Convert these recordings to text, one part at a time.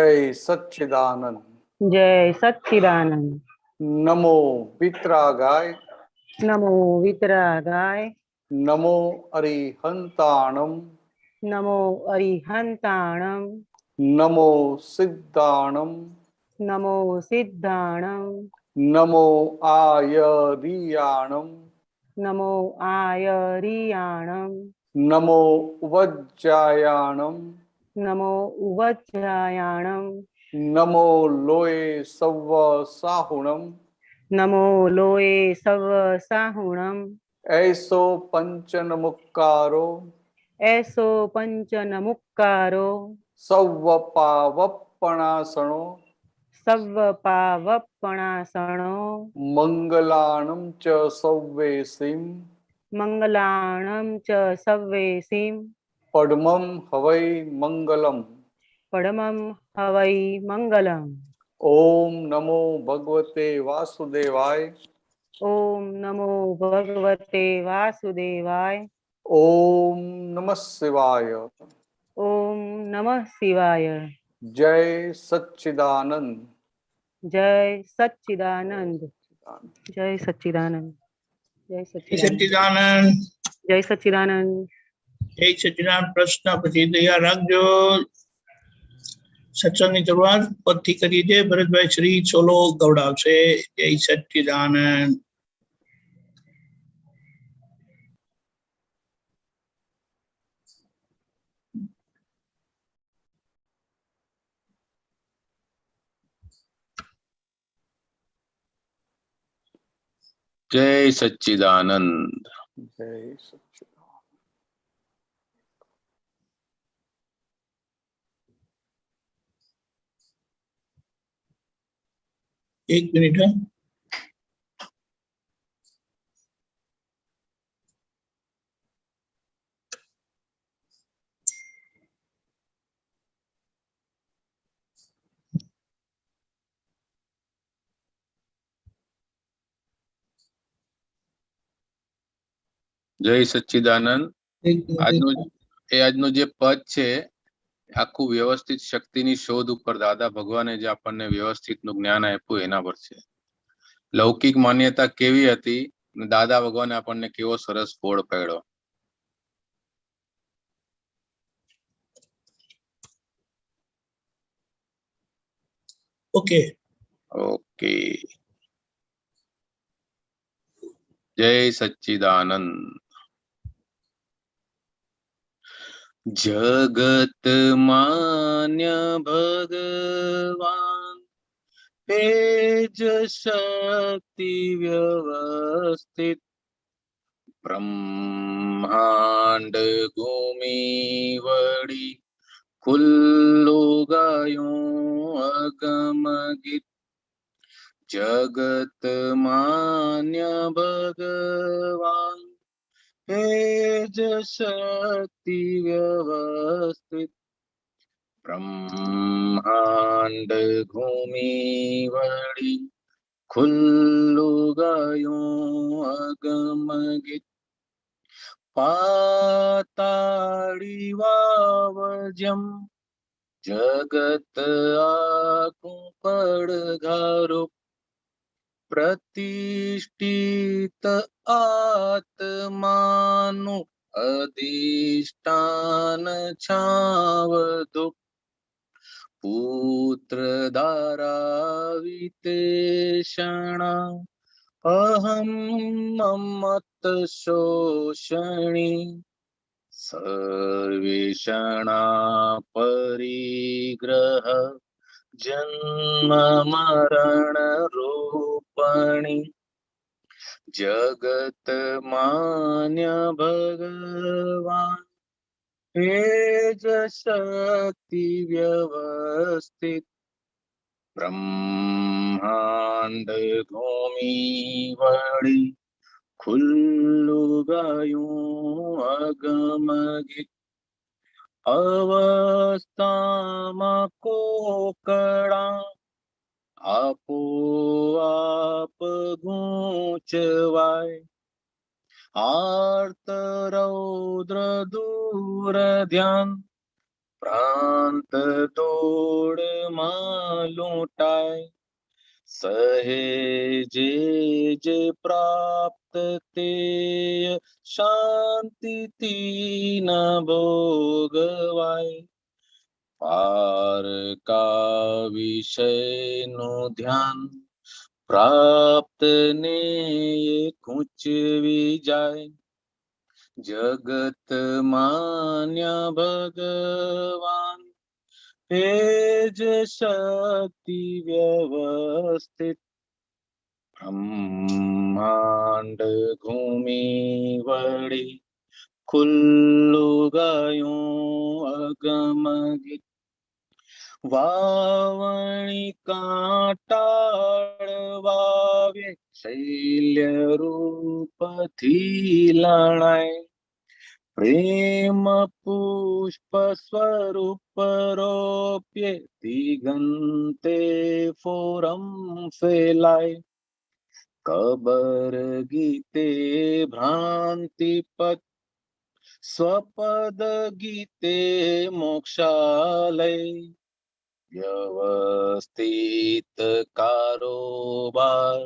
जय सच्चिदानंद। जय सच्चिदानंद। नमो वितरागाय। नमो वितरागाय। नमो अरिहंताणम। नमो अरिहंताणम। नमो सिद्धाणम। नमो सिद्धाणम। नमो आयरियाणम। नमो आयरियाणम। नमो वज्जायाणम। नमो उवज्रायाणम। नमो लोये सव्व साहुणम। नमो लोये सव साहुणम। ऐसो पंचन मुक्कारो। ऐसो पंचन मुक्कारो। सव्व पावप्पणासणो। सव्व पावप्पणासणो। मंगलाणं च सव्वेसिं। मंगलाणं च सव्वेसिं। पद्मं हवै मंगलम्। परमं हवै मंगलम्। ओम नमो भगवते वासुदेवाय। ओम नमो भगवते वासुदेवाय। ओम नमः शिवाय। ओम नमः शिवाय। जय सच्चिदानंद। जय सच्चिदानंद। जय सच्चिदानंद। जय सच्चिदानंद। सच्चिदानंद। जय सच्चिदानंद। जय सच्चिदानंद। प्रश्न પછી તૈયાર રાખજો। સત્સંગની શરૂઆત પદથી કરી દે। ભરતભાઈ શ્રી ચોલો ગવડાવશે। જય સચ્ચિદાનંદ। जय सच्चिदानंद। जय सच्चिदानंद। એક મિનિટ। जय सच्चिदानंद। આજનું જે પદ છે આખું વ્યવસ્થિત શક્તિની શોધ ઉપર દાદા ભગવાને જે આપણને વ્યવસ્થિતનું જ્ઞાન આપ્યું એના પર છે। લૌકિક માન્યતા કેવી હતી, દાદા ભગવાને આપણને કેવો સરસ બોળ પાડ્યો। Okay okay. जय सच्चिदानंद। जगत मान्य भगवान तेज शक्ति व्यवस्थित ब्रह्मांड भूमि वड़ी खुल्लो गायों अगम गीत। जगत मान्य भगवान तेज शक्ति व्यवस्थित ब्रह्मांड भूमि वड़ी खुल्लू गायों अगम गीत। पाताड़ी वावजम जगत आकु पड़घारो प्रतिष्ठित आत्मानु अधिष्ठान छावदु पुत्र धारावितेषणा अहम ममत शोषणी सर्वेषणा परिग्रह जन्म मरण रूपणी जगत मान्य भगवान तेज शक्ति व्यवस्थित ब्रह्मांड भूमि वड़ी खुल्लू गायों अगम गीत। अवस्था कोकड़ा आपो आप गूंचवाय आर्त रौद्र दूर ध्यान प्रांत तोड़ લૂંટાય સહેજે જે પ્રાપ્ત તે શાંતિથી ન ભોગવાય પારકા વિષયનું ધ્યાન પ્રાપ્ત ને ખૂંચવી જાય જગત માન્ય ભગવાન એ જ શક્તિ વ્યવસ્થિત બ્રહ્માંડ ભૂમિ વળી ખુલ્લું ગાયું અગમ ગીત વાવણી કાંટાળ વાવે શૈલ્ય રૂપથી લણાય પ્રેમ પુષ્પ સ્વરૂપ રોપ્યે દિગંતે ફોરમ ફેલાય કબર ગીતે ભ્રાંતિ પદ સ્વપદ ગીતે મોક્ષાલય વ્યવસ્થિત કારોબાર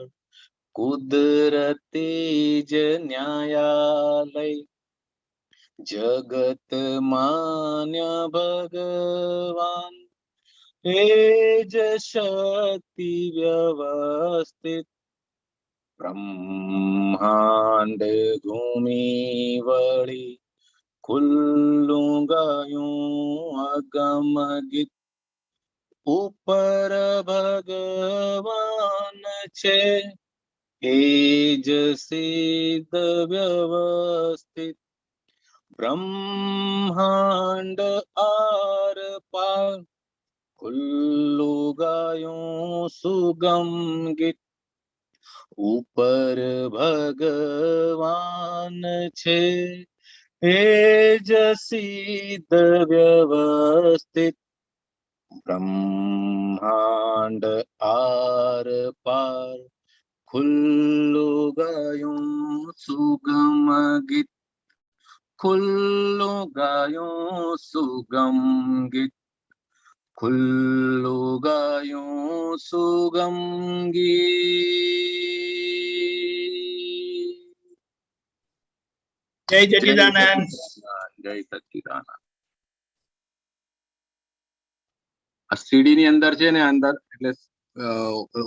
કુદરતી જ ન્યાયાલય જગત માન્ય ભગવાન એ જ શક્તિ વ્યવસ્થિત બ્રહ્માંડ ભૂમિ વળી ખુલ્લું ગાયું અગમ ગીત ઉપર ભગવાન છે એ જ સિદ્ધ વ્યવસ્થિત બ્રહ્માંડ આર પાર ખુલ્લું ગાયું સુગમ ગીત ઉપર ભગવાન છે એ જ સિદ્ધ વ્યવસ્થિત બ્રહ્માંડ આર પાર ખુલ્લું ગાયું સુગમ ગીત ખુલ્લું ગાયું સુગમ ગીત ખુલ્લું ગાયું સુગમ ગીત જય સચ્ચિદાનંદ. જય સચ્ચિદાનંદ. આ સીડી ની અંદર છે ને અંદર એટલે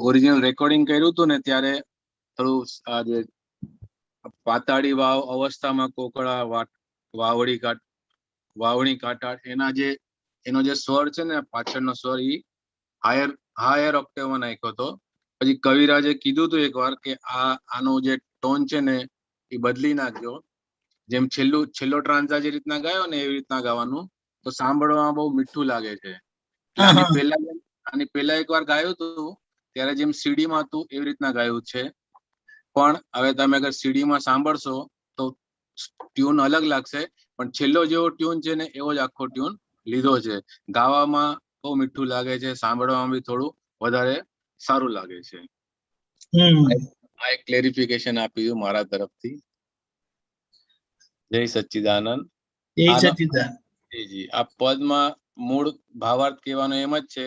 ઓરિજિનલ રેકોર્ડિંગ કર્યું હતું ને ત્યારે થોડું આ જે પાતાળી વાવ અવસ્થામાં કોકળા વાવણી કાંટા એનો જે સ્વર છે ને પાછળનો સ્વર ઈ હાયર ઓક્ટેવમાં નાખ્યો હતો. પછી કવિરાજે કીધું હતું એકવાર કે આનો જે ટોન છે ને એ બદલી નાખજો, જેમ છેલ્લો ટ્રાન્ઝા જે રીતના ગાયો ને એવી રીતના ગાવાનું, તો સાંભળવામાં બહુ મીઠું લાગે છે. આની પહેલા એકવાર ગાયું હતું ત્યારે જેમ સીડી માં હતું એવી રીતના ગાયું છે, પણ હવે તમે અગર સીડી માં સાંભળશો તો ટ્યુન અલગ લાગશે, પણ છેલ્લો જેવો ટ્યુન છે ને એવો જ આખો ટ્યુન લીધો છે. ગાવામાં બહુ મીઠું લાગે છે, સાંભળવામાં બી થોડું વધારે સારું લાગે છે. આ એક ક્લેરિફિકેશન આપ્યું મારા તરફથી. જય સચ્ચિદાનંદ. જય સચ્ચિદાનંદ. જી આ પદમાં મૂળ ભાવાર્થ કહેવાનો એમ જ છે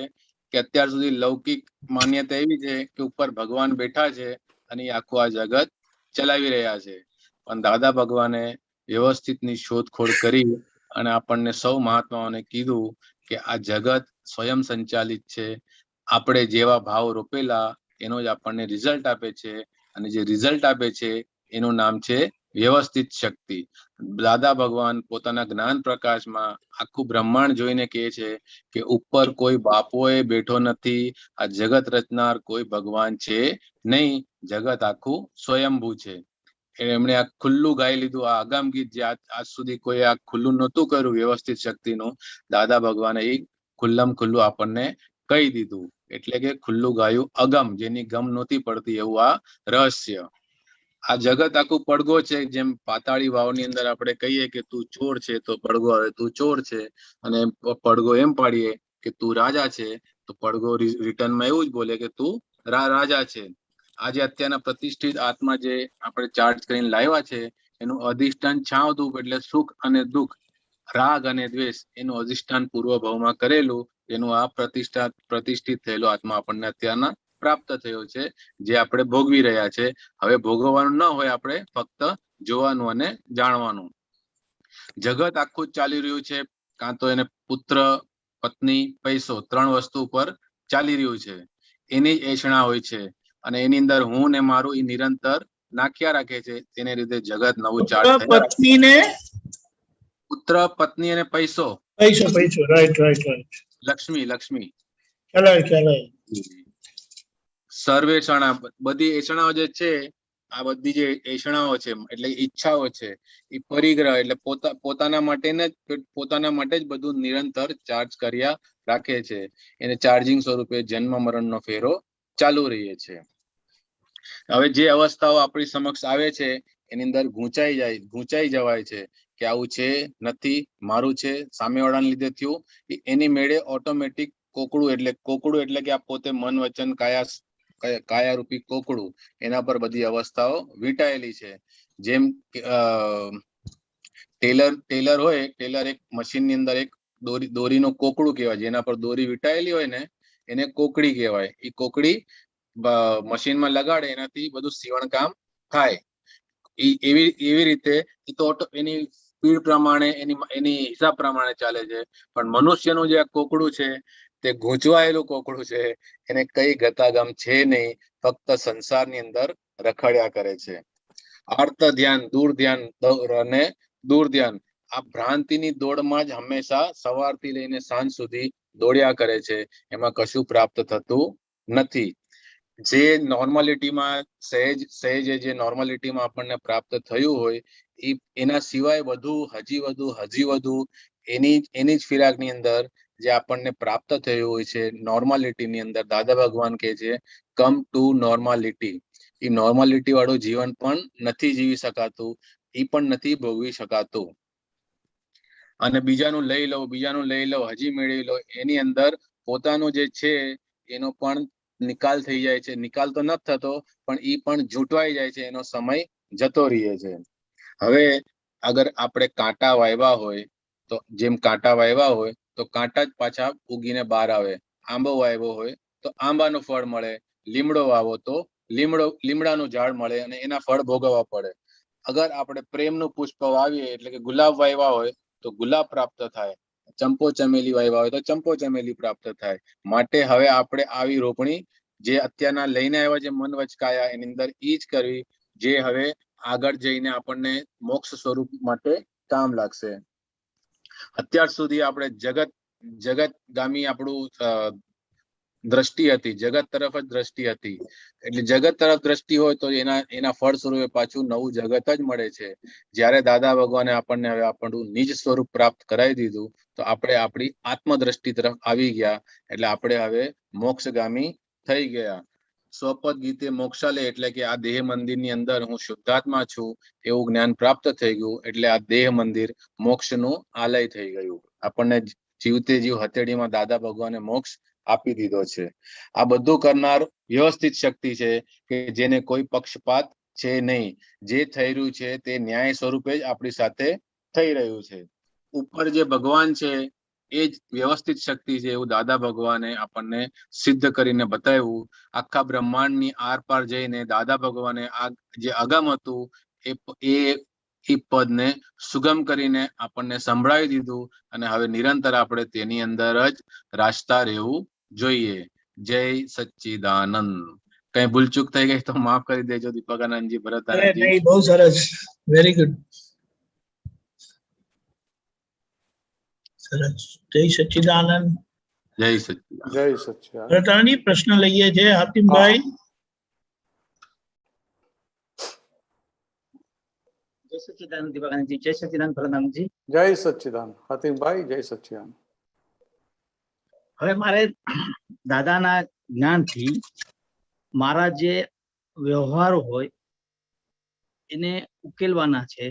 કે અત્યાર સુધી લૌકિક માન્યતા એવી છે કે ઉપર ભગવાન બેઠા છે અને આખું આ જગત ચલાવી રહ્યા છે, પણ દાદા ભગવાને વ્યવસ્થિતની શોધખોળ કરી અને આપણને સૌ મહાત્માઓને કીધું કે આ જગત સ્વયં સંચાલિત છે, આપણે જેવા ભાવ રોપેલા એનો જ આપણને રિઝલ્ટ આપે છે, અને જે રિઝલ્ટ આપે છે એનું નામ છે વ્યવસ્થિત શક્તિ. દાદા ભગવાન પોતાના જ્ઞાન પ્રકાશમાં આખું બ્રહ્માંડ જોઈને કહે છે કે ઉપર કોઈ બાપોએ બેઠો નથી, આ જગત રચનાર કોઈ ભગવાન છે નહીં, જગત આખું સ્વયંભૂ છે. એમણે આ ખુલ્લું ગાઈ લીધું, આ અગામ ગીત જે આજ સુધી કોઈ આ ખુલ્લું નહોતું કર્યું વ્યવસ્થિત શક્તિનું, દાદા ભગવાને એ ખુલ્લું આપણને કહી દીધું. એટલે કે ખુલ્લું ગાયું અગમ, જેની ગમ નહોતી પડતી એવું આ રહસ્ય. આ જગત આખું પડઘો છે, જેમ પાતાળી વાવની અંદર આપણે કહીએ કે તું ચોર છે તો પડઘો આવે તું ચોર છે, અને પડઘો એમ પાડીએ કે તું રાજા છે તો પડઘો રિટર્નમાં એવું જ બોલે કે તું રાજા છે. આજે અત્યારના પ્રતિષ્ઠિત આત્મા જે આપણે ચાર્જ કરીને લાવ્યા છે એનું અધિષ્ઠાન છાવધૂપ એટલે સુખ અને દુઃખ, રાગ અને દ્વેષ એનું અધિષ્ઠાન પૂર્વ ભાવમાં કરેલું તેનું આ પ્રતિષ્ઠિત થયેલો આત્મા આપણને અત્યારના પ્રાપ્ત થયો છે, જે આપણે ભોગવી રહ્યા છે. હવે ભોગવવાનું ન હોય, આપણે ફક્ત જોવાનું અને જાણવાનું. જગત આખું જ ચાલી રહ્યું છે, કાં તો એને પુત્ર, પત્ની, પૈસો, 3 વસ્તુ પર ચાલી રહ્યું છે. એની જ એષણા હોય છે અને એની અંદર હું ને મારું એ નિરંતર નાખ્યા રાખે છે. તેને લીધે જગત નવું ચાર્જ થયા. પત્ની ને પુત્ર, પત્ની અને પૈસો. પૈસો રાઈટ લક્ષ્મી ખ્યાલ સર્વેષણા, બધી એષણાઓ જે છે, આ બધી જે એષણાઓ છે એટલે ઈચ્છાઓ છે, એ પરિગ્રહ એટલે પોતાના માટે જ બધું નિરંતર ચાર્જ કર્યા રાખે છે. એને ચાર્જિંગ સ્વરૂપે જન્મ મરણનો ફેરો ચાલુ રહે છે. હવે જે અવસ્થાઓ આપણી સમક્ષ આવે છે એની અંદર ગૂંચાઈ જવાય છે કે આવું છે, નથી, મારું છે, સામેવાળાને લીધે થયું. એની મેળે ઓટોમેટિક કોકડું એટલે કે આ પોતે મન, વચન, કાયારૂપી કોકડું, એના પર બધી અવસ્થાઓ વીંટાયેલી છે. જેમ ટેલર હોય, ટેલર એક મશીનની અંદર એક દોરીનું કોકડું કહેવાય. જેના પર દોરી વીંટાયેલી હોય ને એને કોકડી કહેવાય. એ કોકડી મશીનમાં લગાડે, એનાથી બધું સીવણ કામ થાય. એવી રીતે એની સ્પીડ પ્રમાણે, એની હિસાબ પ્રમાણે ચાલે છે. પણ મનુષ્યનું જે આ કોકડું છે તે ગૂંચવાયેલું કોકડું છે. એને કઈ ગતાગમ છે નહીં, ફક્ત સંસારની અંદર રખડ્યા કરે છે. આર્ત ધ્યાન, દૂર ધ્યાન, આ ભ્રાંતિની દોડમાં જ હંમેશા સવારથી લઈને સાંજ સુધી દોડ્યા કરે છે. એમાં કશું પ્રાપ્ત થતું નથી. જે નોર્માલિટીમાં સહેજ જે નોર્માલિટીમાં આપણને પ્રાપ્ત થયું હોય, એના સિવાય હજી વધુ એની જ ફિરાકની અંદર જે આપણને પ્રાપ્ત થયું હોય છે નોર્માલિટીની અંદર, દાદા ભગવાન કહે છે કમ ટુ નોર્માલિટી. એ નોર્માલિટી વાળું જીવન પણ નથી જીવી શકાતું, એ પણ નથી ભોગવી શકાતું. અને બીજાનું લઈ લો, હજી મેળવી લો, એની અંદર પોતાનું જે છે એનો પણ નિકાલ થઈ જાય છે. નિકાલ તો નથી થતો, પણ એ પણ જૂટવાઈ જાય છે, એનો સમય જતો રહે છે. હવે અગર આપણે કાંટા વાવ્યા હોય તો કાંટા જ પાછા ઉગીને બહાર આવે. આંબો વાવ્યો હોય તો આંબાનું ફળ મળે, લીમડો વાવો તો લીમડાનું ઝાડ મળે અને એના ફળ ભોગવવા પડે. અગર આપણે પ્રેમનું પુષ્પ વાવીએ, એટલે કે ગુલાબ વાવ્યા હોય તો ગુલાબ પ્રાપ્ત થાય, ચંપો ચમેલી વાવ્યા હોય તો ચંપો ચમેલી પ્રાપ્ત થાય. માટે હવે આપણે આવી રોપણી જે અત્યારના લઈને આવ્યા છે મન વચકાયા, એની અંદર ઈ જ કરવી, જે હવે આગળ જઈને આપણને મોક્ષ સ્વરૂપ માટે કામ લાગશે. અત્યાર સુધી આપણે જગતગામી આપણું દ્રષ્ટિ હતી, જગત તરફ જ દ્રષ્ટિ હતી. એટલે જગત તરફ દ્રષ્ટિ હોય તો એના ફળ સ્વરૂપે પાછું નવું જગત જ મળે છે. જ્યારે દાદા ભગવાને આપણને હવે આપણું નિજ સ્વરૂપ પ્રાપ્ત કરાવી દીધું તો આપણે આપણી આત્મદ્રષ્ટિ તરફ આવી ગયા. એટલે આપણે હવે મોક્ષગામી થઈ ગયા. સ્વપદ ગીતે મોક્ષાલય, એટલે કે આ દેહ મંદિરની અંદર હું શુદ્ધાત્મા છું એવું જ્ઞાન પ્રાપ્ત થઈ ગયું. એટલે આ દેહ મંદિર મોક્ષનું આલય થઈ ગયું. આપણને જીવતે જીવ હથેળીમાં દાદા ભગવાને મોક્ષ આપી દીધો છે. આ બધું કરનાર વ્યવસ્થિત શક્તિ છે કે જેને કોઈ પક્ષપાત છે નહીં. જે થઈ રહ્યું છે તે ન્યાય સ્વરૂપે જ આપણી સાથે થઈ રહ્યું છે. ઉપર જે ભગવાન છે એ જ વ્યવસ્થિત શક્તિ છે એવું દાદા ભગવાને આપણને સિદ્ધ કરીને બતાવ્યું. આખા બ્રહ્માંડની આર પાર જઈને દાદા ભગવાને આ જે અગમ હતું એ પદને સુગમ કરીને આપણને સંભળાવી દીધું. અને હવે નિરંતર આપણે તેની અંદર જ રાસ્તા રહેવું જોઈએ. જય સચ્ચિદાનંદ. કઈ ભૂલચૂક થઈ ગઈ તો માફ કરી દેજો દીપકાનંદજી, ભરતાનંદજી. બહુ સરસ, વેરી ગુડ, સરસ. જય સચ્ચિદાનંદ. જય સચ્ચિદાનંદ. જય સચ્ચિદાનંદ. ભરતાનંદજી પ્રશ્ન લઈએ છે. હાતિમભાઈ. જય સચ્ચિદાનંદ દીપકાનંદજી. જય સચ્ચિદાનંદ ભરતાનંદજી. જય સચ્ચિદાનંદ હાતિમભાઈ. જય સચ્ચિદાનંદ. હવે મારે દાદાના જ્ઞાનથી મારા જે વ્યવહારો હોય એને ઉકેલવાના છે.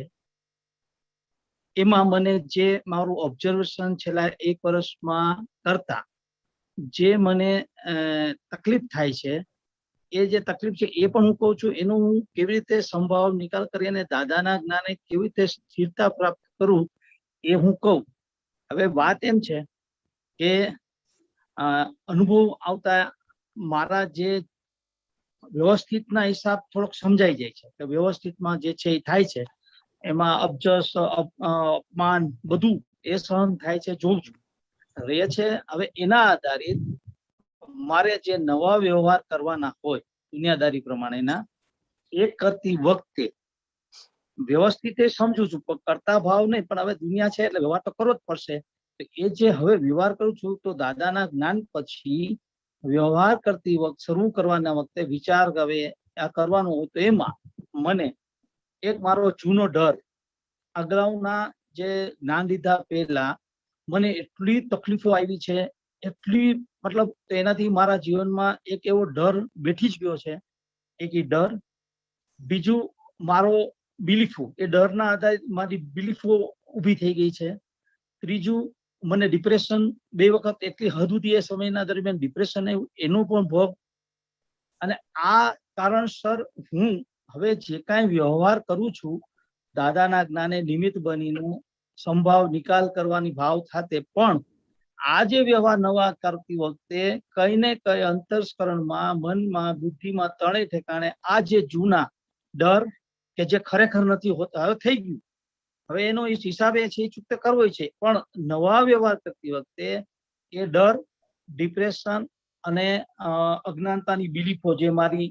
એમાં મને જે મારું ઓબ્ઝર્વેશન છેલ્લા 1 વર્ષમાં કરતા જે મને તકલીફ થાય છે, એ જે તકલીફ છે એ પણ હું કહું છું. એનો હું કેવી રીતે સંભાવ નિકાલ કરી અને દાદાના જ્ઞાને કેવી રીતે સ્થિરતા પ્રાપ્ત કરું એ હું કહું. હવે વાત એમ છે કે અનુભવ આવતા મારા જે વ્યવસ્થિતના હિસાબ થોડોક સમજાઈ જાય છે કે વ્યવસ્થિતમાં જે છે એ થાય છે, એમાં અબજસ અપમાન બધું એ સહન થાય છે, જોઉં છું રહે છે. હવે એના આધારિત મારે જે નવા વ્યવહાર કરવાના હોય દુનિયાદારી પ્રમાણેના, એ કરતી વખતે વ્યવસ્થિત એ સમજુ છું, પણ કરતા ભાવ નહીં, પણ હવે દુનિયા છે એટલે વ્યવહાર તો કરવો જ પડશે. તો એ જે હવે વ્યવહાર કરું છું, તો દાદાના જ્ઞાન પછી વ્યવહાર કરતી વખતે શરૂ કરવાના વખતે વિચાર હવે આ કરવાનું હોય તો એમાં મને એક મારો જૂનો ડર, અગાઉના જે જ્ઞાન લીધા પહેલા મને એટલી તકલીફો આવી છે, એટલી મતલબ એનાથી મારા જીવનમાં એક એવો ડર બેઠી જ ગયો છે. એક એ ડર, બીજું મારો બિલીફો, એ ડરના આધારે મારી બિલીફો ઊભી થઈ ગઈ છે. ત્રીજું, મને ડિપ્રેશન 2 વખત એટલી હદ સુધી એ સમયના દરમિયાન ડિપ્રેશન એનો પણ ભોગ. અને આ કારણસર હું હવે જે કાંઈ વ્યવહાર કરું છું દાદાના જ્ઞાને નિમિત્ત બનીને સંભાવ નિકાલ કરવાની ભાવ સાથે, પણ આ જે વ્યવહાર નવા કરતી વખતે કઈ ને કઈ અંતસ્કરણમાં, મનમાં, બુદ્ધિમાં, ત્રણેય ઠેકાણે આ જે જૂના ડર કે જે ખરેખર નથી હોતા, હવે થઈ ગયું. હવે એનો હિસાબે છે એ ચૂકતે કરવો છે, પણ નવા વ્યવહાર કરતી વખતે એ ડર, ડિપ્રેશન અને અજ્ઞાનતાની બિલીફો જે મારી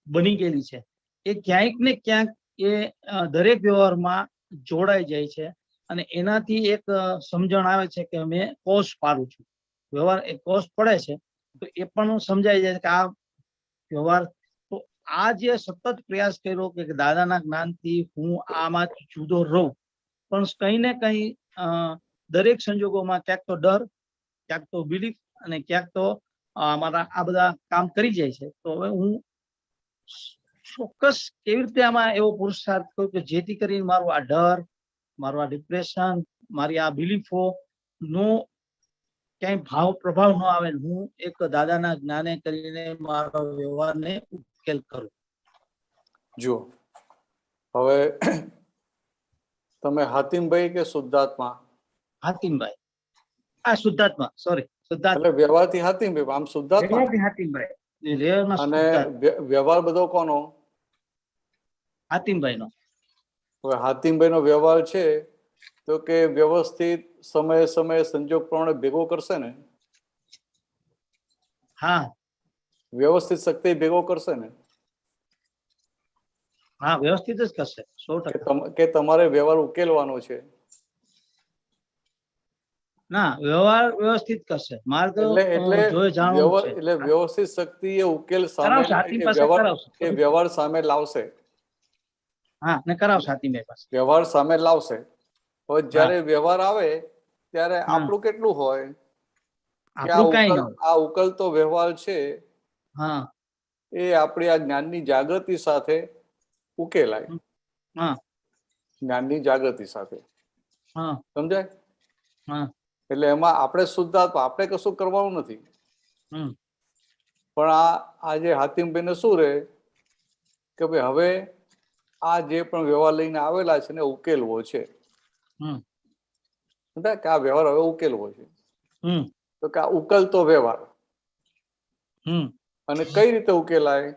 બની ગયેલી છે, એ ક્યાંક ને ક્યાંક એ દરેક વ્યવહારમાં જોડાઈ જાય છે. અને એનાથી એક સમજણ આવે છે કે અમે કોષ પાડું છું, વ્યવહાર એ કોષ પડે છે, તો એ પણ સમજાઈ જાય કે આ વ્યવહાર. તો આ જે સતત પ્રયાસ કર્યો કે દાદાના જ્ઞાનથી હું આમાંથી જુદો રહું, પણ કઈ ને કઈ દરેક સંજોગોમાં ક્યાંક તો ડર, ક્યાંક તો બિલીફ અને ક્યાંક તો મારા આ બધા કામ કરી જાય છે. તો હવે હું ચોક્કસ કેવી રીતે આમાં એવો પુરુષાર્થ કરું કે જેથી કરીને મારું આ ડર, મારું આ ડિપ્રેશન, મારી આ બિલીફો નો ક્યાંય ભાવ પ્રભાવ ન આવે, હું એક દાદાના જ્ઞાને કરીને મારા વ્યવહારને ઉકેલ કરું. જુઓ, હવે તમે હાતિમભાઈ કે શુદ્ધાત્મા? હાતિમભાઈ, આ શુદ્ધાત્મા, સોરી શુદ્ધાત્મા, એટલે વ્યવહારથી હાતિમભાઈ, આમ શુદ્ધાત્મા. હાતિમભાઈ રેવમાં અને શુદ્ધાત્મા. વ્યવહાર બધો કોનો? હાતિમભાઈ નો. હવે હાતિમભાઈ નો વ્યવહાર છે તો કે વ્યવસ્થિત સમયે સમયે સંજોગ પ્રમાણે ભેગો કરશે ને? હા, વ્યવસ્થિત શક્તિ ભેગો કરશે ને? હા, વ્યવસ્થિત જ કરશે 100%. કે તમારે વ્યવહાર ઉકેલવાનો છે? ના, વ્યવહાર વ્યવસ્થિત કરશે. મારે તો જોઈ જાણવું છે. એટલે વ્યવસ્થિત શક્તિ એ ઉકેલ સામે, કરાવશે, હાતિમ પાસે કરાવશે. એ વ્યવહાર સામે લાવશે. હા, ને કરાવશે હાતિમભાઈ પાસે. વ્યવહાર સામે લાવશે. હવે જ્યારે વ્યવહાર આવે ત્યારે આપણું કેટલું હોય કે આ ઉકલતો વ્યવહાર છે, હા, એ આપણી આ જ્ઞાનની જાગૃતિ સાથે ઉકેલાય. હા, જ્ઞાનની જાગૃતિ સાથે, હા, સમજાય? હા. એટલે એમાં આપણે શુદ્ધાત્મા, આપણે કશું કરવાનું નથી. હમ. પણ આ જે હાતિમભાઈને શું રહે કે ભાઈ હવે આ જે પણ વ્યવહાર લઈને આવેલા છે ને ઉકેલવો છે. કે આ વ્યવહાર હવે ઉકેલવો છે. તો કે આ ઉકલતો વ્યવહાર. અને કઈ રીતે ઉકેલાય?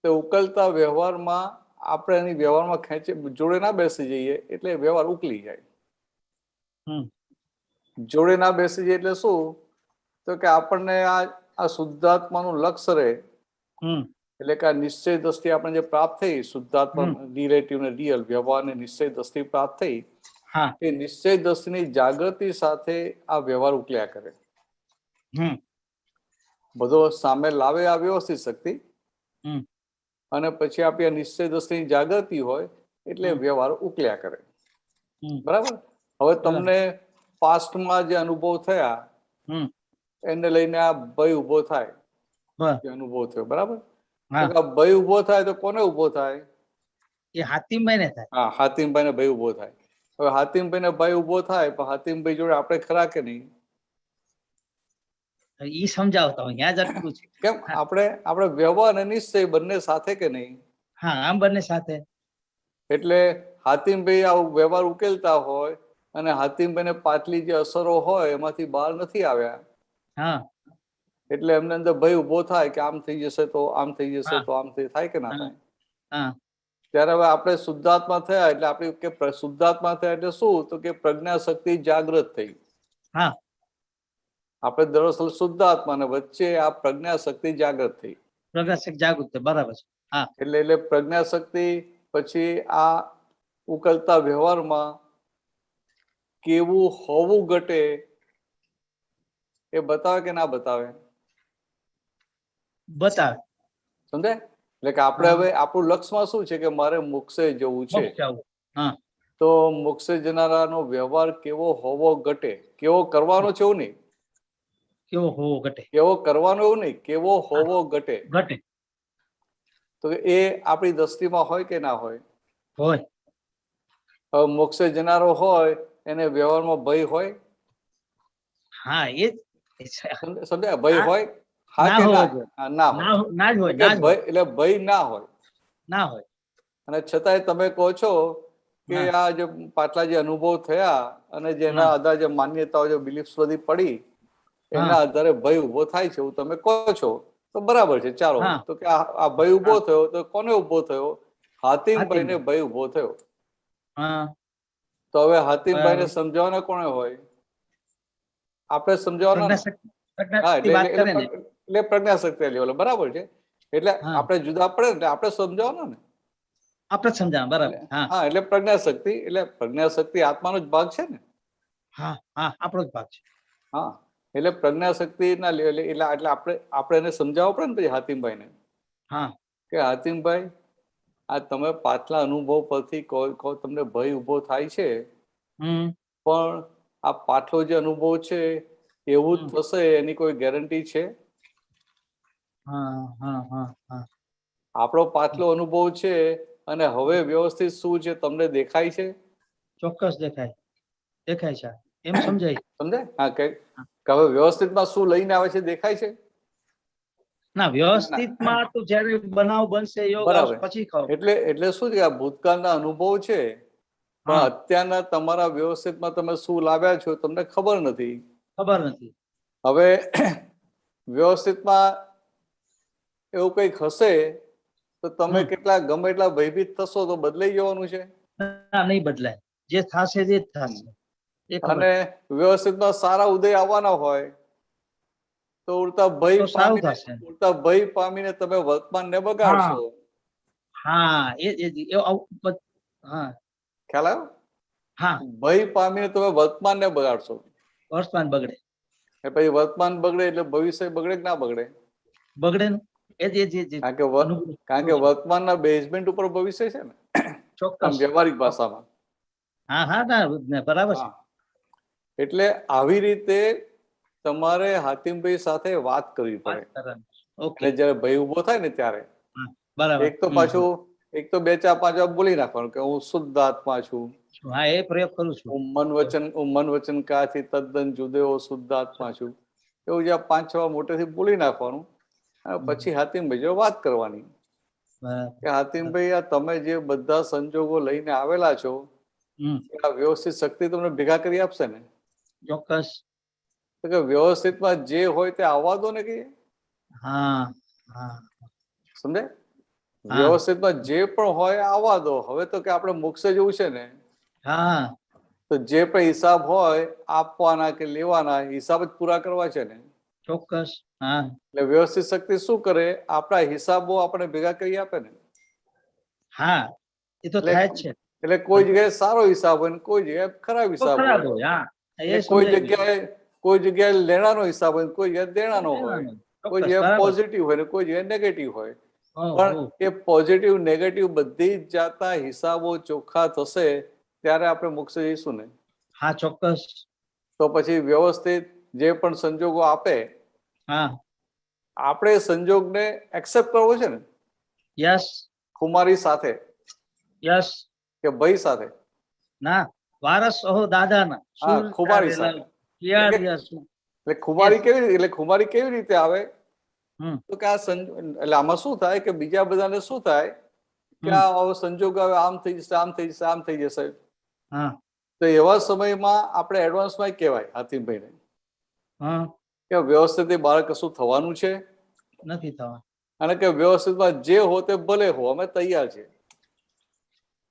તો ઉકલતા વ્યવહારમાં આપણે એની વ્યવહારમાં ખેંચી જોડે ના બેસી જઈએ એટલે વ્યવહાર ઉકલી જાય. જોડે ના બેસી જાય એટલે શું? તો કે આપણને આ શુદ્ધાત્માનું લક્ષ્ય રહે. એટલે કે આ નિશ્ચય દ્રષ્ટિ આપણે જે પ્રાપ્ત થઈ, શુદ્ધાત્મા રિલેટિવ ને રિયલ વ્યવહારને નિશ્ચય દ્રષ્ટિ પ્રાપ્ત થઈ, એ નિશ્ચય દ્રષ્ટિની જાગૃતિ સાથે આ વ્યવહાર ઉકલ્યા કરે. બધો સામે લાવે આ વ્યવસ્થિત શક્તિ, અને પછી આપણી નિશ્ચય દ્રષ્ટિની જાગૃતિ હોય એટલે વ્યવહાર ઉકલ્યા કરે. બરાબર? હવે તમને પાસ્ટમાં જે અનુભવ થયા એને લઈને આ ભય ઉભો થાય, જે અનુભવ થયો, બરાબર? ભય ઉભો થાય તો કોને ઉભો થાય? એ હાતિમભાઈ ને થાય. હા, હાતિમભાઈ ને ભય ઉભો થાય. હવે હાતિમભાઈ ને ભય ઉભો થાય પણ હાતિમભાઈ જોડે આપણે ખરા કે નહીં? ઈ સમજાવતા હોય ત્યાં જ અટકું છે. કેમ? આપણે વ્યવહાર અને નિશ્ચય બંને સાથે કે નહીં? હા, આમ બંને સાથે. એટલે હાતિમભાઈ આ વ્યવહાર ઉકેલતા હોય અને હાતિમભાઈ ને પાછલી જે અસરો હોય એમાંથી બહાર નથી આવ્યા, હા એટલે એમને અંદર ભય ઉભો થાય કે આમ થઈ જશે તો આમ થઈ જશે હા. તો આમ થાય કે ના હા. થાય. હા ત્યારે હવે આપણે શુદ્ધાત્મા થયા એટલે આપણી કે શુદ્ધાત્મા થયા એટલે શું તો કે પ્રજ્ઞા શક્તિ જાગૃત થઈ. હા આપણે દરઅસલ શુદ્ધાત્મા ને વચ્ચે આ પ્રજ્ઞા શક્તિ જાગૃત થઈ. પ્રકાશક જાગૃત છે, બરાબર છે. હા એટલે પ્રજ્ઞા શક્તિ પછી આ ઉકલતા વ્યવહારમાં કેવું હોવું ઘટે એ બતાવે કે ના બતાવે? બતાવે. સમજાય? એટલે કે આપણે હવે આપણું લક્ષ્યમાં શું છે કે મારે મોક્ષે જવું છે. મોક્ષ જવું. હા તો મોક્ષે જનારાનો વ્યવહાર કેવો હોવો ઘટે, કેવો કરવાનો છે એવું નહીં, કેવો હોવો ઘટે, કેવો કરવાનો એવું નહીં, કેવો હોવો ઘટે. ઘટે તો એ આપણી દ્રષ્ટિમાં હોય કે ના હોય? હોય. હવે મોક્ષે જનારો હોય એને વ્યવહારમાં ભય હોય? હા એ સમજાય? ભય હોય? હા ના કે હોવો ના? જોઈએ. હા, ના હોય. ના જ હોય, એટલે ના જ હોય, એટલે ભય ના હોય. ના હોય. અને છતાંય તમે કહો છો કે હા આ જે પાછલા જે અનુભવ થયા અને જેના હા આધારે જે માન્યતાઓ જે બિલીફ્સ બધી પડી હા એના આધારે ભય ઉભો થાય છે એવું તમે કહો છો તો બરાબર છે. ચાલો, હા તો કે આ ભય ઉભો હા. થયો તો કોને ઉભો થયો? હાતિમભાઈ ને હાતિમભાઈ. ભય ઉભો થયો. હા તો હવે હાતિમભાઈ ને બરાબર. સમજાવવાના કોણે હોય? આપણે સમજાવવાના ને. હા, પ્રજ્ઞાશક્તિ વાત કરે ને. એટલે પ્રજ્ઞાશક્તિ લેવલ બરાબર છે. એટલે હા આપણે જુદા પડે ને આપણે સમજાવવાના ને. આપણે જ સમજાવવા, બરાબર. હા હા, એટલે પ્રજ્ઞાશક્તિ આત્માનો જ ભાગ છે ને. હા હા આપણો જ ભાગ છે. હા, એટલે પ્રજ્ઞાશક્તિ ના લેવલે એટલે આપણે એને સમજાવવા પડે ને પછી હાતિમભાઈ ને હા કે હાતિમભાઈ આ તમે પાછલા અનુભવ પરથી કહો તમને ભય ઉભો થાય છે, પણ આ પાછલો જે અનુભવ છે એવું જ થશે એની કોઈ ગેરંટી છે? હા હા હા હા આપણો પાછલો અનુભવ છે અને હવે વ્યવસ્થિત શું છે તમને દેખાય છે? ચોક્કસ દેખાય, દેખાય છે. એમ સમજાય. સમજાય? હા, કે હવે વ્યવસ્થિતમાં શું લઈને આવે છે દેખાય છે? ના, વ્યવસ્થિતમાં તો જયારે બનાવ બનશે, યોગ આવશે બરાબર. પછી ખબર. એટલે શું છે આ ભૂતકાળના અનુભવ છે પણ હા અત્યારના તમારા વ્યવસ્થિતમાં તમે શું લાવ્યા છો તમને ખબર નથી. ખબર નથી. હવે વ્યવસ્થિતમાં એવું કંઈક હશે તો તમે કેટલા ગમે એટલા ભયભીત થશો તો બદલાઈ જવાનું છે. ના, નહીં બદલાય. જે થશે તે જ થશે. એ ખબર. અને વ્યવસ્થિતમાં સારા ઉદય આવવાના હોય તો ઉડતા તો સારું થશે. ભય પામીને તમે વર્તમાનને હા બગાડશો. હા હા ખ્યાલ આવ્યો? હા ભય પામીને તમે વર્તમાનને બગાડશો. વર્તમાન બગડે. પછી વર્તમાન બગડે એટલે ભવિષ્ય બગડે કે ના બગડે? બગડે ને. એ જ કારણ કે વર્તમાનના બેઝમેન્ટ ઉપર ભવિષ્ય છે ને, આમ ચોક્કસ. વ્યવહારિક ભાષામાં. હા હા ના બરાબર છે. હા, એટલે આવી રીતે તમારે હાતિમભાઈ સાથે વાત કરવી વાત પડે. કરવાની. ઓકે. અને જયારે ભય ઉભો થાય ને ત્યારે બરાબર. એક તો પાછું એક તો 2 4 5 વાર બોલી નાખવાનું કે હું શુદ્ધ આત્મા છું. હા, એ પ્રયોગ કરું છું. હું મન વચન કાયાથી તદ્દન જુદેવો શુદ્ધ આત્મા છું. એવું જ્યાં 5 6 વાર મોટેથી બોલી નાખવાનું અને પછી હાતિમભાઈ જો વાત કરવાની કે હાતિમભાઈ આ તમે જે બધા સંજોગો લઈને આવેલા છો આ વ્યવસ્થિત શક્તિ તમને ભેગા કરી આપશે ને? ચોક્કસ. તો કે વ્યવસ્થિતમાં જે હોય તે આવવા દો ને કે. હા હા સમજાય? હા વ્યવસ્થિતમાં જે પણ હોય આવવા દો. હવે તો કે આપણે મોક્ષે જવું છે ને, હા તો જે પણ હિસાબ હોય આપવાના કે લેવાના હિસાબ જ પૂરા કરવા છે ને. ચોક્કસ. હા એટલે વ્યવસ્થિત શક્તિ શું કરે? આપણા હિસાબો આપણે ભેગા કરી આપે ને. હા એ તો થાય જ છે. એટલે કોઈ જગ્યાએ સારો હિસાબ હોય ને કોઈ જગ્યાએ ખરાબ તો હિસાબ ખરાબ હોય. હોય. હા એટલે એ સમજાય. કોઈ જગ્યાએ લેણાનો હિસાબ હોય કોઈ જગ્યાએ દેણાનો હોય. કોઈ ચોક્કસ જગ્યાએ બરાબર. પોઝિટિવ હોય ને કોઈ જગ્યાએ નેગેટિવ હોય. પણ ઓહો. એ પોઝિટિવ નેગેટિવ બધી જ જાતના હિસાબો ચોખ્ખા થશે ત્યારે આપણે મોક્ષે જઈશું ને. હા ચોક્કસ. તો પછી વ્યવસ્થિત જે પણ સંજોગો આપે હા આપણે સંજોગને એક્સેપ્ટ કરવો છે ને. યસ ખુમારી સાથે યસ. કે ભય સાથે? ના, વારસ ઓહો દાદાના. હા, ખુમારી સાથે. એટલે ખુમારી કેવી રીતે આવે? તો કે એટલે આમાં શું થાય કે બીજા બધાને શું થાય કે આ સંજોગ આવે આમ થઈ જશે આમ થઈ જશે આમ થઈ જશે. હા તો એવા સમયમાં આપણે એડવાન્સમાં કહેવાય હાતિમભાઈને કે વ્યવસ્થિત બાળક કશું થવાનું છે નથી થવા. અને કે વ્યવસ્થિતમાં જે હો તે ભલે હો, અમે તૈયાર છીએ.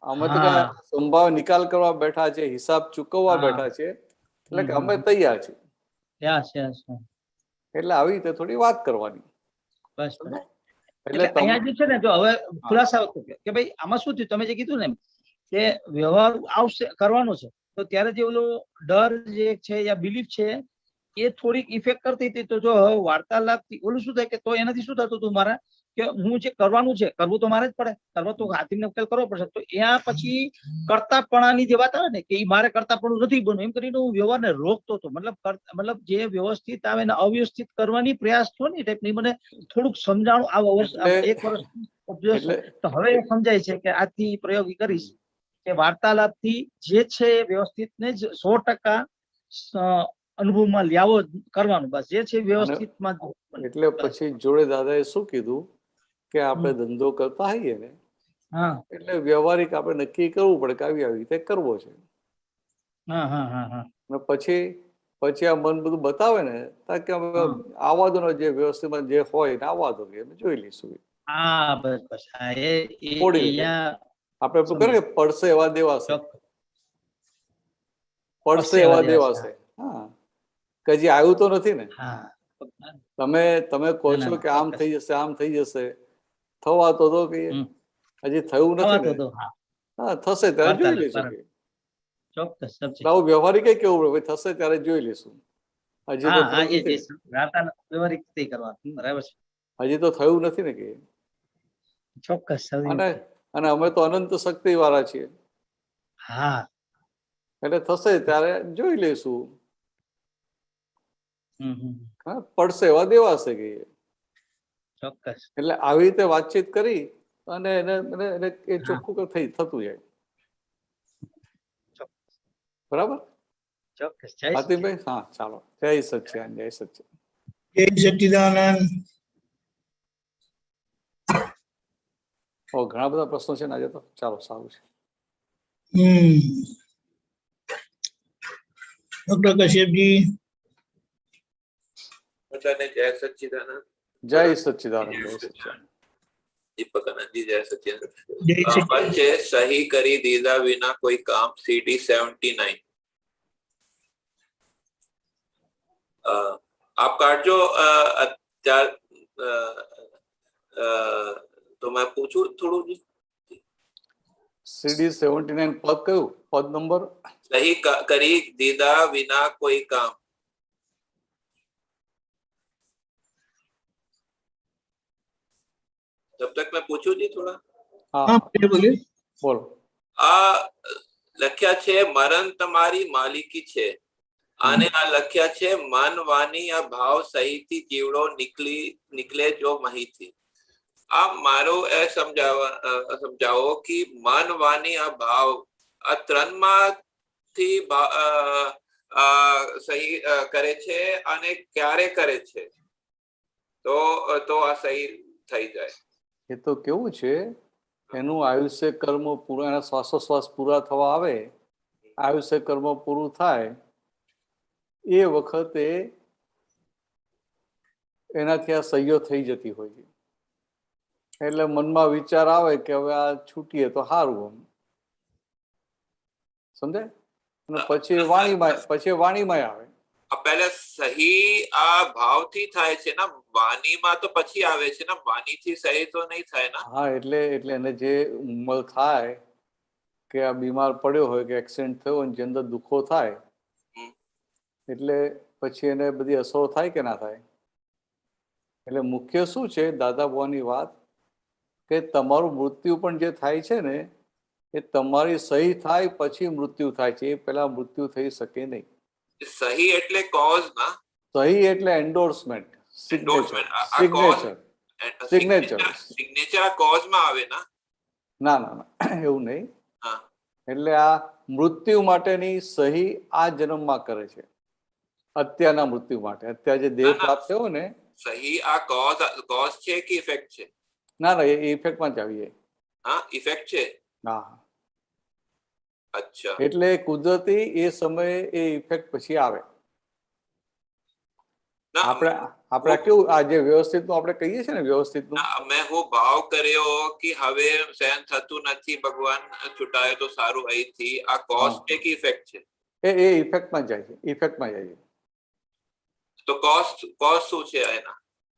અમે તો હા. સંભાવ નિકાલ કરવા બેઠા છે, હિસાબ ચૂકવવા હા. બેઠા છે, એટલે કે અમે તૈયાર છીએ. Yes yes. એટલે આવી રીતે થોડી વાત કરવાની. બસ બસ. એટલે એટલે અહીંયા જે છે ને, જો હવે ખુલાસા કે ભાઈ આમાં શું થયું, તમે જે કીધું ને કે વ્યવહાર આવશે કરવાનો છે, તો ત્યારે જે ઓલો ડર જે છે યા બિલીફ છે એ થોડીક ઇફેક્ટ કરતી હતી. તો જો હવે વાર્તાલાપ ઓલું શું થાય કે તો એનાથી શું થતું હતું મારા કે હું જે કરવાનું છે કરવું તો મારે જ પડે, કરવો તો હાથીને ઉકેલ કરવો પડશે. તો ત્યાં પછી કરતાપણાની જે વાત આવે ને કે મારે કરતાપણું નથી બનવું એમ કરીને હું વ્યવહારને રોકતો હતો. મતલબ જે વ્યવસ્થિત આવે ને અવ્યવસ્થિત કરવાની પ્રયાસ થયો ને એ ટાઈપની મને થોડુંક સમજાણું આ વર્ષ 1 વર્ષ. તો હવે એ સમજાય છે કે આજથી પ્રયોગ કરીશ કે વાર્તાલાપથી જે છે એ વ્યવસ્થિત ને જ 100% અનુભવમાં લાવો કરવાનું, બસ જે છે વ્યવસ્થિતમાં. એટલે પછી જોડે દાદાએ શું કીધું કે આપણે ધંધો કરતા હોઈએ ને, એટલે વ્યવહારિક આપણે નક્કી કરવું પડે કે આવી રીતે કરવો છે. અને પછી આ મન બધું બતાવે ને કે આવવા દો, જે વ્યવસ્થિતમાં જે હોય ને આવવા દો, અમે જોઈ લઈશું. આપણે કરીએ પડશે એવા દેવાશે, પડશે એવા દેવાશે. હા, કે હજી આવ્યું તો નથી ને. તમે કહો છો કે આમ થઈ જશે, આમ થઈ જશે, થવા તો દો કે હજી થયું નથી ને. હા, થશે ત્યારે જોઈ લઈશું. આવું વ્યવહારિક કેવું પડે, થશે ત્યારે જોઈ લઈશું. હજી તો થયું નથી, હજી તો થયું નથી ને કે. ચોક્કસ. અને અમે તો અનંત શક્તિ વાળા છીએ. હા, એટલે થશે ત્યારે જોઈ લઈશું. પડશે એવા દેવાશે કે. ચોક્કસ. એટલે આવી રીતે વાતચીત કરી અને એને એ ચોખ્ખું થતું જાય. બરાબર. ચોક્કસ. હાથીભાઈ, હા ચાલો. જય સચ્ચિદાનંદ. જય સચ્ચિદાનંદ. જય સચ્ચિદાનંદ. ઘણા બધા પ્રશ્નો છે ને આજે તો. ચાલો, સારું છે. ડોક્ટર કશ્યપજી. જય સચ્ચિદાનંદ. જય સચ્ચિદાનંદ. જય સચ્ચિદાનંદ. દીપકાનંદજી, જય સચ્ચિદાનંદ. બચ્ચે સહી કરી દીધા વિના કોઈ કામ, CD 79. आप काटो तो मैं पूछूं थोड़ू जी. CD 79 पद कયું? पद नंबर? सही करी दीदा विना कोई काम. जब तक मैं पूछूं जी थोड़ा. हाँ, बोलिए. बोलो. આ લખ્યા છે મરણ તમારી માલિકી છે, અને આ લખ્યા છે મન વાણી આ ભાવ સહીથી જીવડો નીકળે જો મહીથી. આપ મારો એ સમજાવો કે મન વાણી આ ભાવ આ ત્રણમાંથી સહી કરે છે અને ક્યારે કરે છે તો આ સહી થઈ જાય. એ તો કેવું છે, એનું આયુષ્ય કર્મ પૂરા, એના શ્વાસોશ્વાસ પૂરા થવા આવે, આયુષ્ય કર્મ પૂરું થાય એ વખતે એનાથી આ સહીઓ થઈ જતી હોય છે. એટલે મનમાં વિચાર આવે કે હવે આ છૂટીએ તો સારું, સમજાય? અને પછી વાણીમાં આવે. પહેલા સહી આ ભાવથી થાય છે ને, વાણીમાં તો પછી આવે છે ને, વાણીથી સહી તો નહીં થાય ને. હા, એટલે એને જે ઉમલ થાય કે આ બીમાર પડ્યો હોય કે એક્સિડન્ટ થયો હોય, જે અંદર દુઃખો થાય, એટલે પછી એને બધી અસરો થાય કે ના થાય. એટલે મુખ્ય શું છે દાદા ભવાની વાત, કે તમારું મૃત્યુ પણ જે થાય છે ને, એ તમારી સહી થાય પછી મૃત્યુ થાય છે, એ પહેલા મૃત્યુ થઈ શકે નહીં. સહી એટલે કોઝ ના. સહી એટલે એન્ડોર્સમેન્ટ, સિગ્નેચર. સિગ્નેચર કોઝ માં આવે ના. ના, એવું નહીં. એટલે આ મૃત્યુ માટેની સહી આ જન્મમાં કરે છે, અત્યારના મૃત્યુ માટે. અત્યારે જે દેહ પ્રાપ્ત થયો ને, સહી આ કોઝ છે કે ઇફેક્ટ છે? ના, એ ઇફેક્ટમાં જ આવી જાય. હા, ઇફેક્ટ છે. હા. અચ્છા. એટલે કુદરતી એ સમયે એ ઇફેક્ટ પછી આવે. ના આપણે આપણે કેવું આ જે વ્યવસ્થિત નું આપણે કહીએ છીએ ને વ્યવસ્થિત નું, ના, મેં હું ભાવ કર્યો કે હવે સહન થતું નથી, ભગવાન છૂટાય તો સારું, અહીંથી આ કોઝ હા. છે કે ઇફેક્ટ છે? એ ઇફેક્ટમાં જાય છે, ઇફેક્ટમાં જાય છે. તો કોઝ શું છે એના?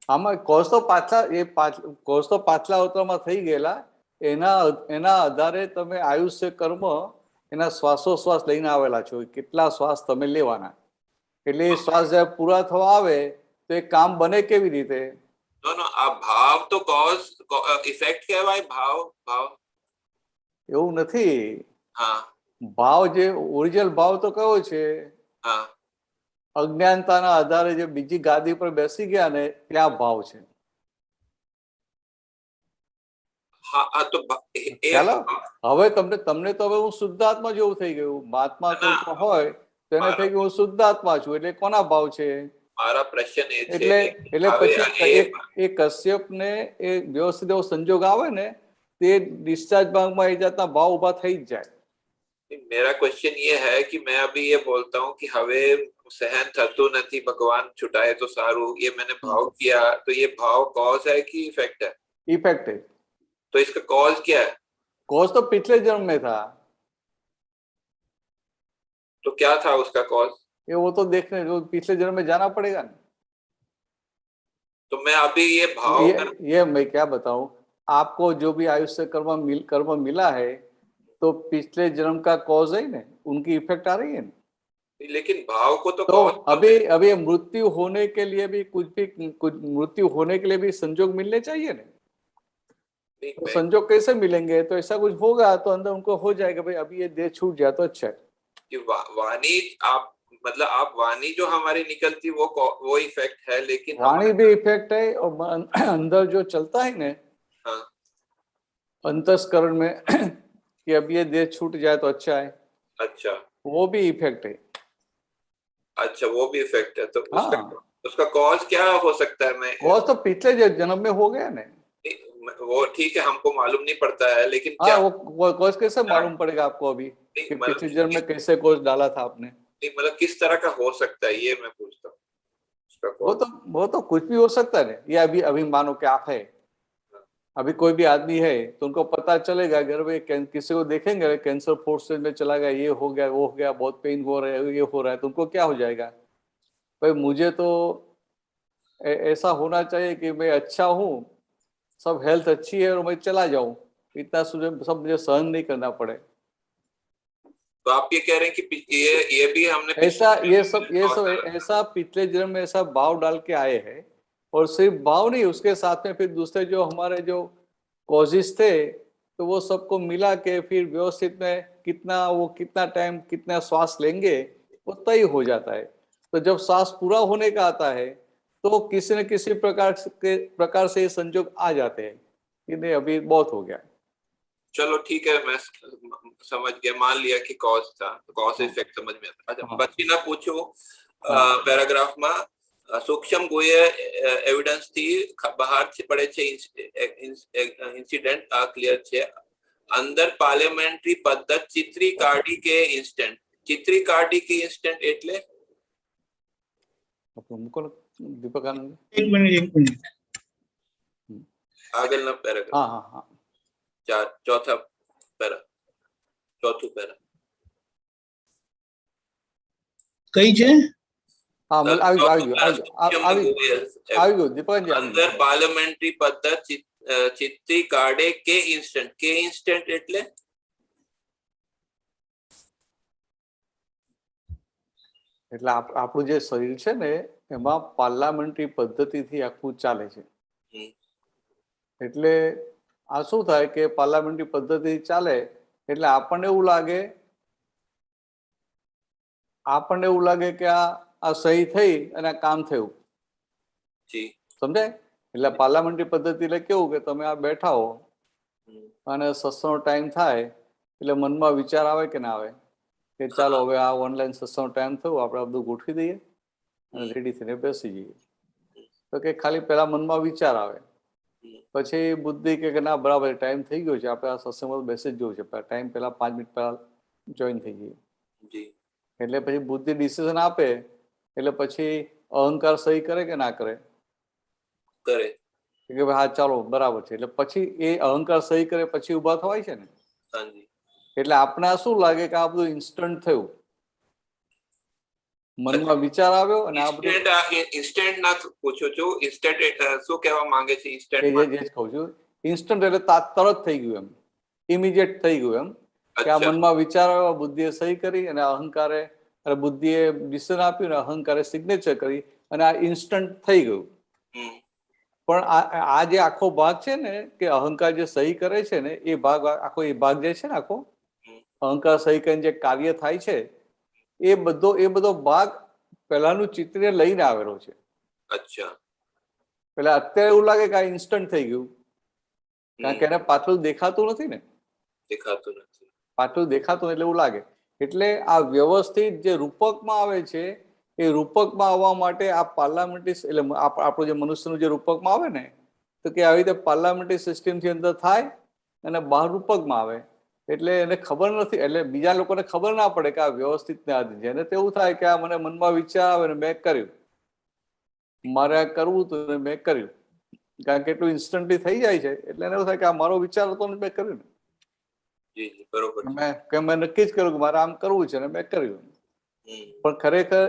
આમાં કોર્સ તો પાછલા અવતારમાં થઈ ગયેલા, એના આધારે તમે આયુષ્ય કર્મ એના શ્વાસોશ્વાસ લઈને આવેલા છો, કેટલા શ્વાસ તમે લેવાના, એટલે એ શ્વાસ જયારે પૂરા થવા આવે તો એ કામ બને કેવી રીતે? નો આ ભાવ તો કોઝ ઇફેક્ટ કહેવાય, ભાવ એવું નથી. હા ભાવ જે ઓરિજિનલ ભાવ તો કયો છે? હા અજ્ઞાનતાના આધારે જે બીજી ગાદી પર બેસી ગયા ને ત્યાં ભાવ છે. હા તો ચાલો હવે તમને તો હવે હું શુદ્ધાત્મા જેવું થઈ ગયું. મહાત્મા કોઈ પણ હોય તો એને થઈ ગયું હું શુદ્ધાત્મા છું, એટલે કોના ભાવ છે? મારા પ્રશ્ન એ છે એટલે પછી એ કશ્યપ ને એ વ્યવસ્થિત એવો સંજોગ આવે ને તે ડિસ્ચાર્જ ભાગમાં એ જાતના ભાવ ઉભા થઈ જ જાય. मेरा क्वेश्चन ये है कि मैं अभी ये बोलता हूँ कि हवे सहन थતું નથી, भगवान छुटाए तो सारू, ये मैंने भाव किया, तो ये भाव कॉज है कि इफेक्ट है? इफेक्ट है. तो इसका कॉज क्या है? कॉज तो पिछले जन्म में था. तो क्या था उसका कॉज? ये वो तो देखने जो पिछले जन्म में जाना पड़ेगा ना. तो मैं अभी ये भाव ये मैं क्या बताऊं आपको, जो भी आयुष्य कर्म मिला है तो पिछले जन्म का कॉज है ना, उनकी इफेक्ट आ रही है ना. लेकिन भाव को तो अभी मृत्यु होने के लिए भी कुछ मृत्यु होने के लिए भी संजोग मिलने चाहिए ना. तो संजोग कैसे मिलेंगे? तो ऐसा कुछ होगा तो अंदर उनको हो जाएगा भाई अभी ये देह छूट जाए तो अच्छा है. वाणी आप मतलब आप वाणी जो हमारी निकलती वो इफेक्ट है, लेकिन वाणी भी इफेक्ट है और अंदर जो चलता है ना अंतस्करण में कि अब ये देह छूट जाए तो अच्छा है, अच्छा वो भी इफेक्ट है. अच्छा वो भी इफेक्ट है. तो उसका कॉज क्या हो सकता है? मैं कॉज तो पिछले जन्म में हो गया ना. वो ठीक है, हमको मालूम नहीं पड़ता है, लेकिन क्या वो कॉज कैसे मालूम पड़ेगा आपको अभी कि पिछले जन्म में कैसे कॉज डाला था आपने? मतलब किस तरह का हो सकता है ये मैं पूछता हूँ. वो तो कुछ भी हो सकता है. ये अभी मानो कि आप है, अभी कोई भी आदमी है तो उनको पता चलेगा अगर वे किसी को देखेंगे कैंसर 4th स्टेज में चला गया, ये हो गया वो हो गया, बहुत पेन हो रहा है, ये हो रहा है, तो उनको क्या हो जाएगा भाई मुझे तो ऐसा होना चाहिए कि मैं अच्छा हूँ, सब हेल्थ अच्छी है और मैं चला जाऊं, इतना सब मुझे सहन नहीं करना पड़े. तो आप ये कह रहे हैं कि ये भी हमने ये सब ऐसा पिछले जन्म में ऐसा भाव डाल के आए हैं, और सिर्फ भाव नहीं उसके साथ में फिर दूसरे जो हमारे जो कॉजेस थे तो वो सबको मिला के फिर व्यवस्थित में कितना टाइम कितना श्वास लेंगे वो तय हो जाता है. तो जब श्वास पूरा होने का आता है तो किसी न किसी प्रकार से ये संजोग आ जाते हैं कि नहीं अभी बहुत हो गया. चलो ठीक है, मैं समझ गया, मान लिया कि कॉज था, कॉज इफेक्ट समझ में आता. अच्छा પછી ના પૂછો પેરાગ્રાફ માં સૂક્ષ્મ ગુહ્ય એવિડન્સ થી બહાર પડે છે ઇન્સિડન્ટ આ ક્લિયર છે. અંદર પાર્લામેન્ટરી પદ્ધત ચિત્રી કાઢી કે ઇન્સ્ટન્ટ, ચિત્રી કાઢી કે ઇન્સ્ટન્ટ એટલે दीपक आनंद एक मिनट આગળના પેરાગ્રાફ. हाँ चौथું पैरा कई છે? हाँ આવી ગયો દીપકજી. અંદર પાર્લામેન્ટરી પદ્ધત ચિત્રી કાઢે કે ઇન્સ્ટન્ટ એટલે એટલે આપણું જે શરીર છે ને એમાં પાર્લામેન્ટરી પદ્ધતિથી આખું ચાલે છે. એટલે આ શું થાય કે પાર્લામેન્ટરી પદ્ધતિ ચાલે એટલે આપણને એવું લાગે કે આ સહી થઈ અને આ કામ થયું, સમજાય? એટલે પાર્લામેન્ટરી પદ્ધતિ એટલે કેવું કે તમે આ બેઠા હો અને સત્સંગનો ટાઈમ થાય એટલે મનમાં વિચાર આવે કે ના આવે કે ચાલો હવે આ ઓનલાઈન સત્સંગનો ટાઈમ થયો, આપણે બધું ગોઠવી દઈએ અને રેડી થઈને બેસી જઈએ. તો કે ખાલી પેલા મનમાં વિચાર આવે, પછી બુદ્ધિ કે ના બરાબર ટાઈમ થઈ ગયો છે, આપણે આ સત્સંગમાં બેસી જ જવું છે, ટાઈમ પહેલા 5 મિનિટ પહેલા જોઈન થઈ જઈએ. એટલે પછી બુદ્ધિ ડિસિઝન આપે એટલે પછી અહંકાર સહી કરે કે ના કરે? કરે. કે ભાઈ હા ચાલો બરાબર છે, એટલે પછી એ અહંકાર સહી કરે પછી ઉભા થવાય છે ને. હાજી. એટલે આપણે શું લાગે કે આ બધું ઇન્સ્ટન્ટ થયું, મનમાં વિચાર આવ્યો અને આ બધું ઇન્સ્ટન્ટ ના પૂછું છું, ઇન્સ્ટન્ટ શું કહેવા માંગે છે? ઇન્સ્ટન્ટ જે કહું છું ઇન્સ્ટન્ટ એટલે તરત થઈ ગયું, એમ ઇમિડિયેટ થઈ ગયું, એમ કે આ મનમાં વિચાર આવ્યો, બુદ્ધિએ સહી કરી અને અહંકારે બુદ્ધિએ ડિસિઝન આપ્યું ને અહંકારે સિગ્નેચર કરી અને આ ઇન્સ્ટન્ટ થઈ ગયું. પણ આ જે આખો ભાગ છે ને કે અહંકાર જે સહી કરે છે ને એ ભાગ આખો એ ભાગ જે છે ને આખો અહંકાર સહી કરીને જે કાર્ય થાય છે એ બધો ભાગ પહેલાનું ચિત્ર લઈને આવેલો છે. અચ્છા. એટલે અત્યારે એવું લાગે કે આ ઇન્સ્ટન્ટ થઈ ગયું, કારણ કે એને પાછળ દેખાતું નથી ને. દેખાતું નથી. પાછળ દેખાતું એટલે એવું લાગે. એટલે આ વ્યવસ્થિત જે રૂપકમાં આવે છે એ રૂપકમાં આવવા માટે આ પાર્લામેન્ટરી એટલે આપણું જે મનુષ્યનું જે રૂપકમાં આવે ને તો કે આવી રીતે પાર્લામેન્ટરી સિસ્ટમથી અંદર થાય અને બહાર રૂપકમાં આવે. એટલે એને ખબર નથી, એટલે બીજા લોકોને ખબર ના પડે કે આ વ્યવસ્થિત ને આધીન છે. એને તો એવું થાય કે આ મને મનમાં વિચાર આવે ને મેં કર્યું, મારે આ કરવું હતું મેં કર્યું, કારણ કે એટલું ઇન્સ્ટન્ટલી થઈ જાય છે. એટલે એને એવું થાય કે આ મારો વિચાર હતો ને મેં કર્યું ને, મેં નક્કી જ કર્યું કે મારે આમ કરવું છે ને મેં કર્યું. પણ ખરેખર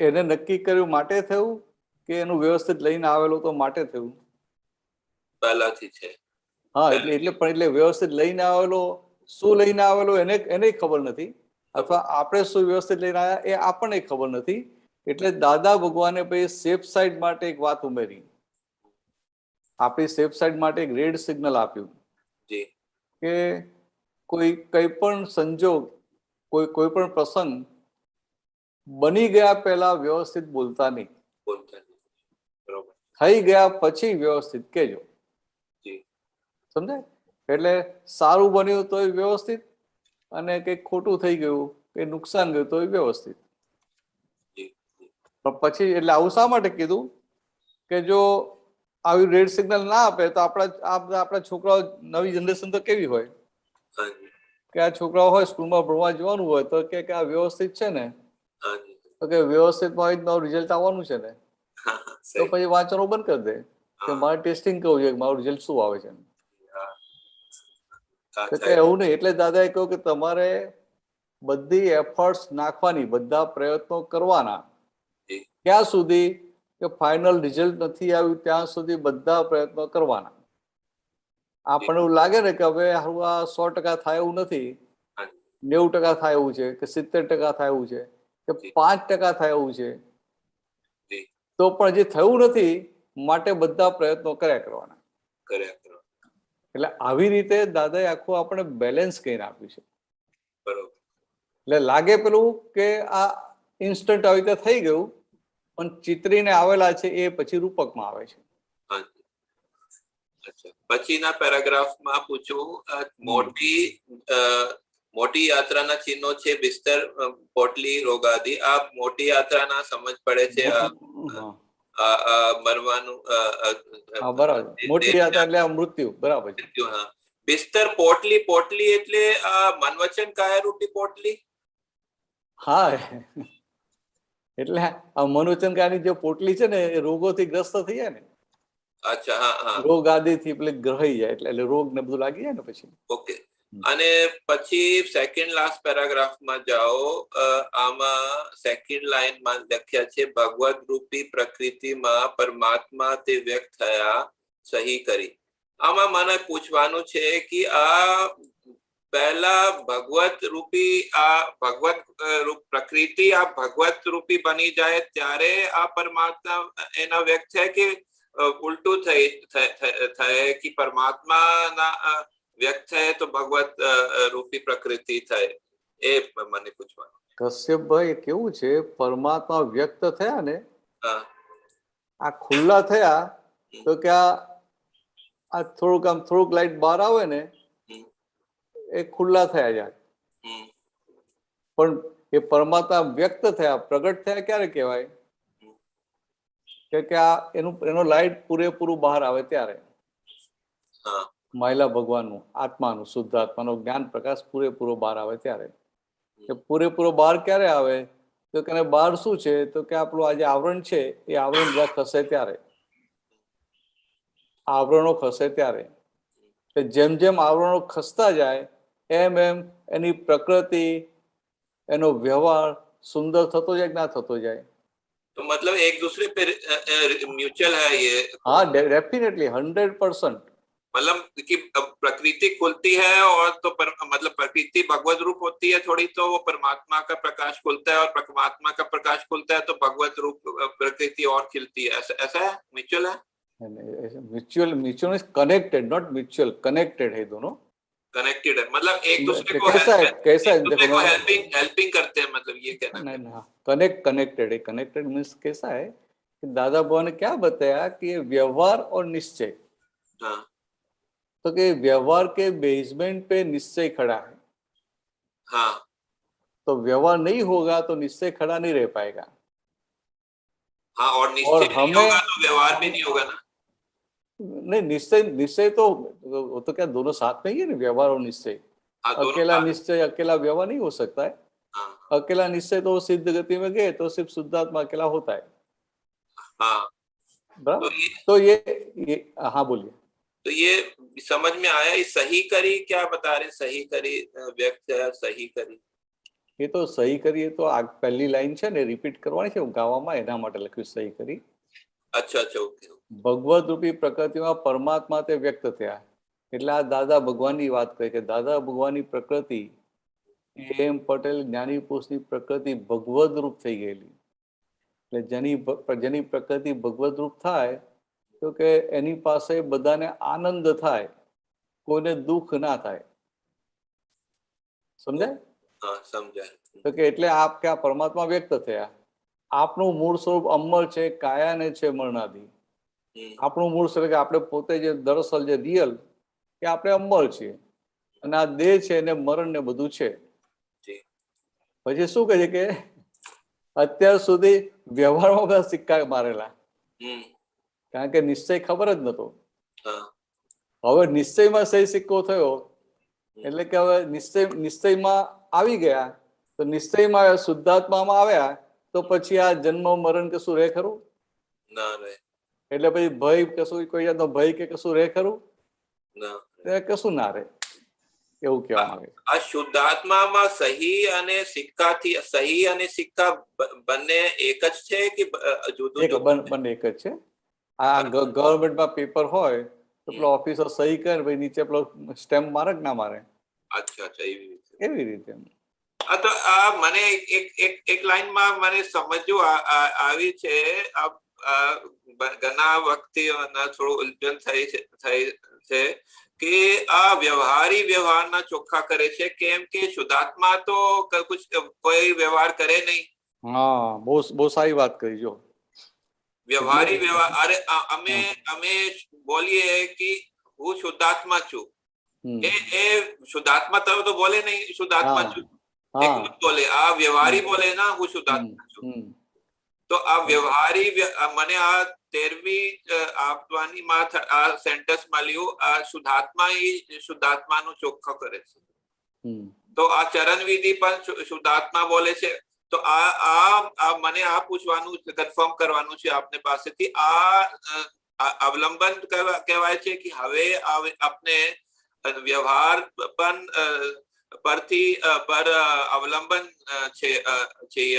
એને નક્કી કર્યું માટે થયું કે એનું વ્યવસ્થિત લઈને આવેલું તો માટે થયું? પહેલાથી છે. હા, એટલે વ્યવસ્થિત લઈને આવેલો, શું લઈને આવેલો એને ખબર નથી, અથવા આપણે શું વ્યવસ્થિત લઈને આવ્યા એ આપણને ખબર નથી. એટલે દાદા ભગવાને પછી સેફ સાઈડ માટે એક વાત ઉમેરી, આપણી સેફ સાઈડ માટે એક રેડ સિગ્નલ આપ્યું કે કઈ પણ સંજોગ, કોઈ પણ પ્રસંગ બની ગયા પહેલા વ્યવસ્થિત બોલતા નહીં, થઈ ગયા પછી વ્યવસ્થિત કહેજો. સમજાય? એટલે સારું બન્યું તો વ્યવસ્થિત, અને કંઈક ખોટું થઈ ગયું કે નુકસાન ગયું તો વ્યવસ્થિત. પણ પછી એટલે આવું શા માટે કીધું કે જો આવી રેડ સિગ્નલ ના આપે તો આપણા છોકરાઓ, નવી જનરેશન તો કેવી હોય કે આ છોકરાઓ હોય સ્કૂલમાં ભણવા જવાનું હોય તો કે આ વ્યવસ્થિત છે ને, તો કે વ્યવસ્થિતમાં મારું રિઝલ્ટ આવવાનું છે ને, તો પછી વાંચવાનું બંધ કરી દે કે મારે ટેસ્ટિંગ કરવું છે કે મારું રિઝલ્ટ શું આવે છે. એવું નહીં. એટલે દાદાએ કહ્યું કે તમારે બધી એફર્ટ્સ નાખવાની, બધા પ્રયત્નો કરવાના, ક્યાં સુધી કે ફાઇનલ રિઝલ્ટ નથી આવ્યું ત્યાં સુધી બધા પ્રયત્નો કરવાના. આપણને એવું લાગે ને કે હવે આ 100% થાય એવું નથી, 90% થાય એવું છે કે 70% થાય એવું છે કે 5% થાય એવું છે, તો પણ જે થયું નથી માટે બધા પ્રયત્નો કર્યા કરવાના. એટલે આવી રીતે દાદાએ આખું આપણે બેલેન્સ કરીને આપ્યું છે. એટલે લાગે પેલું કે આ ઇન્સ્ટન્ટ આવી રીતે થઈ ગયું, પણ ચિત્રીને આવેલા છે એ પછી રૂપકમાં આવે છે. પછીના પેરાગ્રાફમાં પૂછું, મોટી યાત્રાના ચિહ્નો છે બિસ્તર, પોટલી, રોગાદી. આ મોટી યાત્રાના સમજ પડે છે મરવાનું, બરાબર. મોટી યાત્રા એટલે મૃત્યુ, બરાબર છે. બિસ્તર, પોટલી એટલે મન વચન કાયા રૂપી પોટલી. હા, એટલે આ મનોવચન કાયાની જે પોટલી છે ને એ રોગોથી ગ્રસ્ત થઈ જાય ને. અચ્છા. હા. રોગ આદિથી પેલે ગ્રહાઈ જાય એટલે રોગ ને બધું લાગી જાય ને પછી. ઓકે. અને પછી સેકન્ડ લાસ્ટ પેરાગ્રાફમાં જાઓ, આમાં સેકન્ડ લાઈનમાં લખ્યા છે ભગવદ રૂપી પ્રકૃતિમાં પરમાત્મા તે વ્યક્ત થયા સહી કરી. આમાં મને પૂછવાનું છે કે આ પહેલા ભગવત રૂપી પ્રકૃતિ આ ભગવત રૂપી બની જાય ત્યારે આ પરમાત્મા એના વ્યક્ત છે કે ઉલટું થાય કે પરમાત્મા વ્યક્ત થાય તો ભગવત રૂપી પ્રકૃતિ થાય? એ મને પૂછવાનું. કશ્યપભાઈ કેવું છે, પરમાત્મા વ્યક્ત થયા ને, આ ખુલ્લા થયા તો કે આ થોડુંક લાઈટ બહાર આવે ને એ ખુલ્લા થયા જાય. પણ એ પરમાત્મા વ્યક્ત થયા, પ્રગટ થયા ક્યારે કહેવાય કે આ એનો લાઈટ પૂરેપૂરું બહાર આવે ત્યારે. માયલા ભગવાનનું, આત્માનું, શુદ્ધ આત્માનો જ્ઞાન પ્રકાશ પૂરેપૂરો બહાર આવે ત્યારે. પૂરેપૂરો બહાર ક્યારે આવે તો કે બહાર શું છે તો કે આપણું આ જે આવરણ છે એ આવરણ બધા ખસે ત્યારે, આવરણો ખસે ત્યારે જેમ જેમ આવરણો ખસતા જાય એમ એમ એની પ્રકૃતિ, એનો વ્યવહાર સુંદર થતો જાય કે ના થતો જાય. तो मतलब एक दूसरे पे म्यूचुअल है ये. हाँ डेफिनेटली 100%. मतलब कि प्रकृति खुलती है और तो मतलब प्रकृति भगवत रूप होती है थोड़ी, तो वो परमात्मा का प्रकाश खुलता है, और परमात्मा का प्रकाश खुलता है तो भगवत रूप प्रकृति और खिलती है. ऐसा है, म्यूचुअल है. Mutual is connected, not mutual, connected है दोनों. कनेक्टेड है मतलब एक दूसरे को कैसा है देखो हेल्पिंग करते हैं, मतलब ये कहना. नहीं, कनेक्टेड है. कनेक्टेड मीन्स कैसा है कि दादा बुआ ने क्या बताया कि व्यवहार और निश्चय. हाँ. तो कि व्यवहार के बेसमेंट पे निश्चय खड़ा है. हाँ. तो व्यवहार नहीं होगा तो निश्चय खड़ा नहीं रह पाएगा. हाँ, और निश्चय नहीं होगा तो व्यवहार भी नहीं होगा ना. नहीं, निश्चय तो वो तो क्या दोनों साथ में ही है ना, व्यवहार और निश्चय. अकेला निश्चय अकेला व्यवहार नहीं हो सकता है. अकेला निश्चय तो सिद्ध गति में गए तो सिर्फ शुद्धात्मा अकेला होता है. हाँ. बराबर. तो ये हाँ बोलिए. तो ये समझ में आया. ये सही करी क्या बता रहे? सही करी व्यक्त है, सही करी. ये तो सही करी, तो आ पहली लाइन છે ને રિપીટ કરવાની છે ગાવામાં, એના માટે લખ્યું સહી કરી. अच्छा, ओके. ભગવદ રૂપી પ્રકૃતિમાં પરમાત્મા તે વ્યક્ત થયા. એટલે આ દાદા ભગવાનની વાત કરે કે દાદા ભગવાનની પ્રકૃતિ એમ પટેલ જ્ઞાની પુરુષની પ્રકૃતિ ભગવદ રૂપ થઈ ગયેલી. એટલે જેની પ્રકૃતિ ભગવદ રૂપ થાય તો કે એની પાસે બધાને આનંદ થાય, કોઈને દુઃખ ના થાય. સમજાય? હા, સમજાય. તો કે એટલે આપ કે આ પરમાત્મા વ્યક્ત થયા. આપણું મૂળ સ્વરૂપ અમર છે, કાયાને છે મરણાદી. આપણું મૂળ સ્વરૂપ આપણે પોતે જે દરઅસલ જે રિયલ કે આપણે અમર છીએ, અને આ દેહ છે એને મરણ ને બધું છે. પછી શું કહે છે કે અત્યાર સુધી વ્યવહારમાં બધા સિક્કા મારેલા, કારણ કે નિશ્ચય ખબર જ નતો. હવે નિશ્ચયમાં સહી સિક્કો થયો એટલે કે હવે નિશ્ચયમાં આવી ગયા, તો નિશ્ચયમાં શુદ્ધાત્મામાં આવ્યા તો પછી આ જન્મ મરણ કશું રહે ખરું? ના રહે. એટલે પછી ભય કશું, કોઈ જાતનો ભય કે કશું રહે ખરું? ના, કશું ના રહે. એવું કહેવામાં આવે. આ શુદ્ધાત્મામાં સહી અને સિક્કાથી, સહી અને સિક્કા બંને એક જ છે કે જુદું? બંને એક જ છે. આ ગવર્મેન્ટમાં પેપર હોય તો પેલો ઓફિસર સહી કરે, ભાઈ નીચે પેલો સ્ટેમ્પ મારે કે ના મારે. અચ્છા, એવી રીતે. તો આ મને એક લાઈનમાં મને સમજવું આવી છે. ઘણા વખતે થોડું ઉલઝન થઈ છે કે આ વ્યવહારના ચોખ્ખા કરે છે, કેમ કે શુદ્ધાત્મા તો કોઈ વ્યવહાર કરે નહીં. હા, બહુ સારી વાત કરી. જો વ્યવહારી વ્યવહાર, અરે અમે બોલીએ કે હું શુદ્ધાત્મા છું, એ શુદ્ધાત્મા તો બોલે નહીં શુદ્ધાત્મા છું, બોલે આ વ્યવહારી બોલે ના હું શુદ્ધાત્મા છું. તો આ વ્યવહારી મને આ 13મી આપવાની આ સેન્ટેન્સ મળ્યું. આ શુદ્ધાત્માનું ચોખ્ખો કરે છે. તો આ ચરણ વિધિ પણ શુદ્ધાત્મા બોલે છે. તો આ મને આ પૂછવાનું, કન્ફર્મ કરવાનું છે આપને પાસેથી. આ અવલંબન કહેવાય છે કે હવે આપને વ્યવહાર પણ પર અવલંબન છે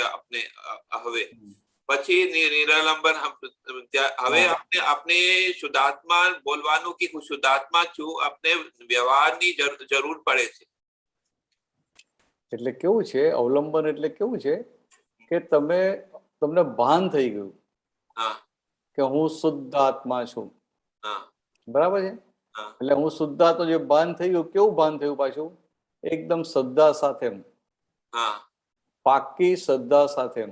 આપને. હવે પછી નિરલંબન. હવે આપણે શુદ્ધાત્મા બોલવાનું કે હું શુદ્ધાત્મા છું, આપને વ્યવહારની જરૂર પડે છે. એટલે કેવું છે અવલંબન? એટલે કેવું છે કે તમને ભાન થઈ ગયું કે હું શુદ્ધ આત્મા છું. બરાબર છે? એટલે હું શુદ્ધ આત્મા જે ભાન થઈ ગયું, કેવું ભાન થયું પાછું? એકદમ શ્રદ્ધા સાથે, પાકી શ્રદ્ધા સાથે.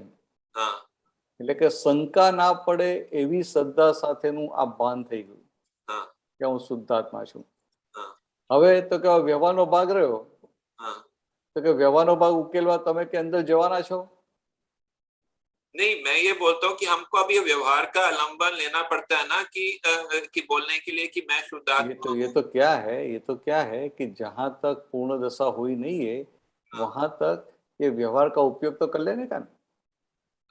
એટલે કે શંકા ના પડે એવી શ્રદ્ધા સાથેનું આ ભાન થઈ ગયું કે હું શુદ્ધ આત્મા છું. હવે તો કે વ્યવહારનો ભાગ રહ્યો, તો કે વ્યવહારનો ભાગ ઉકેલવા તમે કે અંદર જવાના છો? नहीं, मैं ये बोलता हूँ कि हमको अब ये व्यवहार का अवलंबन लेना पड़ता है ना कि बोलने के लिए कि मैं शुद्धात्मा. ये तो क्या है कि जहां तक पूर्ण दशा हुई नहीं है वहां तक ये व्यवहार का उपयोग तो कर लेने का ना.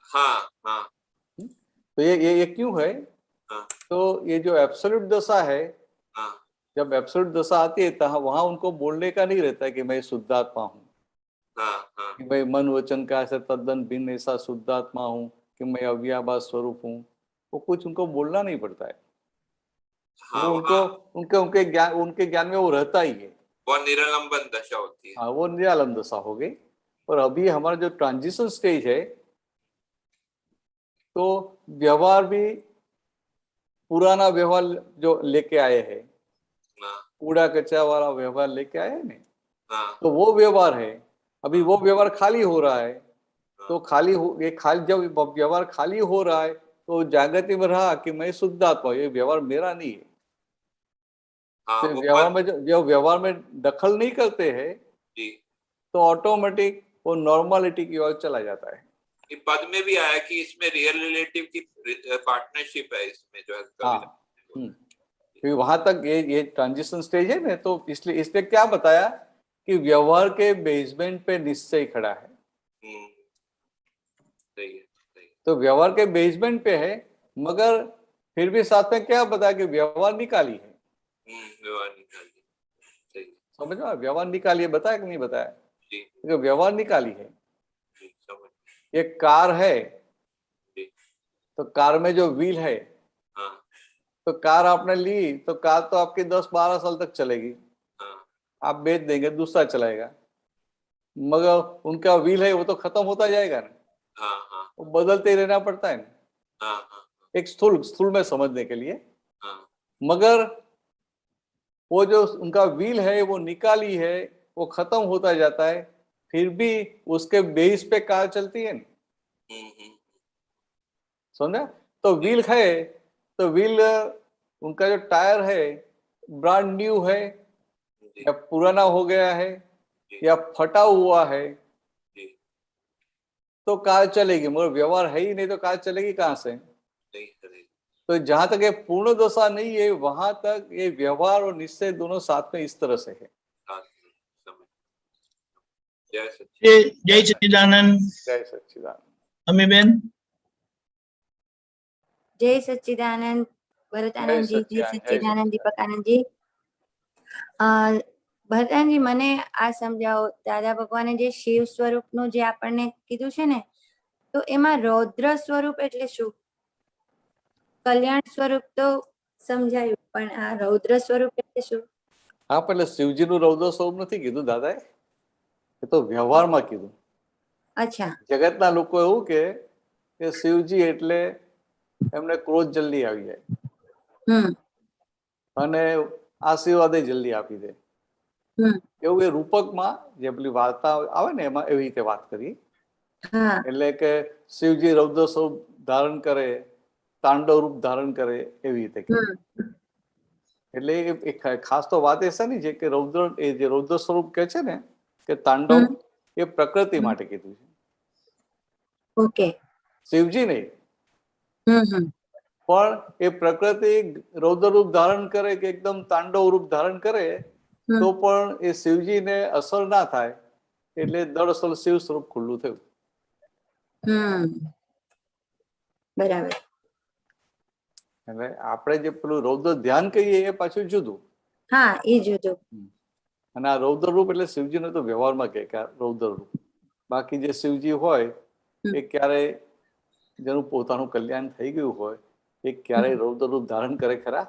हाँ हाँ तो ये क्यों है? हाँ तो ये जो एब्सोल्यूट दशा है, हाँ जब एब्सोल्यूट दशा आती है तो वहां उनको बोलने का नहीं रहता है कि मैं शुद्धात्मा हूँ, हाँ हाँ कि मैं मन वचन का ऐसे तद्दन भिन्न ऐसा शुद्धात्मा हूँ, कि मैं अव्याभास स्वरूप हूँ। वो कुछ उनको बोलना नहीं पड़ता है, हाँ, वो उनको उनके ज्ञान में वो रहता ही है। वो निरालंबन दशा होती है। हाँ, वो निरालंब दशा हो गई। और अभी हमारा जो ट्रांजिशन स्टेज है, तो व्यवहार भी पुराना व्यवहार जो लेके आए हैं, हाँ कूड़ा कचरा वाला व्यवहार लेके आए हैं ना, हाँ तो वो व्यवहार है। अभी वो व्यवहार खाली हो रहा है। तो जब व्यवहार खाली हो रहा है, तो जागृति में रहा कि मैं शुद्धात्मा, ये व्यवहार मेरा नहीं है। हाँ, तो वो व्यवहार पद में जो व्यवहार में दखल नहीं करते हैं, जी, तो ऑटोमेटिक वो नॉर्मलिटी की ओर चला जाता है। ये पद में भी आया कि इसमें रियल रिलेटिव की पार्टनरशिप है इसमें, जो है हाँ। कवि ने। क्योंकि वहां तक ये ट्रांजिशन स्टेज है ना, तो इसलिए क्या बताया कि व्यवहार के बेसमेंट पे निश्चय खड़ा है। सही है, सही है। तो व्यवहार के बेसमेंट पे है, मगर फिर भी साथ में क्या बताया कि व्यवहार निकाली है। व्यवहार निकालिए, सही है। समझ में? व्यवहार निकालिए, बताया कि नहीं बताया? जी तो व्यवहार निकाली है। जी, समझ। एक कार है, जी तो कार में जो व्हील है, हाँ तो कार आपने ली, तो कार तो आपकी 10-12 साल तक चलेगी। हाँ आप बेच देंगे, दूसरा चलाएगा, मगर उनका व्हील है वो तो खत्म होता जाएगा ना, हाँ हाँ वो बदलते ही रहना पड़ता है ना। हाँ हाँ एक स्थूल में समझने के लिए। हाँ मगर वो जो उनका व्हील है वो निकाली है, वो खत्म होता जाता है, फिर भी उसके बेस पे कार चलती है ना। हम्म। समझा? तो व्हील है, तो व्हील उनका जो टायर है ब्रांड न्यू है, जी या पुराना हो गया है, जी या फटा हुआ है, जी, तो कार चलेगी। मगर व्यवहार है ही नहीं, तो कार चलेगी कहाँ से? सही करेगी। तो जहां तक ये पूर्ण दशा नहीं है, वहां तक ये व्यवहार और निश्चय दोनों साथ में इस तरह से है। साथ में समझ। जय सच्चिदानंद। जय सच्चिदानंद। जय सच्चिदानंद। अमीबेन। जय सच्चिदानंद ભરતાનંદ જી, જય સચ્ચિદાનંદ દીપકાનંદ જી. ભરતાનંદ જી, મને આ સમજાવો, દાદા ભગવાને જે શિવ સ્વરૂપનું જે આપણને કીધું છે ને, તો એમાં રૌદ્ર સ્વરૂપ એટલે શું? કલ્યાણ સ્વરૂપ તો સમજાયું, પણ આ રૌદ્ર સ્વરૂપ એટલે શું? હા, એટલે શિવજીનું રૌદ્ર સ્વરૂપ નથી કીધું દાદાએ, એ તો વ્યવહારમાં કીધું. અચ્છા. જગતના લોકો એવું કે શિવજી એટલે એમને ક્રોધ જલ્દી આવી જાય અને આશીર્વાદ જલ્દી આપી દે. એવું એ રૂપકમાં જે પેલી વાર્તા આવે ને એમાં એવી રીતે વાત કરી. એટલે કે શિવજી રૌદ્ર સ્વરૂપ ધારણ કરે, તાંડવ રૂપ ધારણ કરે, એવી રીતે. એટલે એ ખાસ તો વાત એ શાની છે કે જે રૌદ્ર સ્વરૂપ કે છે ને, કે તાંડવ, એ પ્રકૃતિ માટે કીધું છે. ઓકે. શિવજી નહીં, પણ એ પ્રકૃતિ રૌદ્ર રૂપ ધારણ કરે કે એકદમ તાંડવ રૂપ ધારણ કરે, તો પણ એ શિવજીને અસર ના થાય. એટલે દરઅસલ શિવ સ્વરૂપ ખુલ્લું થયું. બરાબર. એટલે આપણે જે પેલું રૌદ્ર ધ્યાન કહીએ એ પાછું જુદું. હા, એ જુદું. અને આ રૌદ્ર રૂપ એટલે શિવજીને તો વ્યવહારમાં કહે કે રૌદ્ર રૂપ. બાકી જે શિવજી હોય એ ક્યારેય, જેનું પોતાનું કલ્યાણ થઈ ગયું હોય, એ ક્યારેય રૌદ્ર રૂપ ધારણ કરે ખરા?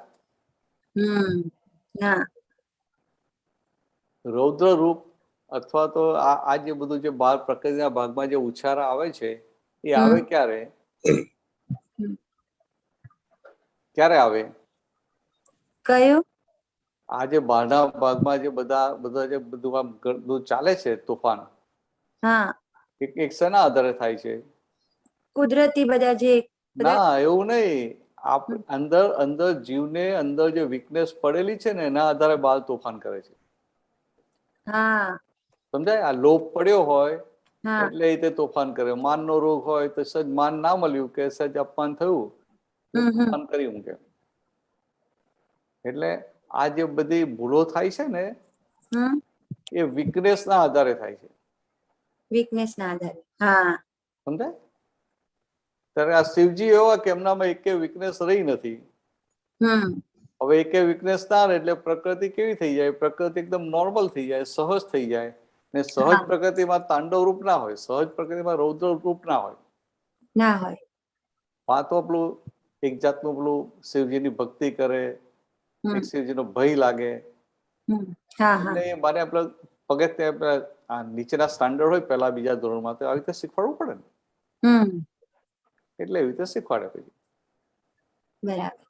રૌદ્ર રૂપ અથવા તો આ જે બધું જે બહાર પ્રકૃતિના ભાગમાં જે ઉછારા આવે છે, એ આવે ક્યારે? ક્યારે આવે? કયું? આ જે બહારના ભાગમાં જે બધા જે બધું ચાલે છે તોફાન, એક શેના આધારે થાય છે? કુદરતી બધા જે. ના, એવું નહીં. અંદર જીવને અંદર જે વીકનેસ પડેલી છે ને, એના આધારે બહાર તોફાન કરે છે. સમજાય? આ લોભ પડ્યો હોય એટલે એ તોફાન કરે. માનનો રોગ હોય તો સજ માન ના મળ્યું કે સજ અપમાન થયું, તોફાન કરી મૂકે. એટલે આ જે બધી ભૂલો થાય છે ને, એ વીકનેસ ના આધારે થાય છે. વીકનેસ ના આધારે. હા, સમજાય? ત્યારે આ શિવજી એવા કે એમનામાં એકે વીકનેસ રહી નથી. હવે એકે વીકનેસ ના રહે એટલે પ્રકૃતિ કેવી થઈ જાય? પ્રકૃતિ એકદમ નોર્મલ થઈ જાય, સહજ થઈ જાય. ને સહજ પ્રકૃતિમાં તાંડવ રૂપ ના હોય, સહજ પ્રકૃતિમાં રૌદ્ર રૂપ ના હોય. ના હોય. આ તો પેલું એક જાતનું પેલું શિવજીની ભક્તિ કરે, એક શિવજીનો ભય લાગે. એટલે મારે આપણે પગથિયે આ નીચેના સ્ટાન્ડર્ડ હોય પહેલા બીજા ધોરણમાં, તો આવી રીતે શીખવાડવું પડે ને. એટલે એવી રીતે શીખવાડે. પછી બરાબર.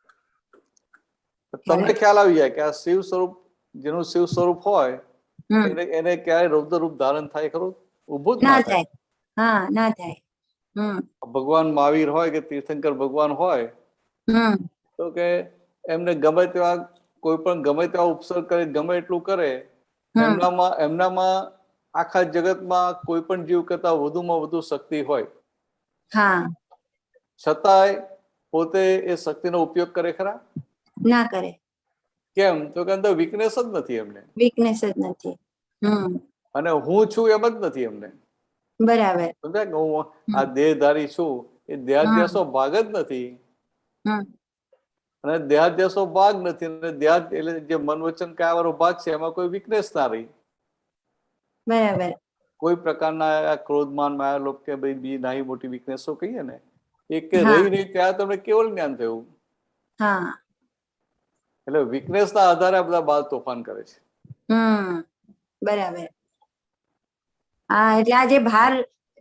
તમને ખ્યાલ આવી જાય કે આ શિવ સ્વરૂપ, જેનું શિવ સ્વરૂપ હોય એને ક્યારે રૌદ્ર રૂપ ધારણ થાય ખરું? ઉભું જ ના થાય. હા, ના થાય. ભગવાન મહાવીર હોય કે તીર્થંકર ભગવાન હોય તો કે એમને ગમે તેવા કોઈ પણ ગમે તેવા ઉપસર્ગ કરે, ગમે એટલું કરે, એમનામાં આખા જગતમાં કોઈ પણ જીવ કરતા વધુમાં વધુ શક્તિ હોય. છતાંય પોતે એ શક્તિનો ઉપયોગ કરે ખરા? ના કરે. કેમ? તો કે અંદર વીકનેસ જ નથી એમને. વીકનેસ જ નથી. અને હું છું એમ જ નથી એમને. બરાબર. સમજાય કે હું આ દેહધારી છું, એ દેહાદ્યાસો ભાગ જ નથી. અને દેહાદ્યાસો ભાગ નથી, અને દેહ એટલે જે મન વચન કાયા વાળો ભાગ છે એમાં કોઈ વીકનેસ ના રહી. બરાબર. કોઈ પ્રકારના ક્રોધમાન માયા લોભ કે બીજી નાની મોટી વીકનેસો કહીએ ને, એ કે રહી નહીં, ત્યાં તમને કેવળ જ્ઞાન થયું. એટલે વીકનેસ ના આધારે આ બધા બાળ તોફાન કરે છે. બરાબર. હા, એટલે આ જે ભાર,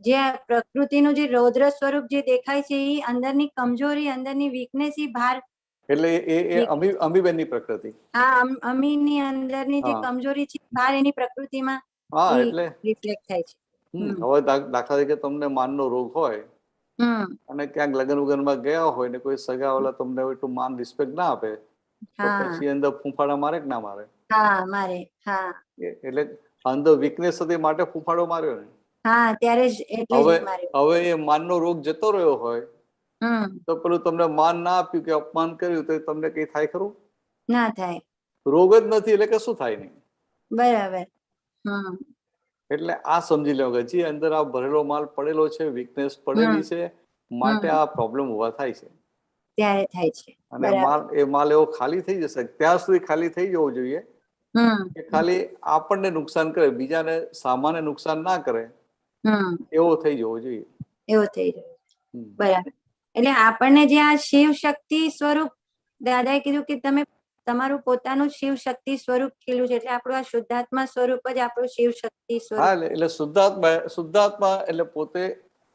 જે પ્રકૃતિનું જે રૌદ્ર સ્વરૂપ જે દેખાય છે એ અંદરની કમજોરી, અંદરની વીકનેસ, એ ભાર એટલે એ અમીબેનની પ્રકૃતિ. હા, અમીની અંદરની જે કમજોરી છે ભાર એની પ્રકૃતિમાં એટલે રિફ્લેક્ટ થાય છે. હવે દાખલા તરીકે તમને માનનો રોગ હોય અને ક્યાંક લગ્ન ઉગનમાં ગયા હોય ને કોઈ સગાવાલા તમને એટલું માન રિસ્પેક્ટ ના આપે, તો પછી અંદર ફૂંફાડા મારે કે ના મારે? હા, મારે. હા, એટલે અંદર વીકનેસ હતી માટે ફૂંફાડો માર્યો ને. હા, ત્યારે જ એટલે જ માર્યો. હવે એ માનનો રોગ જતો રહ્યો હોય તો પેલું તમને માન ના આપ્યું કે અપમાન કર્યું તો તમને કઈ થાય ખરું? ના થાય. રોગ જ નથી એટલે કશું થાય નહીં. બરાબર. એટલે આ સમજી લો કે જે અંદર આ ભરેલો માલ પડેલો છે, વીકનેસ પડેલી છે, માટે આ પ્રોબ્લેમ ઉભા થાય છે. ત્યારે થાય છે. અને એ માલ એવો ખાલી થઈ જશે, ત્યાં સુધી ખાલી થઈ જવો જોઈએ કે ખાલી આપણને નુકસાન કરે, બીજાને સામાન્ય નુકસાન ના કરે, એવો થઈ જવો જોઈએ. એવો થઈ રહ્યો. બરાબર. એટલે આપણને જે આ શિવ શક્તિ સ્વરૂપ દાદાએ કીધું કે તમે તમારું પોતાનું શિવ શક્તિ સ્વરૂપ ખીલું છે, એટલે આપણું આ શુદ્ધાત્મા સ્વરૂપ જ આપણું શિવ શક્તિ સ્વરૂપ. હા, એટલે શુદ્ધાત્મા એટલે પોતે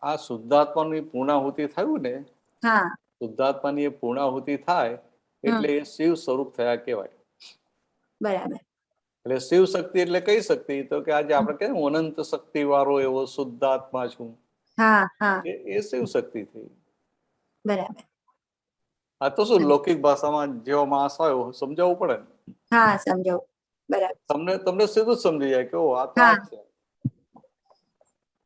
આ શુદ્ધાત્માની પૂર્ણાહુતિ થયું ને, શુદ્ધાત્માની એ પૂર્ણાહુતિ થાય એટલે એ શિવ સ્વરૂપ થયા કહેવાય. બરાબર. એટલે શિવ શક્તિ એટલે કઈ શક્તિ? તો કે આજે આપણે કહે અનંત શક્તિ વાળો એવો શુદ્ધાત્મા છું, એ શિવ શક્તિ થઈ. બરાબર. આ તો શું લૌકિક ભાષામાં જેવો માણસ હોય સમજાવવું પડે ને. હા, સમજાવું. બરાબર. તમને સીધું જ સમજી જાય કે આ તો આ છે.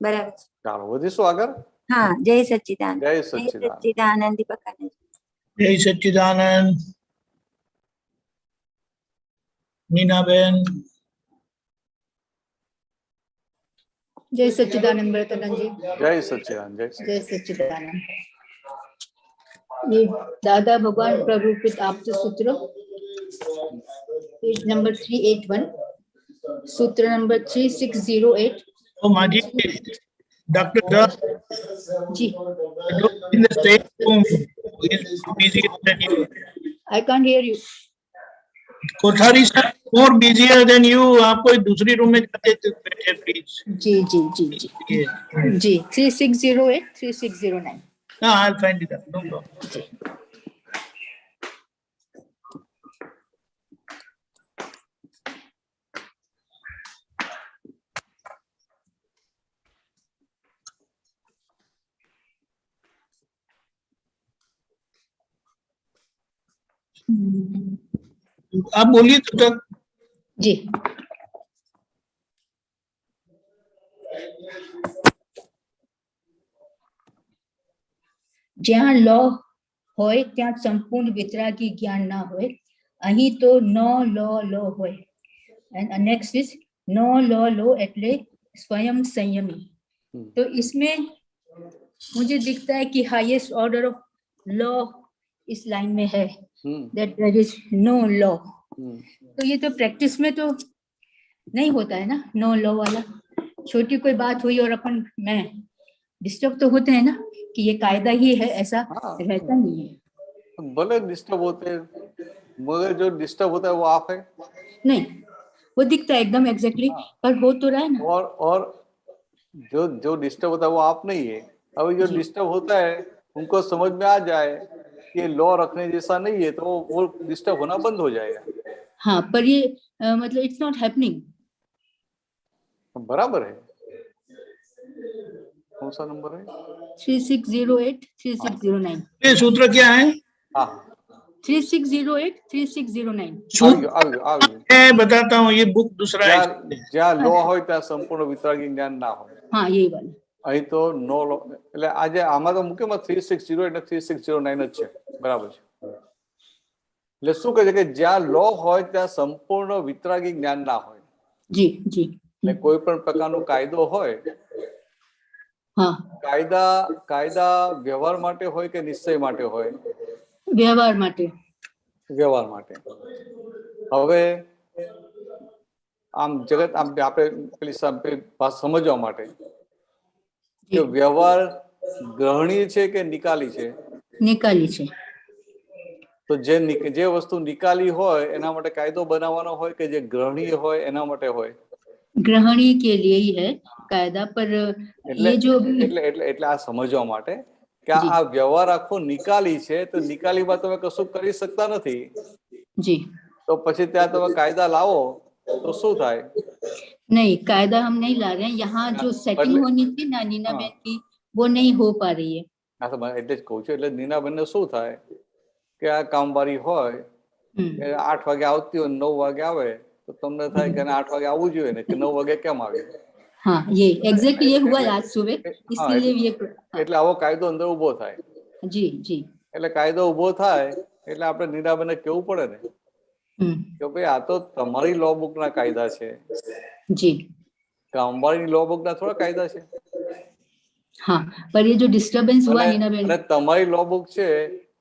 બરાબર. ચાલો વધીશું આગળ. હા, જય સચ્ચિદાનંદ. જય સચ્ચિદાનંદ. સચ્ચિદાનંદ દીપકાનંદ. જય સચ્ચિદાનંદ. મીનાબેન. जय सच्चिदानंद बरतनंद जी। जय सच्चिदानंद। जय सच्चिदानंद। ये दादा भगवान प्ररूपित आप्त सूत्र पेज नंबर 381 सूत्र नंबर 3608। तो माजी doctor Das ji in the same room is busier than you. I can't hear you. Kothari sir more busier than you. आप कोई दूसरी रूम में जाके बैठे प्लीज। जी जी जी जी जी 3608 3609। हाँ, I'll find it out. No problem. आप बोलिए तब तक। जी જ્યાં લો હોય ત્યાં સંપૂર્ણ વિતરાગી જ્ઞાન ના હોય, અહીં તો નો લો લો હોય. And next is no law law એટલે स्वयं संयमी. तो इसमें मुझे दिखता है कि हाईएस्ट ऑर्डर ऑफ लॉ इस लाइन में है, that there is no law. तो ये तो प्रैक्टिस में तो नहीं होता है ना, नो लॉ वाला। छोटी कोई बात हुई और अपन मैं डिस्टर्ब तो होते हैं ना, कि ये कायदा ही है, ऐसा रहता नहीं है। भले डिस्टर्ब होते हैं, मगर जो डिस्टर्ब होता है वो आप है नहीं, वो दिखता है एकदम एग्जैक्टली, पर हो तो रहा है ना। और जो डिस्टर्ब होता है वो आप नहीं है। अभी जो डिस्टर्ब होता है उनको समझ में आ जाए कि लॉ रखने जैसा नहीं है, तो वो डिस्टर्ब होना बंद हो जाएगा। हाँ, पर ये मतलब इट्स नॉट हैपनिंग। बराबर है। कौन सा नंबर है? 3608 3609। ये सूत्र क्या है? हाँ, 3608 3609। मैं बताता हूँ, ये बुक दूसरा है। જ્યાં લો હોય ત્યાં સંપૂર્ણ વિતરાગી જ્ઞાન ના હોય। हाँ, यही वाला। અહીં તો નો લો, એટલે આજે આમાં તો મુખ્યમાં 360 એટલે 3609 જ છે, બરાબર છે। એટલે શું કહે છે કે જ્યાં લો હોય ત્યાં સંપૂર્ણ વિતરાગી જ્ઞાન ના હોય। जी जी। એટલે કોઈ પણ પ્રકારનો કાયદો હોય, हाँ, કાયદા વ્યવહાર માટે હોય કે નિશ્ચય માટે હોય? व्यवहार माटे। વ્યવહાર માટે। હવે આમ જગત આમ આપણે પેલી વાત સમજવા માટે કે વ્યવહાર ગ્રહણીય છે કે નિકાલી છે? निकाली छे। તો જે વસ્તુ નિકાલી હોય એના માટે કાયદો બનાવવાનો હોય કે જે ગ્રહણીય હોય એના માટે હોય? ग्रहणी के लिए ही है कायदा, पर ये जो એટલે આ સમજવા માટે કે આ વ્યવહાર આખો નિકાલી છે, તો નિકાલીમાં તમે કશું કરી શકતા નથી, जी, તો પછી ત્યાં તમે કાયદા લાવો તો શું થાય? नहीं, कायदा हम नहीं ला रहे हैं। यहाँ जो सेटिंग होनी थी ना नीना बहन की, वो नहीं हो पा रही है। હા, તો એટલે જ કહું છું। એટલે નીનાબેનને શું થાય કે આ કામવારી હોય, 8 વાગે આવતી હોય, 9 વાગે આવે, તો તમને થાય કે 8 વાગે આવવું જોઈએ ને, કે 9 વાગે કેમ આવી? हाँ, ये एग्जैक्टली ये हुआ आज सुबह, इसलिए ये એટલે આવો કાયદો અંદર ઉભો થાય। जी जी। એટલે કાયદો ઉભો થાય એટલે આપણે નીનાબેનને કહેવું પડે ને કે ભાઈ આ તો તમારી લો બુક ના કાયદા છે, जी, કામવારી લો બુક ના થોડા કાયદા છે। हाँ, पर ये जो डिस्टरबेंस हुआ नीना बहन, અને તમારી લો બુક છે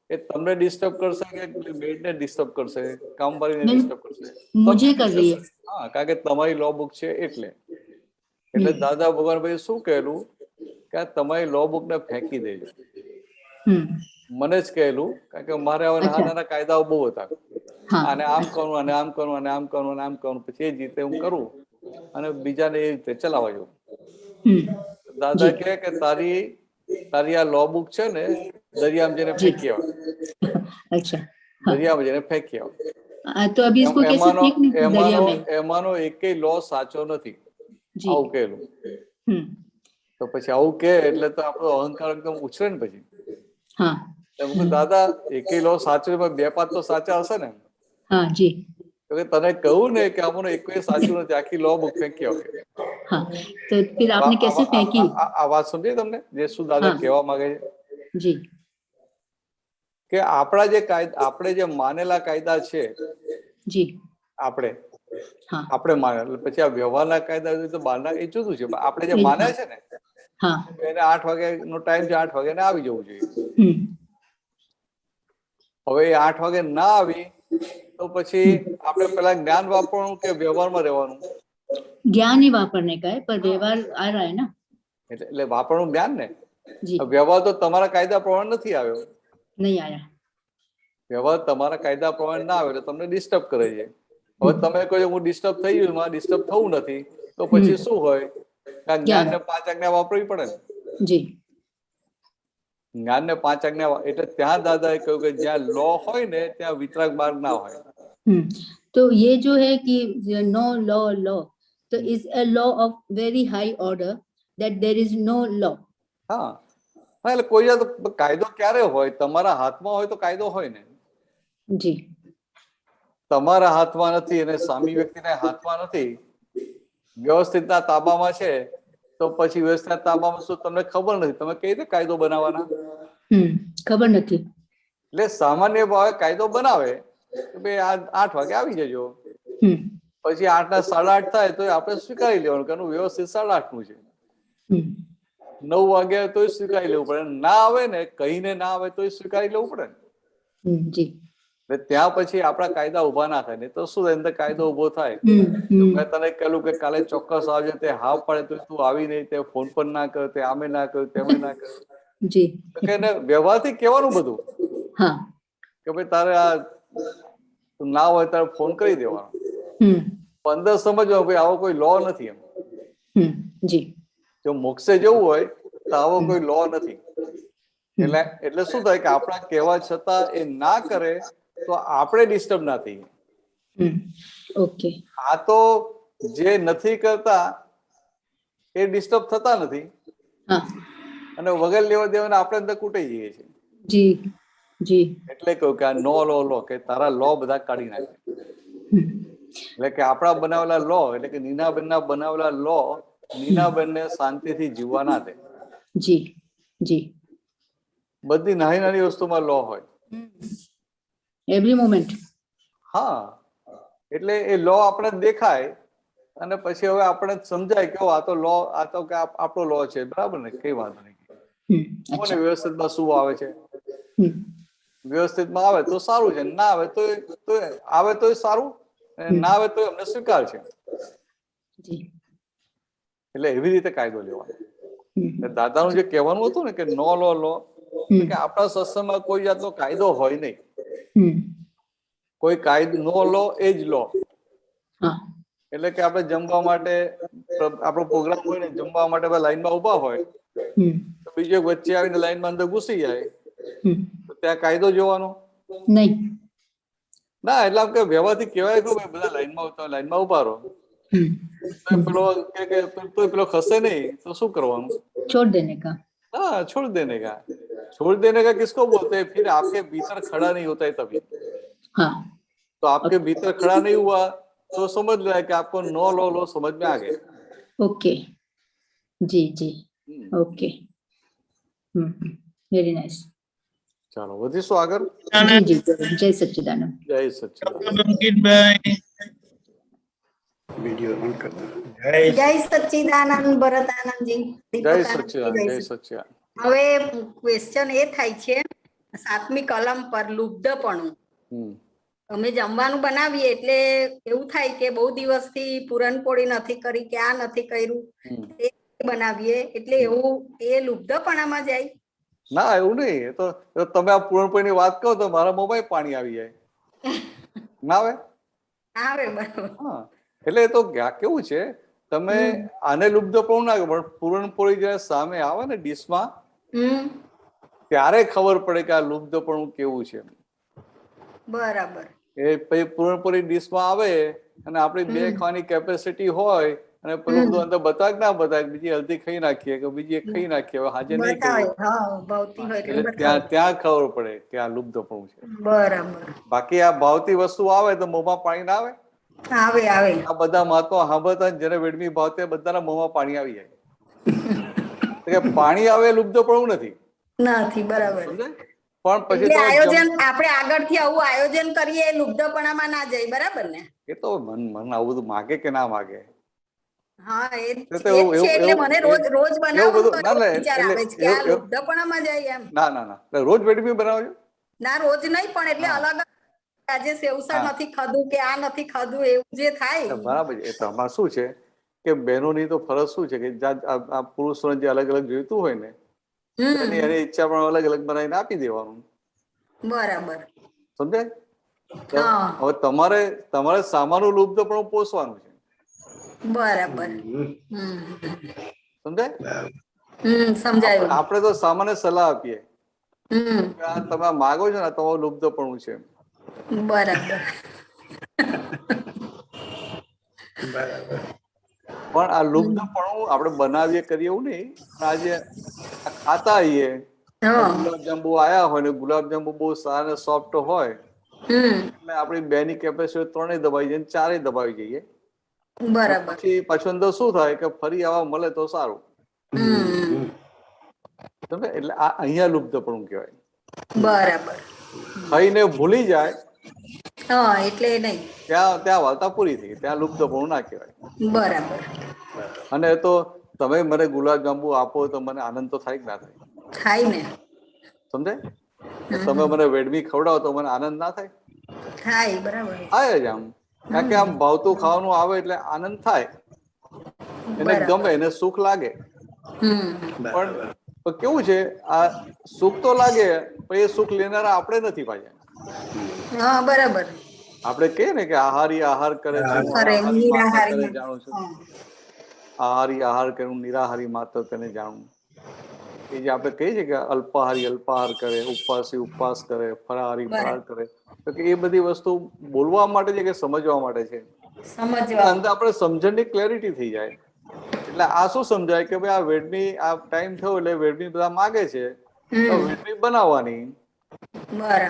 એ તમને ડિસ્ટર્બ કરશે કે બેડને ડિસ્ટર્બ કરશે, કામવારીને ડિસ્ટર્બ કરશે? मुझे कर रही है। હા, કારણ કે તમારી લો બુક છે એટલે દાદા ભગવાન ભાઈ શું કહેલું કે આ તમારી લો બુક ને ફેંકી દેજો। મને જ કહેલું, કારણ કે મારે હવે નાના નાના કાયદાઓ બહુ હતા, અને આમ કરવું અને આમ કરવું અને આમ કરવું અને આમ કરવું, પછી એ જ રીતે હું કરું અને બીજાને એ રીતે ચલાવવા જાઉં। દાદા કહે કે તારી આ લો બુક છે ને દરિયામાં જઈને ફેંકી આવ। अच्छा, દરિયામાં જઈને ફેંકી આવ। तो अभी इसको कैसे फेंकने दरिया में? એમાંનો એકેય લો સાચો નથી, આવું કહેલું। તો પછી આવું કે એટલે તો આપણો અહંકાર એકદમ ઉછરે ને પછી। हाँ, દાદા એકેય લો સાચો, 2-5 તો સાચા હશે ને? हाँ जी। તો તને કહું ને કે આમાંનું એકેય સાચું નથી, આખી લો બુક ફેંકી આવ। हाँ, तो फिर आपने कैसे फेंकी? આ વાત સમજી તમને જે શું દાદા કહેવા માંગે છે? जी, કે આપણા જે કાયદા, આપણે જે માનેલા કાયદા છે, जी, આપણે हाँ, માનેલા, પછી આ વ્યવહારના કાયદા તો બહારના એ જુદું છે। આપણે જે માન્યા છે ને हाँ, એને 8 વાગ્યાનો ટાઈમ છે, 8 વાગે આવી જવું જોઈએ। હવે 8 વાગે ના આવી તો પછી આપણે પેલા જ્ઞાન વાપરવાનું કે વ્યવહારમાં રહેવાનું? ज्ञान ही वापरने का है, पर व्यवहार आ रहा है ना। એટલે વાપરવાનું જ્ઞાન ને। जी, વ્યવહાર તો તમારા કાયદા પ્રમાણે નથી આવ્યો, नहीं आया। વ્યવહાર તમારા કાયદા પ્રમાણે ના આવે એટલે તમને ડિસ્ટર્બ કરે છે। હવે તમે કહો હું ડિસ્ટર્બ થઈ ગયું, મારે ડિસ્ટર્બ થવું નથી, તો પછી શું હોય? જ્ઞાન ને 5 આજ્ઞા વાપરવી પડે ને। जी, જ્ઞાન ને 5 આજ્ઞા, એટલે ત્યાં દાદાએ કહ્યું કે જ્યાં લો હોય ને ત્યાં વિતરાગ માર્ગ ના હોય। तो ये जो है कि नो लॉ लॉ, तो is a law of very high order that there is no law. હા, એટલે કોઈ કાયદો ક્યારે હોય? તમારા હાથમાં હોય તો કાયદો હોય ને। जी, તમારા હાથમાં નથી અને સામી વ્યક્તિના હાથમાં નથી, વ્યવસ્થિતના તાબામાં છે, તો પછી વ્યવસ્થિતના તાબામાં શું તમને ખબર નથી, તમે કઈ રીતે કાયદો બનાવવાના? ખબર નથી। એટલે સામાન્ય ભાવે કાયદો બનાવે કે ભાઈ આ 8 વાગે આવી જજો, પછી 8 ના 8:30 થાય તો આપણે સ્વીકારી લેવાનું કે વ્યવસ્થિત 8:30 નું છે। 9 વાગ્યા તોય સ્વીકારી લેવું પડે, ના આવે ને કહીને ના આવે તોય સ્વીકારી લેવું પડે ને. જી. એટલે ત્યાં પછી આપણા કાયદા ઉભા ના થાય. નહીં તો શું થાય, અંદર કાયદો ઉભો થાય. મેં તને કહ્યું કે કાલે ચોક્કસ આવજે, તે હા પડે તો તું આવી નહીં, તે ફોન પર ના કર, તે આમે ના કર, તેમે ના કર. જી. કે એને વ્યવહારથી કહેવાનું બધું હા. કે ભાઈ તારે આ ના હોય તારે ફોન કરી દેવાનો. અંદર સમજવા ભાઈ આવો કોઈ લો નથી એમ. જી. જો મોક્ષે જવું હોય તો આવો કોઈ લો નથી. એટલે શું થાય કે આપણા કહેવા છતાં એ ના કરે તો આપણે ડિસ્ટર્બ ના થઈએ. ઓકે. આ તો જે નથી કરતા એ ડિસ્ટર્બ થતા નથી અને વગર લેવા દેવાના આપણે અંદર કૂટાઈ જઈએ છીએ. જી. જી. એટલે કહ્યું કે આ નો લો કે તારા લો બધા કાઢી નાખે. એટલે કે આપણા બનાવેલા લો, એટલે કે નીનાબેનના બનાવેલા લો નીનાબેનને શાંતિથી જીવવા ના દે. જી. જી. બધી નાની નાની વસ્તુમાં લો હોય. Every moment. હા, એટલે એ લો આપણે દેખાય અને પછી હવે આપણે સમજાય કે આ તો લો, આ તો કે આપણો લો છે, બરાબર ને, કઈ વાંધો નહીં. કોને વ્યવસ્થિતમાં શું આવે છે, વ્યવસ્થિતમાં આવે તો સારું છે, ના આવે તો આવે તો સારું, ના આવે તો અમને સ્વીકાર છે. એટલે એવી રીતે કાયદો લેવાનો. દાદાનું જે કહેવાનું હતું ને કે નો લો, કે આપણા સત્સંગમાં કોઈ જાતનો કાયદો હોય નહીં. કોઈ કાયદો નો લો એ જ લો. એટલે કે આપણે જમવા માટે આપણો પ્રોગ્રામ હોય ને, જમવા માટે લાઈનમાં ઉભા હોય તો બીજો વચ્ચે આવીને લાઈનમાં અંદર ઘૂસી જાય તો ત્યાં કાયદો જોવાનો નહીં. ના, એટલે આમ કે વ્યવહારથી કહેવાય કે ભાઈ બધા લાઈનમાં ઉભા રહો. પેલો ખસે નહીં તો શું કરવાનું? છોડ દેને કા. हाँ, छोड़ देने का किसको बोलते हैं? फिर आपके भीतर खड़ा नहीं होता है तभी. हाँ. तो आपके भीतर खड़ा नहीं हुआ तो समझ लो कि आपको नो लो समझ में आ गया. ओके. जी जी. ओके. Very nice. ચાલો વધીશું આગળ. જી જી. જય સચ્ચિદાનંદ. જય સચ્ચિદાનંદ. અંકિતભાઈ વિડિયો ઓન કરતા. જય સચ્ચિદાનંદ ભરતાનંદજી. જય સચ્ચિદાનંદ. જય સચ્ચિદાનંદ. હવે ક્વેશ્ચન એ થાય છે 7મી કલમ પર લુબ્ધપણું. અમે જમવાનું બનાવીએ એટલે એવું થાય કે બહુ દિવસથી પૂરણપોળી નથી કરી કે આ નથી કર્યું, એ બનાવીએ એટલે એવું એ લુબ્ધપણામાં જાય? ના, એવું નહીં. તો તમે આ પૂરણપોળીની વાત કહો તો મારા મોંમાં પાણી આવી જાય. ના આવે? આવે, બરાબર. હા, એટલે એ તો કેવું છે, તમે આને લુબ્ધપણું ના પણ પૂરણપોળી જયારે સામે આવે ને ડીશમાં ત્યારે ખબર પડે કે આ લુબ્ધપણું કેવું છે. બરાબર. એ પછી પૂરણપોળી ડીશમાં આવે અને આપણી 2 ખાવાની કેપેસિટી હોય અને પેલું બધું અંદર બતાવે ના બતાવે, બીજી હલ્દી ખાઈ નાખીએ કે બીજી એક ખાઈ નાખીએ, હવે હાજર નહીં કરીએ, ત્યાં ખબર પડે કે આ લુબ્ધપણું છે. બરાબર. બાકી આ ભાવતી વસ્તુ આવે તો મોંમાં પાણી ના આવે? આવે આવે. આ બધા મહાત્મા સાંભળતા જેને વેડમી ભાવતે બધાના મોંમાં પાણી આવી જાય. પાણી આવે લુબ્ધપણું નથી. બરાબર. પણ પછી આયોજન આપણે આગળથી આવું આયોજન કરીએ એ લુબ્ધપણામાં ના જાય, બરાબર ને? એ તો મન આવું બધું માગે કે ના માગે. હા, એ છે. એટલે મને રોજ બનાવવું તો વિચાર આવે છે કે આ લુબ્ધપણામાં જાય એમ. ના, રોજ વેડમી બનાવજો? ના, રોજ નહીં, પણ એટલે અલગ આજે સેવસર નથી ખાધું કે આ નથી ખાધું એવું જે થાય. બરાબર. એ તો આમાં શું છે કે બહેનોની તો ફરજ શું છે કે આ પુરુષોને જે અલગ અલગ જોઈતું હોય ને એની ઈચ્છા પણ અલગ અલગ બનાવીને આપી દેવાનું. બરાબર. સમજાય? હવે તમારે સામાનું લુબ્ધપણું પોષવાનું છે. બરાબર. સમજાય? સમજાયું. આપણે તો સામાન્ય સલાહ આપીએ તમે માગો છો ને તમારું લુબ્ધપણું છે. બરાબર. પણ આ લુબ્ધપણું આપણે બનાવીએ કરીએ એવું નહીં. આજે ખાતા આવીએ, ગુલાબજાંબુ આયા હોય ને ગુલાબજાંબુ બહુ સારા સોફ્ટ હોય એટલે આપણી 2ની કેપેસિટી 3 દબાઈ જાય, 4 દબાવી જઈએ. બરાબર. પછી પાછું અંદર શું થાય કે ફરી આવા મળે તો સારું. એટલે આ અહીંયા લુબ્ધપણું કહેવાય. બરાબર. ખાઈને ભૂલી જાય એટલે નહીં, ત્યાં વાર્તા પૂરી થઈ, ત્યાં લુપ્તપણું ના કહેવાય. બરાબર. અને તો તમે મને ગુલાબ જાંબુ આપો તો મને આનંદ તો થાય કે ના થાય? થાય ને. સમજાય? તમે મને વેડમી ખવડાવો તો મને આનંદ ના થાય? થાય, બરાબર. થાય જ આમ, કારણ કે આમ ભાવતું ખાવાનું આવે એટલે આનંદ થાય, એને ગમે, એને સુખ લાગે. પણ કેવું છે, આ સુખ તો લાગે પણ એ સુખ લેનારા આપણે નથી પાછા. હા, બરાબર. આપણે કહીએ ને કે આહારી આહાર કરે છે, જાણું છું. આહારી આહાર કરે, નિરાહારી માત્ર તેને જાણું. એ જે આપણે કહીએ છીએ કે અલ્પાહારી અલ્પાહાર કરે, ઉપવાસી ઉપવાસ કરે, ફરાહારી ફરાર કરે, તો કે એ બધી વસ્તુ બોલવા માટે છે કે સમજવા માટે છે? અંદર આપણે સમજણની ક્લેરિટી થઈ જાય. એટલે આ શું સમજાય કે ભાઈ આ વેડમી, આ ટાઈમ થયો એટલે વેડમી બધા માગે છે, તો વેડમી બનાવવાની.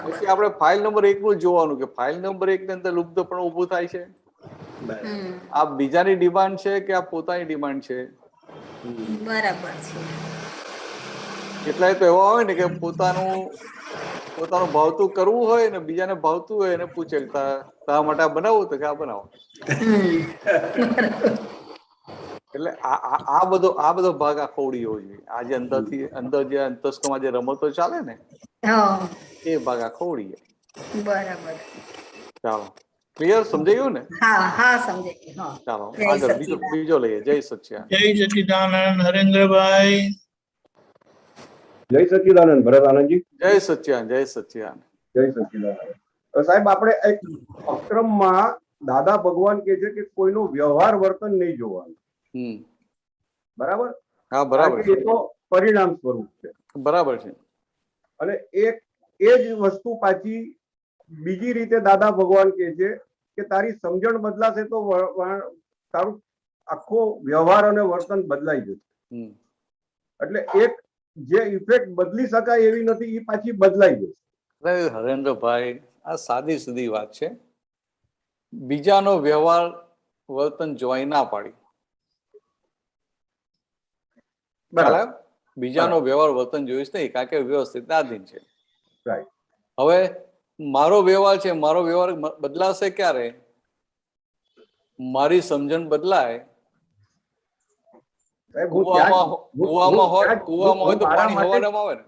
પછી આપણે ફાઇલ નંબર 1 નું જોવાનું કે ફાઇલ નંબર 1 ની અંદર લુપ્ત પણ ઉભું થાય છે. આ બીજાની ડિમાન્ડ છે કે આ પોતાની ડિમાન્ડ છે? બરાબર છે. કેટલાય તો એવા હોય ને કે પોતાનું ભાવતું કરવું હોય ને બીજાને ભાવતું હોય એને પૂછે કે તારા માટે આ બનાવવું તો કે આ બનાવો. એટલે આ બધો ભાગ આ ખોડી હોવો જોઈએ. આ જે અંદર જે અંતસ્કમાં જે રમતો ચાલે ને એ ભાગ આ ખોડી. બરાબર. ચાલો, ક્લિયર? સમજાઈ ગયું ને? હા, સમજાઈ ગયું. ચાલો આગળ બીજો લઈએ. જય સચ્ચિદાનંદ. જય સચ્ચિદાનંદ. હરેન્દ્રભાઈ. જય સચ્ચિદાનંદ ભરતાનંદજી. જય સચ્ચિદાનંદ. જય સચ્ચિદાનંદ. જય સચ્ચિદાનંદ. સાહેબ, આપણે એક અક્રમમાં દાદા ભગવાન કે છે કે કોઈનો વ્યવહાર વર્તન નહીં જોવાનું. બરાબર? હા, બરાબર. એ તો પરિણામ સ્વરૂપ છે. બરાબર છે. અને એ જ વસ્તુ પાછી બીજી રીતે દાદા ભગવાન કે છે કે તારી સમજણ બદલાશે તો તારું આખો વ્યવહાર અને વર્તન બદલાઈ જશે. એટલે એક જે ઇફેક્ટ બદલી શકાય એવી નથી, એ પાછી બદલાઈ જશે. હરેન્દ્રભાઈ, આ સાદી સીધી વાત છે. બીજાનો વ્યવહાર વર્તન જોવાય ના પાડી. બરાબર? બીજાનો વ્યવહાર વર્તન જોઈશ નહીં, કારણ કે વ્યવસ્થિત આધીન છે. હવે મારો વ્યવહાર છે, મારો વ્યવહાર બદલાશે ક્યારે? મારી સમજણ બદલાય. કુવામાં હોય તો પાણી હવાડામાં આવે ને.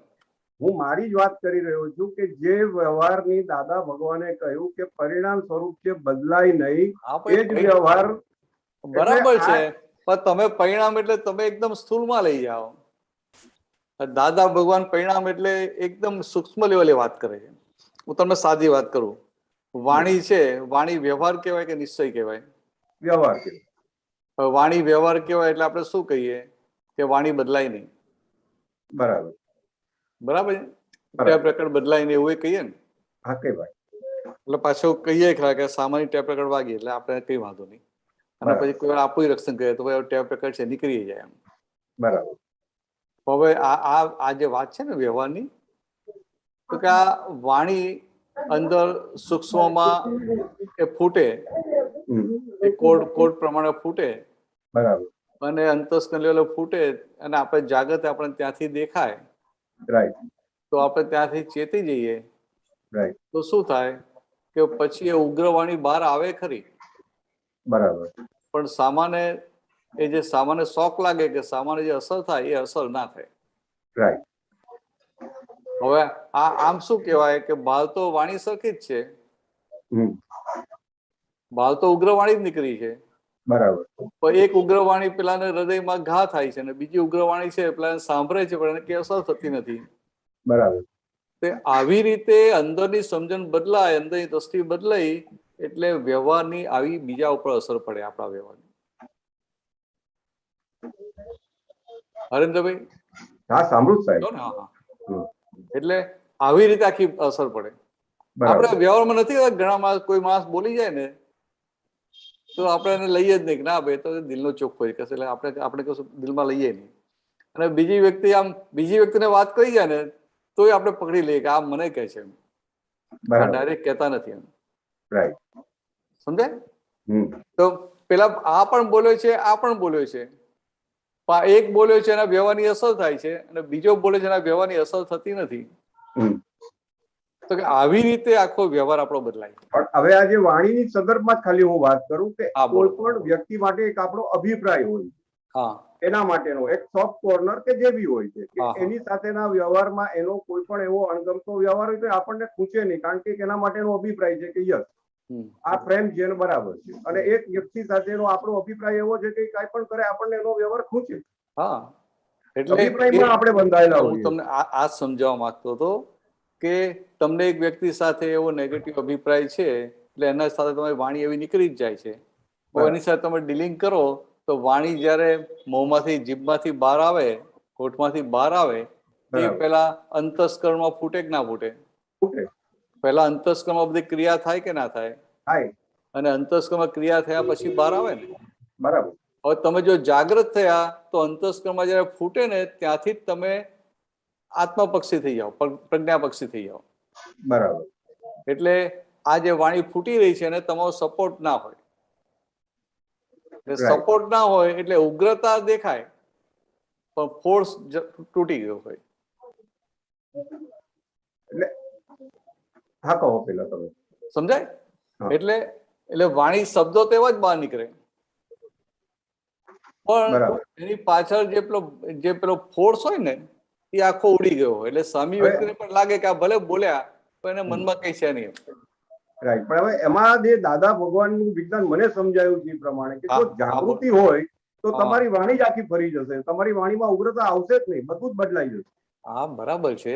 હું મારી જ વાત કરી રહ્યો છું કે જે વ્યવહારની દાદા ભગવાને કહ્યું કે પરિણામ સ્વરૂપ છે, બદલાય નહીં, એ જ વ્યવહાર. બરાબર છે, પણ તમે પરિણામ એટલે તમે એકદમ સ્થૂળમાં લઈ જાઓ. દાદા ભગવાન પરિણામ એટલે એકદમ સૂક્ષ્મ લેવલે વાત કરે છે. હું તમને સાદી વાત કરું. વાણી છે, વાણી વ્યવહાર કહેવાય કે નિશ્ચય કહેવાય? વ્યવહાર કહેવાય. વાણી વ્યવહાર કહેવાય એટલે આપણે શું કહીએ કે વાણી બદલાય નહીં. બરાબર. બરાબર. ટેપ રેકર્ડ બદલાય નહીં એવું કહીએ ને? હા, કઈ વાત. એટલે પાછું કહીએ ખરા કે સામાન્ય ટેપ રેકર્ડ વાગી એટલે આપણે કઈ વાંધો નહીં. અને પછી કોઈ વાર આપણું રક્ષણ કરીએ તો ટેપ રેકર્ડ છે નીકળી જાય એમ. બરાબર. હવે આ જે વાત છે ને વ્યવહારની, તો કે આ વાણી અંદર સૂક્ષ્મમાં એ ફૂટે, એ કોડ પ્રમાણે ફૂટે. બરાબર. અને અંતસ્કન લેવલે ફૂટે અને આપણે જાગૃત આપણે ત્યાંથી દેખાય. રાઈટ. તો આપણે ત્યાંથી ચેતી જઈએ. રાઈટ. તો શું થાય કે પછી એ ઉગ્રવાણી બહાર આવે ખરી. બરાબર. પણ સામાન્ય એ જે સામાન્ય શોક લાગે કે સામાન્ય જે અસર થાય એ અસર ના થાય. રાઈટ. હવે આમ શું કહેવાય કે બહાર તો વાણી સરખી જ છે, બહાર તો ઉગ્રવાણી જ નીકળી છે. બરાબર. પણ એક ઉગ્રવાણી પેલાને હૃદયમાં ઘા થાય છે અને બીજી ઉગ્રવાણી છે પેલા સાંભળે છે પણ એને કઈ અસર થતી નથી. બરાબર. તે આવી રીતે અંદરની સમજણ બદલાય, અંદરની દ્રષ્ટિ બદલાઈ એટલે વ્યવહારની આવી બીજા ઉપર અસર પડે આપણા વ્યવહારની. હરેન્દ્રભાઈ? હા, સાંભળું સાહેબ. હા. એટલે આવી રીતે આખી અસર પડે. આપણે વ્યવહારમાં નથી, ઘણા માણસ, કોઈ માણસ બોલી જાય ને તો આપણે એને લઈએ જ નહીં કે ના ભાઈ તો દિલનો ચોખ્ખો છે કશે, એટલે આપણે કશું દિલમાં લઈએ નહીં. અને બીજી વ્યક્તિને વાત કરી જાય ને તોય આપણે પકડી લઈએ કે આ મને કહે છે, ડાયરેક્ટ કહેતા નથી એમ. સમજાય? તો પેલા આ પણ બોલ્યો છે, આ પણ બોલ્યો છે. એક બોલ્યો છે એના વ્યવહારની અસર થાય છે અને બીજો બોલે છે એના વ્યવહારની અસર થતી નથી. તો કે આવી રીતે આખો વ્યવહાર આપણો બદલાય. પણ હવે આજે વાણીની સંદર્ભમાં જ ખાલી હું વાત કરું કે કોઈ પણ વ્યક્તિ માટે એક આપણો અભિપ્રાય હોય. હા. એના માટેનો એક સોફ્ટ કોર્નર કે જે બી હોય છે કે એની સાથેના વ્યવહારમાં એનો કોઈ પણ એવો અણગમતો વ્યવહાર હોય તો આપણને ખૂચે નહીં, કારણ કે એના માટેનો અભિપ્રાય છે કે યસ આ પ્રેમ છે ને બરાબર છે. અને એક વ્યક્તિ સાથેનો આપણો અભિપ્રાય એવો છે કે કાંઈ પણ કરે આપણને એનો વ્યવહાર ખૂચે. હા, એટલે અભિપ્રાયમાં આપણે બંધાયેલા હું તમને આ સમજાવવા માંગતો હતો કે તમને એક વ્યક્તિ સાથે એવો નેગેટિવ અભિપ્રાય છે એટલે એના સાથે તમારી વાણી એવી નીકળી જ જાય છે. તો એની સાથે તમે ડીલિંગ કરો તો વાણી જયારે મોંમાંથી જીભમાંથી બહાર આવે, હોઠમાંથી બહાર આવે એ પેલા અંતસ્કરણમાં ફૂટે કે ના ફૂટે? પેલા અંતસ્કરણમાં બધી ક્રિયા થાય કે ના થાય? અને અંતસ્કરણમાં ક્રિયા થયા પછી બહાર આવે ને. બરાબર. હવે તમે જો જાગૃત થયા તો અંતસ્કરણમાં જયારે ફૂટે ને ત્યાંથી જ તમે આત્મપક્ષી થઈ જાઓ, પ્રજ્ઞાપક્ષી થઈ જાઓ. બરાબર. એટલે આ જે વાણી ફૂટી રહી છે એને તમારો સપોર્ટ ના હોય. સપોર્ટ ના હોય એટલે ઉગ્રતા દેખાય પણ ફોર્સ તૂટી ગયો હોય. એટલે હા, કહો પેલા તમે. સમજાય? એટલે વાણી શબ્દો તો એવા જ બહાર નીકળે પણ એની પાછળ જે પેલો ફોર્સ હોય ને એ આખો ઉડી ગયો હોય. એટલે સામી વ્યક્તિને પણ લાગે કે આ ભલે બોલ્યા પણ એને મનમાં કઈ છે નહીં. રાઈટ. પણ હવે એમાં જે દાદા ભગવાનનું વિજ્ઞાન મને સમજાયું છે એ પ્રમાણે કે જો જાગૃતિ હોય તો તમારી વાણી જ આખી ફરી જશે, તમારી વાણીમાં ઉગ્રતા આવશે જ નહીં, બધું જ બદલાઈ જશે. હા, બરાબર છે,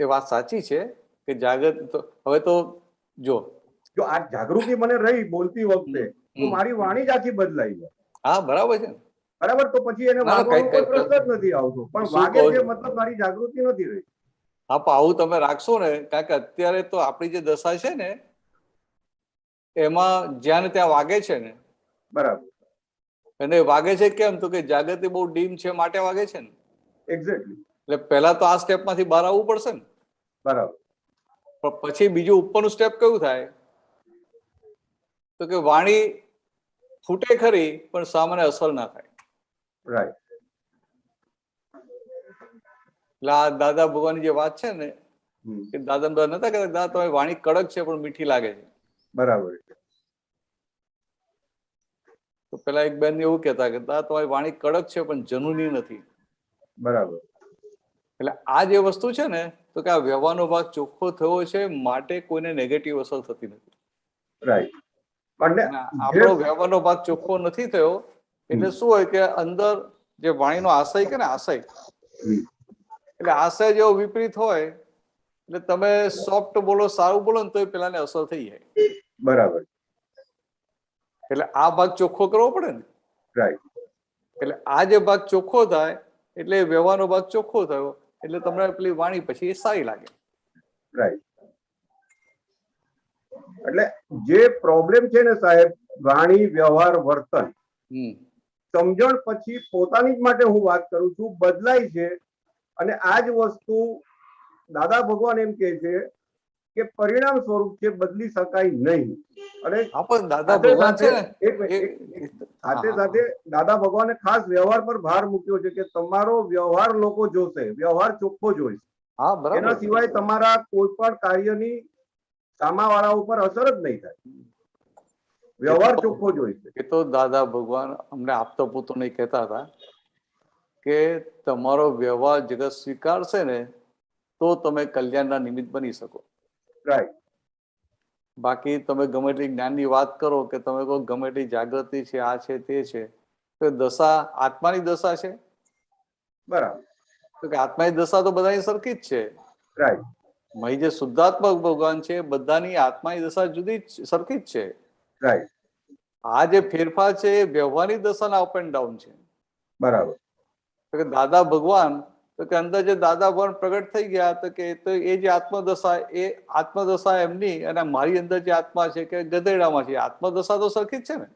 એ વાત સાચી છે કે જાગૃત. હવે તો જો આ જાગૃતિ મને રહી બોલતી વખતે તો મારી વાણી જ આખી બદલાઈ જાય. હા, બરાબર છે. બરાબર. તો પછી એને વાગવાનો કોઈ પ્રશ્ન જ નથી આવતો. પણ વાગે છે મતલબ મારી જાગૃતિ નથી રહી. હા, પણ આવું તમે રાખશો ને, કારણ કે અત્યારે તો આપણી જે દશા છે ને એમાં જ્યાં ને ત્યાં વાગે છે ને. બરાબર. અને વાગે છે કેમ? તો કે જાગૃતિ બહુ ડીમ છે માટે વાગે છે ને. એક્ઝેક્ટલી. એટલે પહેલા તો આ સ્ટેપમાંથી બહાર આવવું પડશે ને. બરાબર. પણ પછી બીજું ઉપરનું સ્ટેપ કયું થાય? તો કે વાણી ફૂટે ખરી પણ સામાન્ય અસર ના થાય. રાઈટ. એટલે આ દાદા ભગવાનની જે વાત છે ને કે દાદા નતા કહેતા દાદા તમારી વાણી કડક છે પણ મીઠી લાગે છે. બરાબર. તો પેલા એક બેન એવું કહેતા કે દાદા તમારી વાણી કડક છે પણ જનૂની નથી. બરાબર. એટલે આ જે વસ્તુ છે ને તો કે આ વ્યવહારનો ભાગ ચોખ્ખો થયો છે માટે કોઈને નેગેટિવ અસર થતી નથી. રાઈટ. આપણો વ્યવહારનો ભાગ ચોખ્ખો નથી થયો એટલે શું હોય કે અંદર જે વાણીનો આશય કે ને આશય, એટલે આશય જેવો વિપરીત હોય એટલે તમે સોફ્ટ બોલો, સારું બોલો ને તો એ પેલાને અસર થઈ જાય. બરાબર. એટલે આ ભાગ ચોખ્ખો કરવો પડે ને. રાઈટ. એટલે આ જે ભાગ ચોખ્ખો થાય એટલે વ્યવહારનો ભાગ ચોખ્ખો થયો એટલે તમને પેલી વાણી પછી સારી લાગે. રાઈટ. એટલે જે પ્રોબ્લેમ છે ને સાહેબ, વાણી, વ્યવહાર, વર્તન, સમજણ પછી પોતાની જ માટે હું વાત કરું છું, બદલાય છે. અને આ જ વસ્તુ દાદા ભગવાન એમ કે છે કે પરિણામ સ્વરૂપ છે, બદલી શકાય નહીં. અને સાથે સાથે દાદા ભગવાને ખાસ વ્યવહાર પર ભાર મૂક્યો છે કે તમારો વ્યવહાર લોકો જોશે, વ્યવહાર ચોખ્ખો જોઈશે. એના સિવાય તમારા કોઈ પણ કાર્યની સામાવાળા ઉપર અસર જ નહીં થાય. વ્યવહાર ચોખ્ખો જોઈશે. એ તો દાદા ભગવાન અમને આપતા પૂતો નહીં કહેતા હતા કે તમારો વ્યવહાર જગત સ્વીકારશે ને તો તમે કલ્યાણના નિમિત્ત બની શકો. રાઈટ. બાકી તમે ગમે એટલી જ્ઞાનની વાત કરો કે તમે કહો ગમે એટલી જાગૃતિ છે, આ છે, તે છે, તો દશા આત્માની દશા છે. બરાબર. તો કે આત્માની દશા તો બધાની સરખી જ છે. રાઈટ. મહી જે શુદ્ધાત્મક ભગવાન છે બધાની આત્માની દશા જુદી સરખી જ છે. રાઈટ. આ જે ફેરફાર છે એ વ્યવહારની દશાના અપ એન્ડ ડાઉન છે. બરાબર. તો કે દાદા ભગવાન તો કે અંદર જે દાદા ભગવાન પ્રગટ થઈ ગયા તો કે એ જે આત્મદશા એમની અને મારી અંદર જે આત્મા છે કે ગધેડામાં છે, આત્મદશા તો સરખી જ છે ને.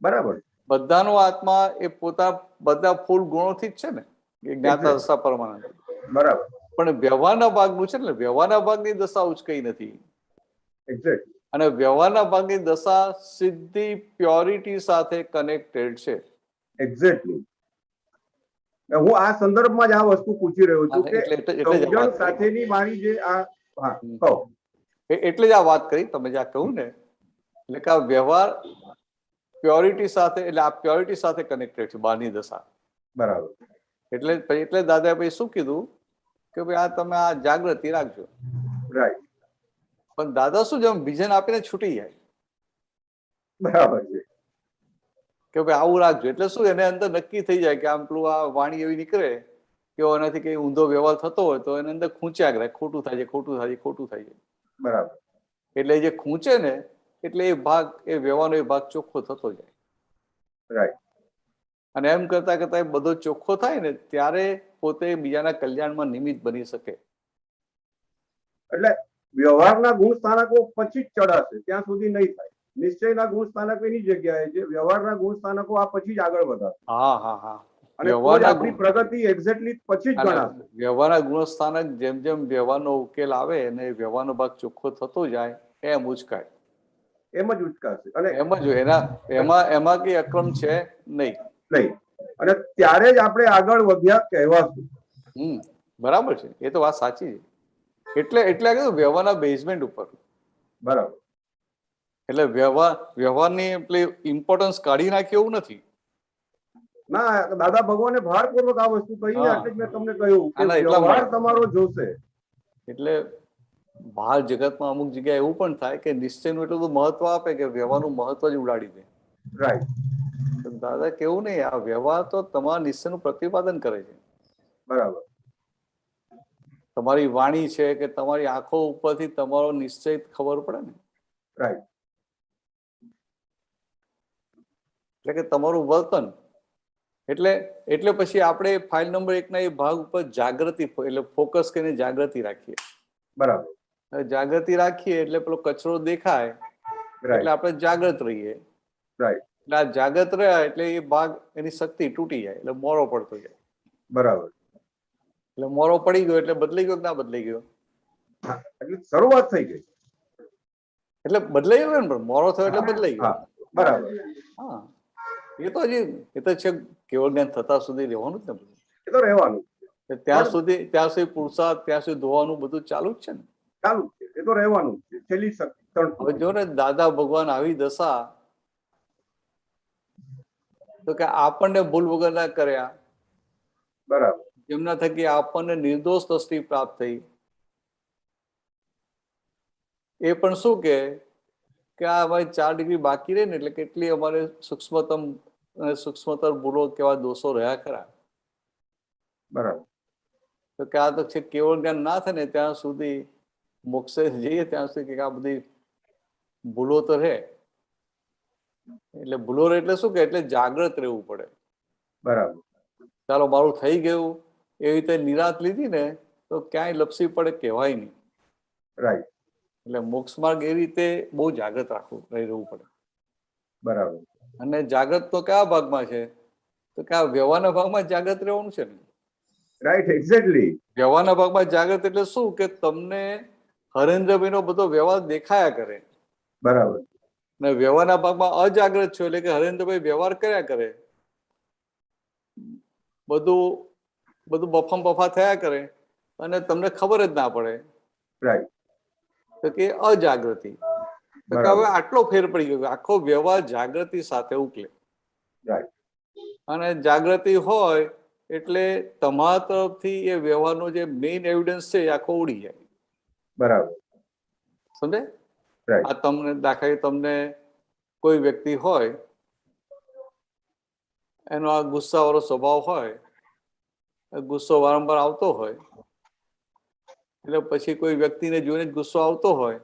બરાબર. બધાનો આત્મા એ બધા ફૂલ ગુણોથી જ છે ને, જ્ઞાતા દશા પરમાનંદ. બરાબર. પણ વ્યવહારના ભાગનું છે ને, વ્યવહારના ભાગની દશા ઉચકાઈ નથી. એક્ઝેક્ટ. અને વ્યવહારના ભાગની દશા સીધી પ્યોરિટી સાથે કનેક્ટેડ છે. એક્ઝેક્ટલી. હું આ સંદર્ભમાં જ આ વસ્તુ પૂછી રહ્યો છું કે સમજણ સાથેની મારી જે એટલે જ આ વાત કરી તમે જે આ કહું ને, એટલે કે આ વ્યવહાર પ્યોરિટી સાથે, એટલે આ પ્યોરિટી સાથે કનેક્ટેડ છે બહારની દશા. બરાબર. એટલે દાદા ભાઈ શું કીધું કે ભાઈ આ તમે આ જાગૃતિ રાખજો. રાઈટ. પણ દાદા શું જેમ વિઝન આપીને છૂટી જાય. બરાબર છે કે ભાઈ આવું રાખજો, એટલે શું એને અંદર નક્કી થઈ જાય કે આમ પેલું આ વાણી એવી નીકળે કે એનાથી કઈ ઊંધો વ્યવહાર થતો હોય તો એને અંદર ખૂંચ્યા કરે, ખોટું થાય છે, ખોટું થાય છે, ખોટું થાય છે. બરાબર. એટલે જે ખૂંચે ને એટલે એ ભાગ, એ વ્યવહારનો એ ભાગ ચોખ્ખો થતો જાય. રાઈટ. અને એમ કરતા કરતા એ બધો ચોખ્ખો થાય ને ત્યારે પોતે બીજાના કલ્યાણમાં નિમિત્ત બની શકે. એટલે વ્યવહારના ગુણ સ્થાનકો પછી જ ચડાશે, ત્યાં સુધી નહીં થાય. નિશ્ચયના ગુણ સ્થાનક એની જગ્યાએ છે, વ્યવહારના ગુણ સ્થાનકો આ પછી જ આગળ વધારશે. હા હા હા. અને આપણી પ્રગતિ એક્ઝેક્ટલી પછી જ ગણાશે. વ્યવહારના ગુણ સ્થાનક જેમ જેમ વ્યવહારનો ઉકેલ આવે અને વ્યવહારનો ભાગ ચોખ્ખો થતો જાય એમ ઉચકાય. એમ જ ઉચકાશે. અને એમ જ એમાં કઈ અક્રમ છે નહીં. અને ત્યારે જ આપણે આગળ વધ્યા કહેવાશું. બરાબર છે, એ તો વાત સાચી છે. એટલે કીધું વ્યવહારના બેઝમેન્ટ ઉપર. બરાબર. એટલે વ્યવહારની પેલી ઇમ્પોર્ટન્સ કાઢી નાખી એવું નથી. ના, દાદા ભગવાને ભારપૂર્વક આ વસ્તુ કહી, એટલે જ મેં તમને કહ્યું કે વ્યવહાર તમારો જોશે. એટલે બહાર જગતમાં અમુક જગ્યાએ એવું પણ થાય કે નિશ્ચયનું એટલું બધું મહત્વ આપે કે વ્યવહારનું મહત્વ જ ઉડાડી દે. રાઈટ. દાદા કેવું નહીં, આ વ્યવહાર તો તમારા નિશ્ચયનું પ્રતિપાદન કરે છે. બરાબર. તમારી વાણી છે કે તમારી આંખો ઉપરથી તમારો નિશ્ચય ખબર પડે ને. રાઈટ. એટલે કે તમારું વર્તન. એટલે પછી આપણે ફાઇલ નંબર 1 ના એ ભાગ ઉપર જાગૃતિ, એટલે ફોકસ કરીને જાગૃતિ રાખીએ. બરાબર. જાગૃતિ રાખીએ એટલે પેલો કચરો દેખાય એટલે આપણે જાગૃત રહીએ. રાઈટ. એટલે આ જાગૃત રહ્યા એટલે એ ભાગ, એની શક્તિ તૂટી જાય એટલે મોરો પડતો જાય. બરાબર. એટલે મોરો પડી ગયો એટલે બદલાઈ ગયો કે ના બદલાઈ ગયો? એટલે શરૂઆત થઈ ગઈ એટલે બદલાઈ ગયો ને, મોરો થયો એટલે બદલાઈ ગયો. બરાબર. હા, એ તો છે કેવળ જ્ઞાન થતા સુધી રહેવાનું જ ને બધું. એ તો રહેવાનું. ત્યાં સુધી પુરુષાર્થ, ત્યાં સુધી ધોવાનું બધું ચાલુ જ છે ને. ચાલુ છે, એ તો રહેવાનું છે. છેલ્લી હવે જો ને દાદા ભગવાન આવી દશા તો કે આપણને ભૂલ વગર ના કર્યા. બરાબર. જેમના થકી આપણને નિર્દોષ દ્રષ્ટિ પ્રાપ્ત થઈ. એ પણ શું કે આ ભાઈ 4 ડિગ્રી બાકી રહે ને એટલે કેટલી અમારે સૂક્ષ્મતર ભૂલો, કેવા દોષો રહ્યા ખરા. બરાબર. તો કે આ તો છે કેવળ જ્ઞાન ના થાય ને ત્યાં સુધી, મોક્ષે જઈએ ત્યાં સુધી આ બધી ભૂલો તો રહે. એટલે ભૂલો રહે એટલે શું કે એટલે જાગૃત રહેવું પડે. બરાબર. ચાલો મારું થઈ ગયું એવી રીતે નિરાત લીધી ને તો ક્યાંય લપસી પડે કહેવાય નહીં. રાઈટ. એટલે મોક્ષ માર્ગ એ રીતે બહુ જાગૃત રહેવું પડે. બરાબર. અને જાગૃત તો કયા ભાગમાં છે? તો કે આ વ્યવહારના ભાગમાં જાગૃત રહેવાનું છે ને. Right, exactly. વ્યવહારના ભાગમાં જાગૃત એટલે શું કે તમને હરેન્દ્રભાઈ નો બધો વ્યવહાર દેખાયા કરે. બરાબર. અને વ્યવહારના ભાગમાં અજાગ્રત છો એટલે કે હરેન્દ્રભાઈ વ્યવહાર કર્યા કરે, બધું બફમ બફા થયા કરે અને તમને ખબર જ ના પડે. રાઈટ. તો કે અજાગૃતિ. તો કે હવે આટલો ફેર પડી ગયો, આખો વ્યવહાર જાગૃતિ સાથે ઉકલે. રાઈટ. અને જાગૃતિ હોય એટલે તમારા તરફથી એ વ્યવહારનો જે મેઇન એવિડન્સ છે એ આખો ઉડી જાય. બરાબર. સમજે? આ તમને દાખલા, તમને કોઈ વ્યક્તિ હોય એનો આ ગુસ્સાવાળો સ્વભાવ હોય, ગુસ્સો વારંવાર આવતો હોય, એટલે પછી કોઈ વ્યક્તિને જોઈને જ ગુસ્સો આવતો હોય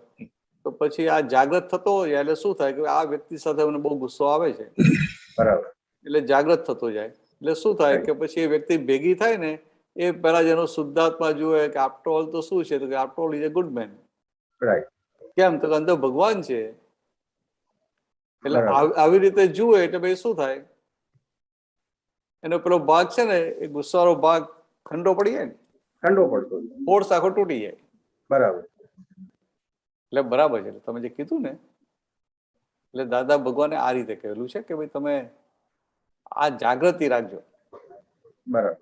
તો પછી આ જાગૃત થતો હોય એટલે શું થાય કે આ વ્યક્તિ સાથે મને બહુ ગુસ્સો આવે છે. બરાબર. એટલે જાગૃત થતો જાય એટલે શું થાય કે પછી એ વ્યક્તિ ભેગી થાય ને એ પેલા જેનો શુદ્ધાત્મા જુએ કે આફ્ટર ઓલ તો શું છે, તો કે after all is a good man. Right. કેમ તો અંદર ભગવાન છે. એટલે આવી રીતે જુએ એટલે ભાઈ શું થાય, એનો પેલો ભાગ છે ને એ ગુસ્સાવાળો ભાગ ઠંડો પડી જાય ને, ઠંડો પડતો, ફોર્સ આખો તૂટી જાય. બરાબર. એટલે બરાબર છે. તમે જે કીધું ને એટલે દાદા ભગવાને આ રીતે કહેલું છે કે ભાઈ તમે આ જાગૃતિ રાખજો. બરાબર.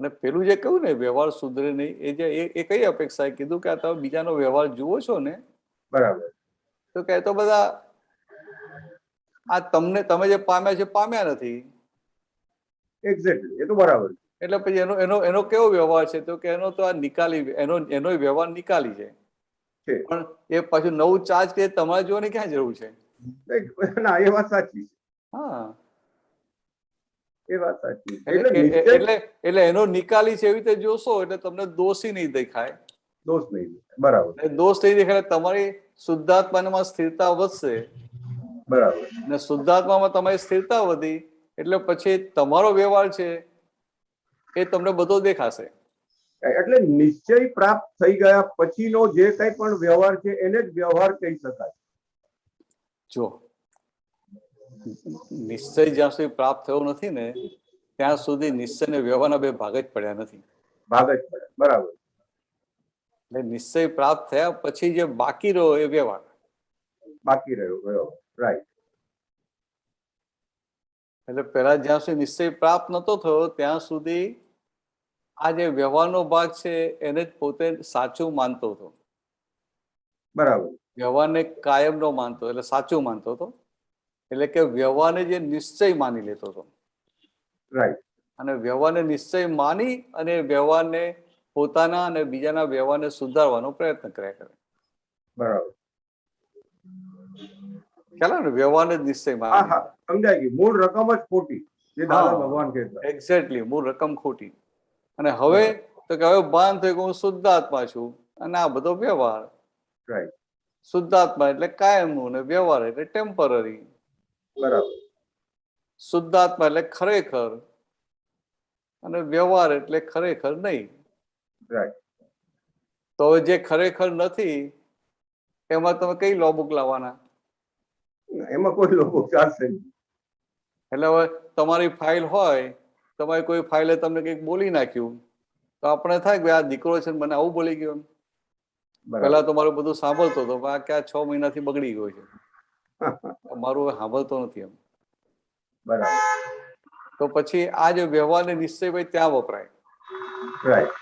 અને પેલું જે કહ્યું ને વ્યવહાર સુધરે નહીં, એ કઈ અપેક્ષાએ કીધું કે તમે બીજાનો વ્યવહાર જુઓ છો ને. બરાબર. તો કે તો બધા આ તમે જે પામ્યા છે પામ્યા નથી. એક્ઝેક્ટલી, એ તો બરાબર છે. એટલે પછી એનો એનો એનો કેવો વ્યવહાર છે? તો કે એનો તો આ નિકાલી, એનો વ્યવહાર નિકાલી છે, પણ એ પાછું નવું ચાર્જ કે તમારે જોવાની ક્યાં જરૂર છે? ના, એ વાત સાચી છે. હા, એ વાત સાચી. એટલે એનો નિકાલી છે એવી રીતે જોશો એટલે તમને દોષી નહીં દેખાય. દોષ નહીં, બરાબર. દોષ નહીં દેખાય, તમારી શુદ્ધાત્મામાં સ્થિરતા વધશે. બરાબર. ને શુદ્ધાત્મામાં તમારી સ્થિરતા વધી એટલે પછી તમારો વ્યવહાર છે એ તમને બધો દેખાશે. એટલે નિશ્ચય પ્રાપ્ત થઈ ગયા પછીનો જે કઈ પણ વ્યવહાર છે એને જ વ્યવહાર કહી શકાય. જો નિશ્ચય જ્યાં સુધી પ્રાપ્ત થયો નથી ને ત્યાં સુધી નિશ્ચય ને વ્યવહારના બે ભાગ જ પડ્યા નથી. ભાગ જ પડ્યા, બરાબર. એટલે નિશ્ચય પ્રાપ્ત થયા પછી જે બાકી રહ્યો એ વ્યવહાર બાકી રહ્યો, રાઈટ. એટલે પહેલા જ્યાં સુધી નિશ્ચય પ્રાપ્ત નતો થયો ત્યાં સુધી આ જે વ્યવહારનો ભાગ છે એને જ પોતે સાચું માનતો હતો. બરાબર. વ્યવહારને કાયમનો માનતો, એટલે સાચું માનતો હતો. એટલે કે વ્યવહારને જે નિશ્ચય માની લેતો હતો. રાઈટ. અને વ્યવહારને નિશ્ચય માની અને વ્યવહારને પોતાના અને બીજાના વ્યવહારને સુધારવાનો પ્રયત્ન કર્યા કરે. બરાબર. ખ્યાલ ને? વ્યવહારને નિશ્ચય માની. સમજાય ગયું. મૂળ રકમ જ ખોટી, જે દાદા ભગવાન કહેતા. એક્ઝેક્ટલી, મૂળ રકમ ખોટી. અને હવે તો કે હવે ભાન થયું કે હું શુદ્ધાત્મા છું અને આ બધો વ્યવહાર. રાઈટ. શુદ્ધાત્મા એટલે કાયમનું અને વ્યવહાર એટલે ટેમ્પરરી. બરાબર. શુદ્ધાત્મા એટલે ખરેખર અને વ્યવહાર એટલે ખરેખર નહીં. રાઈટ. તો હવે જે ખરેખર નથી એમાં તમે કઈ લો મોકલાવાના? એમાં કોઈ લોકો ચાલશે નહીં. એટલે હવે તમારી ફાઇલ હોય, તમારી કોઈ ફાઇલે તમને કંઈક બોલી નાખ્યું તો આપણે થાય કે આ દીકરો છે મને આવું બોલી ગયો. પેલા તમારું બધું સાંભળતો હતો, આ ક્યાં 6 મહિનાથી બગડી ગયો છે, મારું સાંભળતો નથી એમ. બરાબર. તો પછી આ જે વ્યવહારને નિશ્ચય ભાઈ ત્યાં વપરાય. રાઈટ.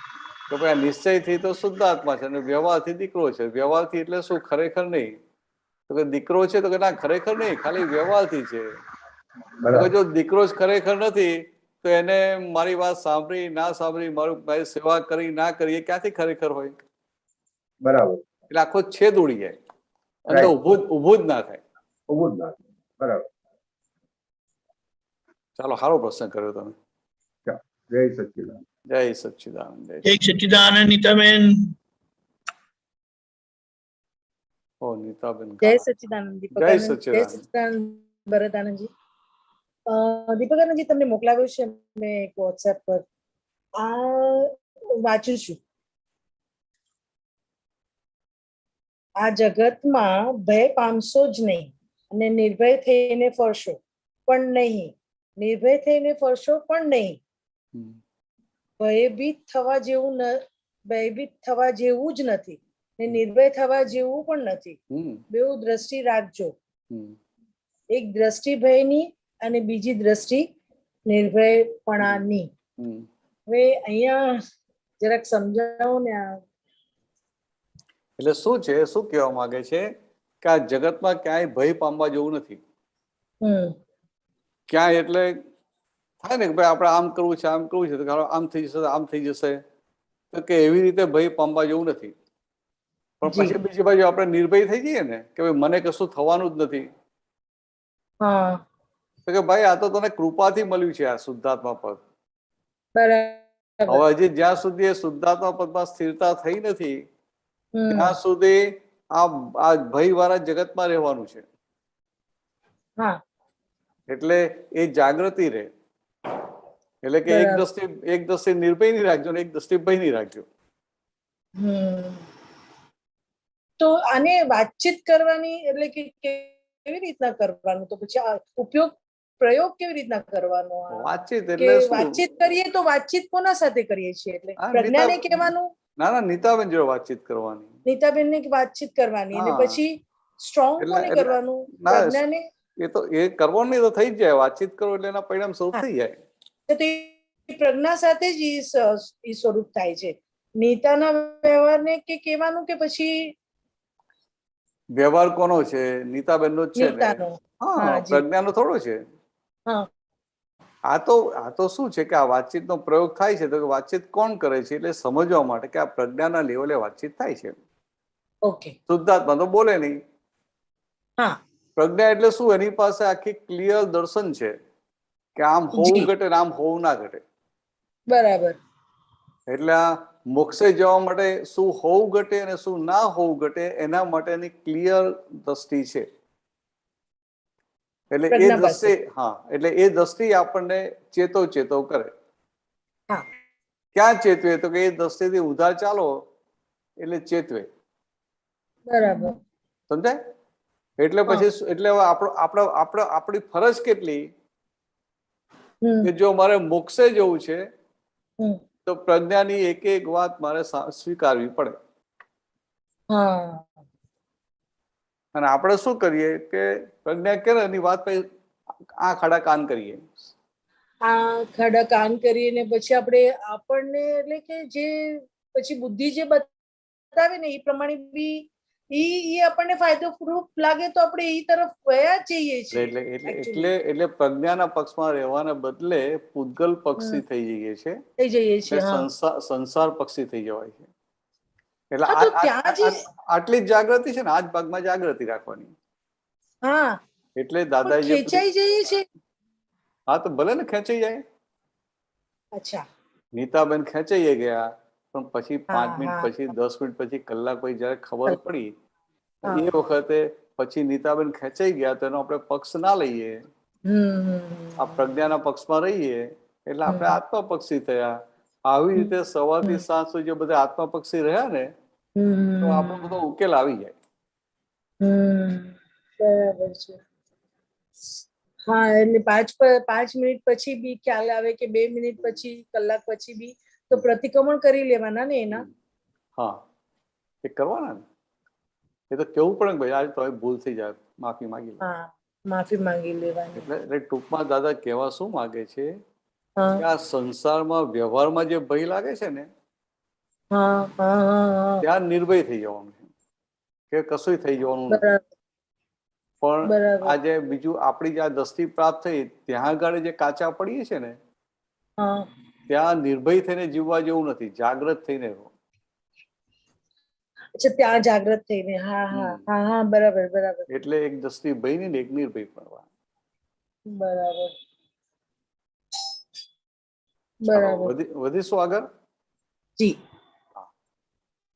તો ભાઈ આ નિશ્ચયથી તો શુદ્ધાત્મા છે અને વ્યવહારથી દીકરો છે. વ્યવહારથી એટલે શું? ખરેખર નહીં. તો કે દીકરો છે તો કે ના, ખરેખર નહીં, ખાલી વ્યવહારથી છે. જો દીકરો જ ખરેખર નથી તો એને મારી વાત સાંભળી ના સાંભળી, મારી સેવા કરી ના કરી, એ ક્યાંથી ખરેખર હોય? બરાબર. એટલે આખો છેદ ઉડી જાય, અંદર ઉભું જ ના થાય. ઉભું જ ના થાય. બરાબર. ચાલો, સારો પ્રશ્ન કર્યો તમે. જય સચ્ચિદાનંદ. જય સચ્ચિદાનંદ. જય સચ્ચિદાનંદ. નીતાબેન. ઓ નીતાબેન. જય સચ્ચિદાનંદ. જય સચ્ચિદાનંદ. ભરતાનંદજી, દીપકાનંદજી તમને મોકલાવ્યું છે મેં એક વોટ્સએપ પર. આ વાંચું છું. આ જગતમાં ભય પામશો જ નહીં અને નિર્ભય થઈને ફરશો પણ નહીં. નિર્ભય થઈને ફરશો પણ નહીં. ભયભીત થવા જેવું જ નથી ને નિર્ભય થવા જેવું પણ નથી. બેઉ દ્રષ્ટિ રાખજો. એક દ્રષ્ટિ ભયની અને બીજી દ્રષ્ટિ નિર્ભયપણાની. હવે અહીંયા જરાક સમજાવો ને. એટલે શું છે, શું કહેવા માંગે છે કે આ જગતમાં ક્યાંય ભય પામવા જેવું નથી. ક્યાંય એટલે થાય ને કે ભાઈ આપણે આમ કરવું છે, આમ કરવું છે, તો આમ થઈ જશે, આમ થઈ જશે, તો કે એવી રીતે ભય પામવા જેવું નથી. પણ પછી બીજી બાજુ આપણે નિર્ભય થઈ જઈએ ને કે ભાઈ મને કશું થવાનું જ નથી, તો કે ભાઈ આ તો તને કૃપાથી મળ્યું છે આ શુદ્ધાત્મા પદ. હવે હજી જ્યાં સુધી એ શુદ્ધાત્મા પદમાં સ્થિરતા થઈ નથી ત્યાં સુધી આ ભય વાળા જગતમાં રહેવાનું છે. એટલે એ જાગૃતિ રહે. એટલે કે એક દ્રષ્ટિ નિર્ભય ની રાખજો ને એક દ્રષ્ટિ ભય ની રાખજો. તો આને વાતચીત કરવાની એટલે કે કેવી રીતના કરવાનું? તો પછી પ્રયોગ કેવી રીતના કરવાનો? વાતચીત એટલે વાતચીત કરીએ તો વાતચીત કોના સાથે કરીએ છીએ? એટલે પ્રજ્ઞાને કહેવાનું? ના, નીતાબેન જોડે વાતચીત કરવાની. નીતાબેન ને વાતચીત કરવાની અને પછી સ્ટ્રોંગ કોને કરવાનું? પ્રજ્ઞાને. એ તો એ કરવાનું નહીં તો થઈ જ જાય. વાતચીત કરો એટલે એના પરિણામ સ્વરૂપ થઈ જાય. તો પ્રજ્ઞા સાથે જ એ સ્વરૂપ થાય છે. નીતાના વ્યવહારને કે કહેવાનું કે પછી વ્યવહાર કોનો છે? નીતાબેન નો જ છે ને. પ્રજ્ઞાનો થોડો છે. આ તો શું છે કે આ વાતચીતનો પ્રયોગ થાય છે તો વાતચીત કોણ કરે છે એટલે સમજવા માટે કે આ પ્રજ્ઞાના લેવલે વાતચીત થાય છે. ઓકે. શુદ્ધાત્મા તો બોલે નહીં. હા. પ્રજ્ઞા એટલે શું? એની પાસે આખી ક્લિયર દર્શન છે કે આમ હોવું ઘટે ને આમ હોવું ના ઘટે. બરાબર. એટલે આ મોક્ષે જવા માટે શું હોવું ઘટે અને શું ના હોવું ઘટે એના માટેની ક્લિયર દ્રષ્ટિ છે. એટલે એ દ્રષ્ટિ, હા, એટલે એ દ્રષ્ટિ આપણને ચેતવ કરે. ક્યાં ચેતવે? તો કે એ દ્રષ્ટિથી ઉધાર ચાલો એટલે ચેતવે. બરાબર. સમજાય? એટલે પછી એટલે આપણી ફરજ કેટલી કે જો મારે મોક્ષે જવું છે તો પ્રજ્ઞાની એક એક વાત મારે સ્વીકારવી પડે. અને આપણે શું કરીએ કે પ્રજ્ઞા કરે એની વાત પછી આંખ આડા કાન કરીએ. આંખ આડા કાન કરીને પછી આપણને એટલે કે જે પછી બુદ્ધિ જે બતાવે ને એ પ્રમાણે બી ઈ આપણને ફાયદોરૂપ લાગે તો આપણે એ તરફ વયા જઈએ છીએ. એટલે પ્રજ્ઞાના પક્ષમાં રહેવાને બદલે પૂતગલ પક્ષી થઈ જઈએ છીએ. સંસાર પક્ષી થઈ જવાય છે. એટલે આટલી જ જાગૃતિ છે ને, આ જ ભાગમાં જાગૃતિ રાખવાની. હા, એટલે દાદા ખેંચાઈ જઈએ છે. હા, તો ભલે ને ખેંચાઈ જાય. અચ્છા, નીતાબેન ખેંચાઈ ગયા, પણ પછી 5 મિનિટ પછી 10 મિનિટ પછી કલાક પછી જયારે ખબર પડી એ વખતે પછી નીતાબેન ખેંચાઈ ગયા તો એનો આપણે પક્ષ ના લઈએ. આ પ્રજ્ઞાના પક્ષમાં રહીએ એટલે આપણે આત્મપક્ષી થયા. આવી રીતે સવારથી સાંજ સુધી બધા આત્મપક્ષી રહ્યા ને તો આપણો બધો ઉકેલ આવી જાય. બરાબર છે. હા, એટલે 5 મિનિટ પછી બી ખ્યાલ આવે કે 2 મિનિટ પછી, કલાક પછી બી તો પ્રતિક્રમણ કરી લેવાના ને એના. હા, એ કરવાના ને. એ તો કેવું પડે ને ભાઈ, આજે તો ભૂલ થઈ જાય, માફી માંગી લે. હા, માફી માંગી લેવાની. એટલે ટૂંકમાં દાદા કહેવા શું માંગે છે કે આ સંસારમાં વ્યવહારમાં જે ભય લાગે છે ને ત્યાં નિર્ભય થઈ જવાનું છે કે કશું થઈ જવાનું નથી. પણ આજે બીજું આપણી જે દ્રષ્ટિ પ્રાપ્ત થઈ ત્યાં આગળ જે કાચા પડીએ છે ને ત્યાં નિર્ભય થઈને જીવવા જેવું નથી, જાગ્રત થઈને રહો. અચ્છા, ત્યાં જાગ્રત થઈને. હા હા હા હા, બરાબર બરાબર. એટલે એક દ્રષ્ટિ ભય ને એક નિર્ભય પડવા. બરાબર બરાબર. વધીશું આગળ. જી.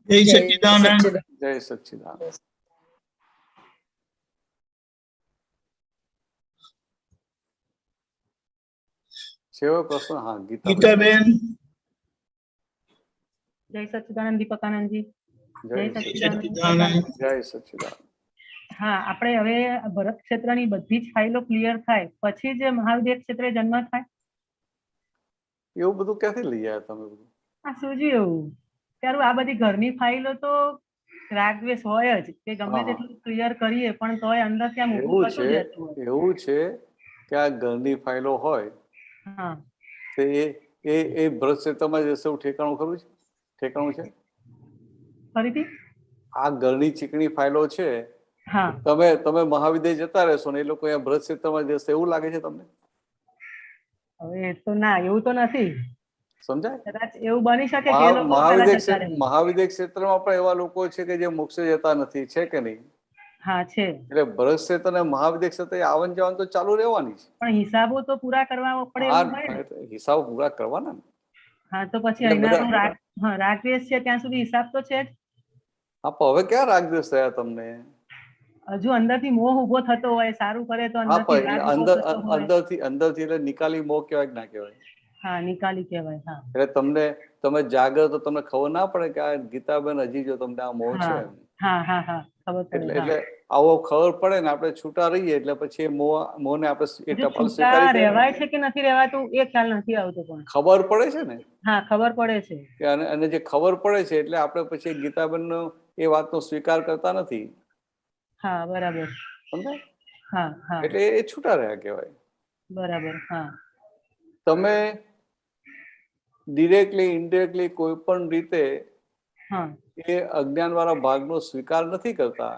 જય સચ્ચિદાનંદ. જય સચ્ચિદાનંદ. સેવક પ્રશ્ન. હા, ગીતાબેન. જય સચ્ચિદાનંદ દીપકાનંદજી. જય સચ્ચિદાનંદ. જય સચ્ચિદાનંદ. હા, આપણે હવે ભરત ક્ષેત્રની બધી જ ફાઇલો ક્લિયર થાય પછી જ મહાવિદ્ય ક્ષેત્રે જન્મ થાય. એવું બધું ક્યાંથી લઈ આવ્યા તમે? બધું આ શું એવું ત્યારે આ બધી ઘરની ફાઇલો તો રાગદ્વેષ હોય જ કે ગમે તેટલું ક્લિયર કરીએ પણ તોય અંદર ત્યાં મૂકવું કશું જ રહેતું હોય. એવું છે કે આ ઘરની ફાઇલો હોય તો એ ભરત ક્ષેત્રમાં જશે એવું ઠેકાણું ખરું છે? ઠેકાણું છે? ફરીથી આ ઘરની ચીકણી ફાઇલો છે, તમે મહાવિદ્ય જતા રહેશો ને એ લોકો અહીંયા ભરત ક્ષેત્રમાં જશે એવું લાગે છે તમને? હવે તો ના, એવું તો નથી. સમજાય? કદાચ એવું બની શકે કે એ લોકો મહાવિદ્ય ક્ષેત્રમાં પણ એવા લોકો છે કે જે મોક્ષે જતા નથી, છે કે નહીં? હા, છે. એટલે ભરત ક્ષેત્ર અને મહાવિદ્ય ક્ષેત્ર આવન જવાનું તો ચાલુ રહેવાની છે. પણ હિસાબો તો પૂરા કરવા પડે એવું હોય ને. હિસાબો પૂરા કરવાના ને. હા, તો પછી અહીંના રાગદ્વેષ છે ત્યાં સુધી હિસાબ તો છે જ. હા, પણ હવે ક્યાં રાગદ્વેષ થયા તમને? હજુ અંદરથી મોહ ઉભો થતો હોય, સારું કરે તો અંદરથી એટલે નિકાલી મોહ કહેવાય કે ના કહેવાય? હા, નિકાલી કહેવાય. હા, એટલે તમે જાગો તો તમને ખબર ના પડે કે આ ગીતાબેન હજી જો તમને આ મોહ છે. હા હા હા, ખબર પડે. એટલે આવો ખબર પડે ને આપણે છૂટા રહીએ એટલે પછી મોહને આપણે ટપાલ સ્વીકારી રહેવાય છે કે નથી રહેવાતું એ ખ્યાલ નથી આવતો. પણ ખબર પડે છે ને. હા, ખબર પડે છે. અને જે ખબર પડે છે એટલે આપણે પછી ગીતાબેનનો એ વાતનો સ્વીકાર કરતા નથી. હા, બરાબર. સમજાય? હા હા, એટલે એ છૂટા રહ્યા કહેવાય. બરાબર. હા, તમે ડિરેક્ટલી ઇનડિરેક્ટલી કોઈ પણ રીતે એ અજ્ઞાન વાળા ભાગનો સ્વીકાર નથી કરતા.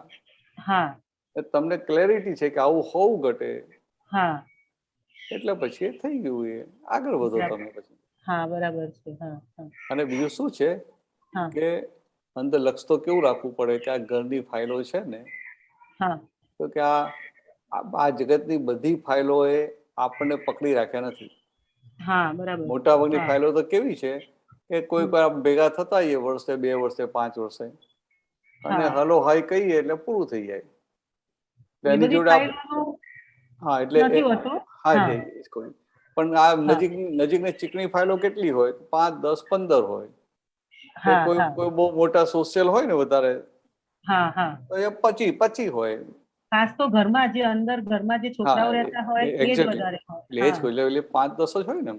હા, તમને ક્લેરિટી છે કે આવું હોવું ઘટે. હા, એટલે પછી એ થઈ ગયું, એ આગળ વધો તમે પછી. હા બરાબર છે. હા હા. અને બીજું શું છે હા. કે અંદર લક્ષ તો કેવું રાખવું પડે કે આ ઘરની ફાઇલો છે ને, હા તો કે આ જગતની બધી ફાઇલો એ આપણને પકડી રાખ્યા નથી. હા બરાબર. મોટા ભાગની હા. ફાઇલો તો કેવી છે કે કોઈ વાર ભેગા થતા હોઈએ વર્ષે, 2 વર્ષે, 5 વર્ષે, અને હા. હલો હાય કહીએ એટલે પૂરું થઈ જાય. એ એની બધી જોડે ફાઇલોનું હા એટલે નથી હોતું. હા હા. એટલે જ કહું. પણ આ હા. નજીકની ચીકણી ફાઇલો કેટલી હોય? 5, 10, 15 હોય. હા કોઈ હા કોઈ બહુ મોટા સોશિયલ હોય ને વધારે, હા હા. તો એ 25 હોય. ખાસ તો ઘરમાં જે અંદર ઘરમાં જે છોકરાઓ હા રહેતા હોય એ જ એક્ઝેક્ટલી. વધારે હોય. એટલે એ જ કહું, એટલે 5, 10 જ હોય ને,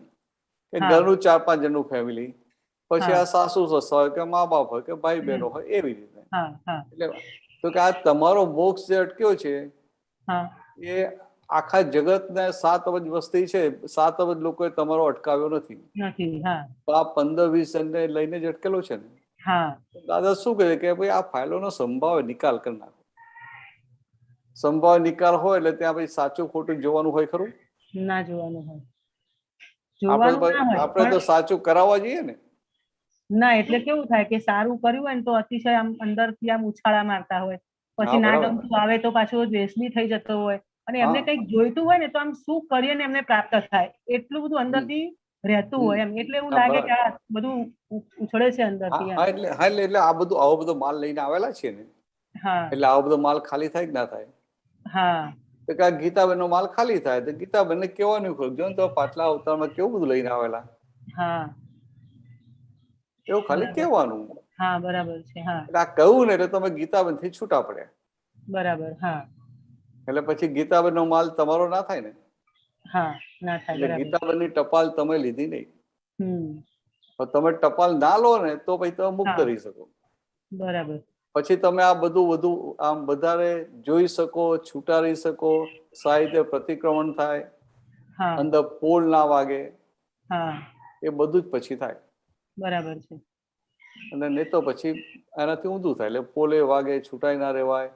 કે હા ઘરનું 4-5 જણનું ફેમિલી, પછી હા આ સાસુ સસરા હોય કે મા બાપ હોય કે ભાઈ બહેનો હોય, એવી રીતે. હા હા એટલે તો કે આ તમારો મોક્ષ જે અટક્યો છે હા એ આખા જગતને 7 અબજ વસ્તી છે, 7 અબજ લોકોએ તમારો અટકાવ્યો નથી. નથી. હા તો આ 15-20 જણને લઈને જ અટકેલો છે ને. હા દાદા શું કહે કે ભાઈ આ ફાઇલોનો સંભાવે નિકાલ કરી નાખો. સંભાવ નિકાલ હોય એટલે ત્યાં પછી સાચું ખોટું જોવાનું હોય ખરું? ના જોવાનું હોય. જોવાનું ના હોય આપણે તો સાચું કરાવવા જઈએ ને. ના એટલે કેવું થાય કે સારું કર્યું હોય ને તો અતિશય આમ અંદરથી આમ ઉછાળા મારતા હોય, પછી ના બરાબર. ગમતું આવે તો પાછો દ્વેષની થઈ જતો હોય, અને એમને હા. કંઈક જોઈતું હોય ને તો આમ શું કરીએ ને એમને પ્રાપ્ત થાય એટલું બધું અંદરથી રહેતું હોય એમ, એટલે એવું લાગે કે આ બધું ઉછળે છે અંદરથી એમ. એટલે આવો બધો માલ લઈને આવેલા છે ને, હા એટલે આવો બધો માલ ખાલી થાય કે ના થાય? હા તો કે ગીતાબેન નો માલ ખાલી થાય તો ગીતાબેન ને કેવાનું ખરું, જો ને તો પાછલા અવતારમાં કેવું બધું લઈને આવેલા. હા એવું ખાલી બરાબર. કહેવાનું. હા બરાબર છે. હા એટલે આ કહ્યું ને એટલે તમે ગીતાબેન થી છૂટા પડ્યા. બરાબર. હા એટલે પછી ગીતાબેન નો માલ તમારો ના થાય ને. હા ના થાય. એટલે બરાબર. ગીતાબેન ની ટપાલ તમે લીધી નહીં. હમ તમે ટપાલ ના લો ને તો પછી તમે મુક્ત હા રહી શકો. બરાબર. પછી તમે આ બધું વધુ આમ વધારે જોઈ શકો, છૂટા રહી શકો, સાહિત્ય પ્રતિક્રમણ થાય, હા અંદર પોલ ના વાગે, હા એ બધું જ પછી થાય. બરાબર છે. અને નહીં તો પછી એનાથી ઊંધું થાય, એટલે પોલે વાગે, છૂટાઈ ના રહેવાય,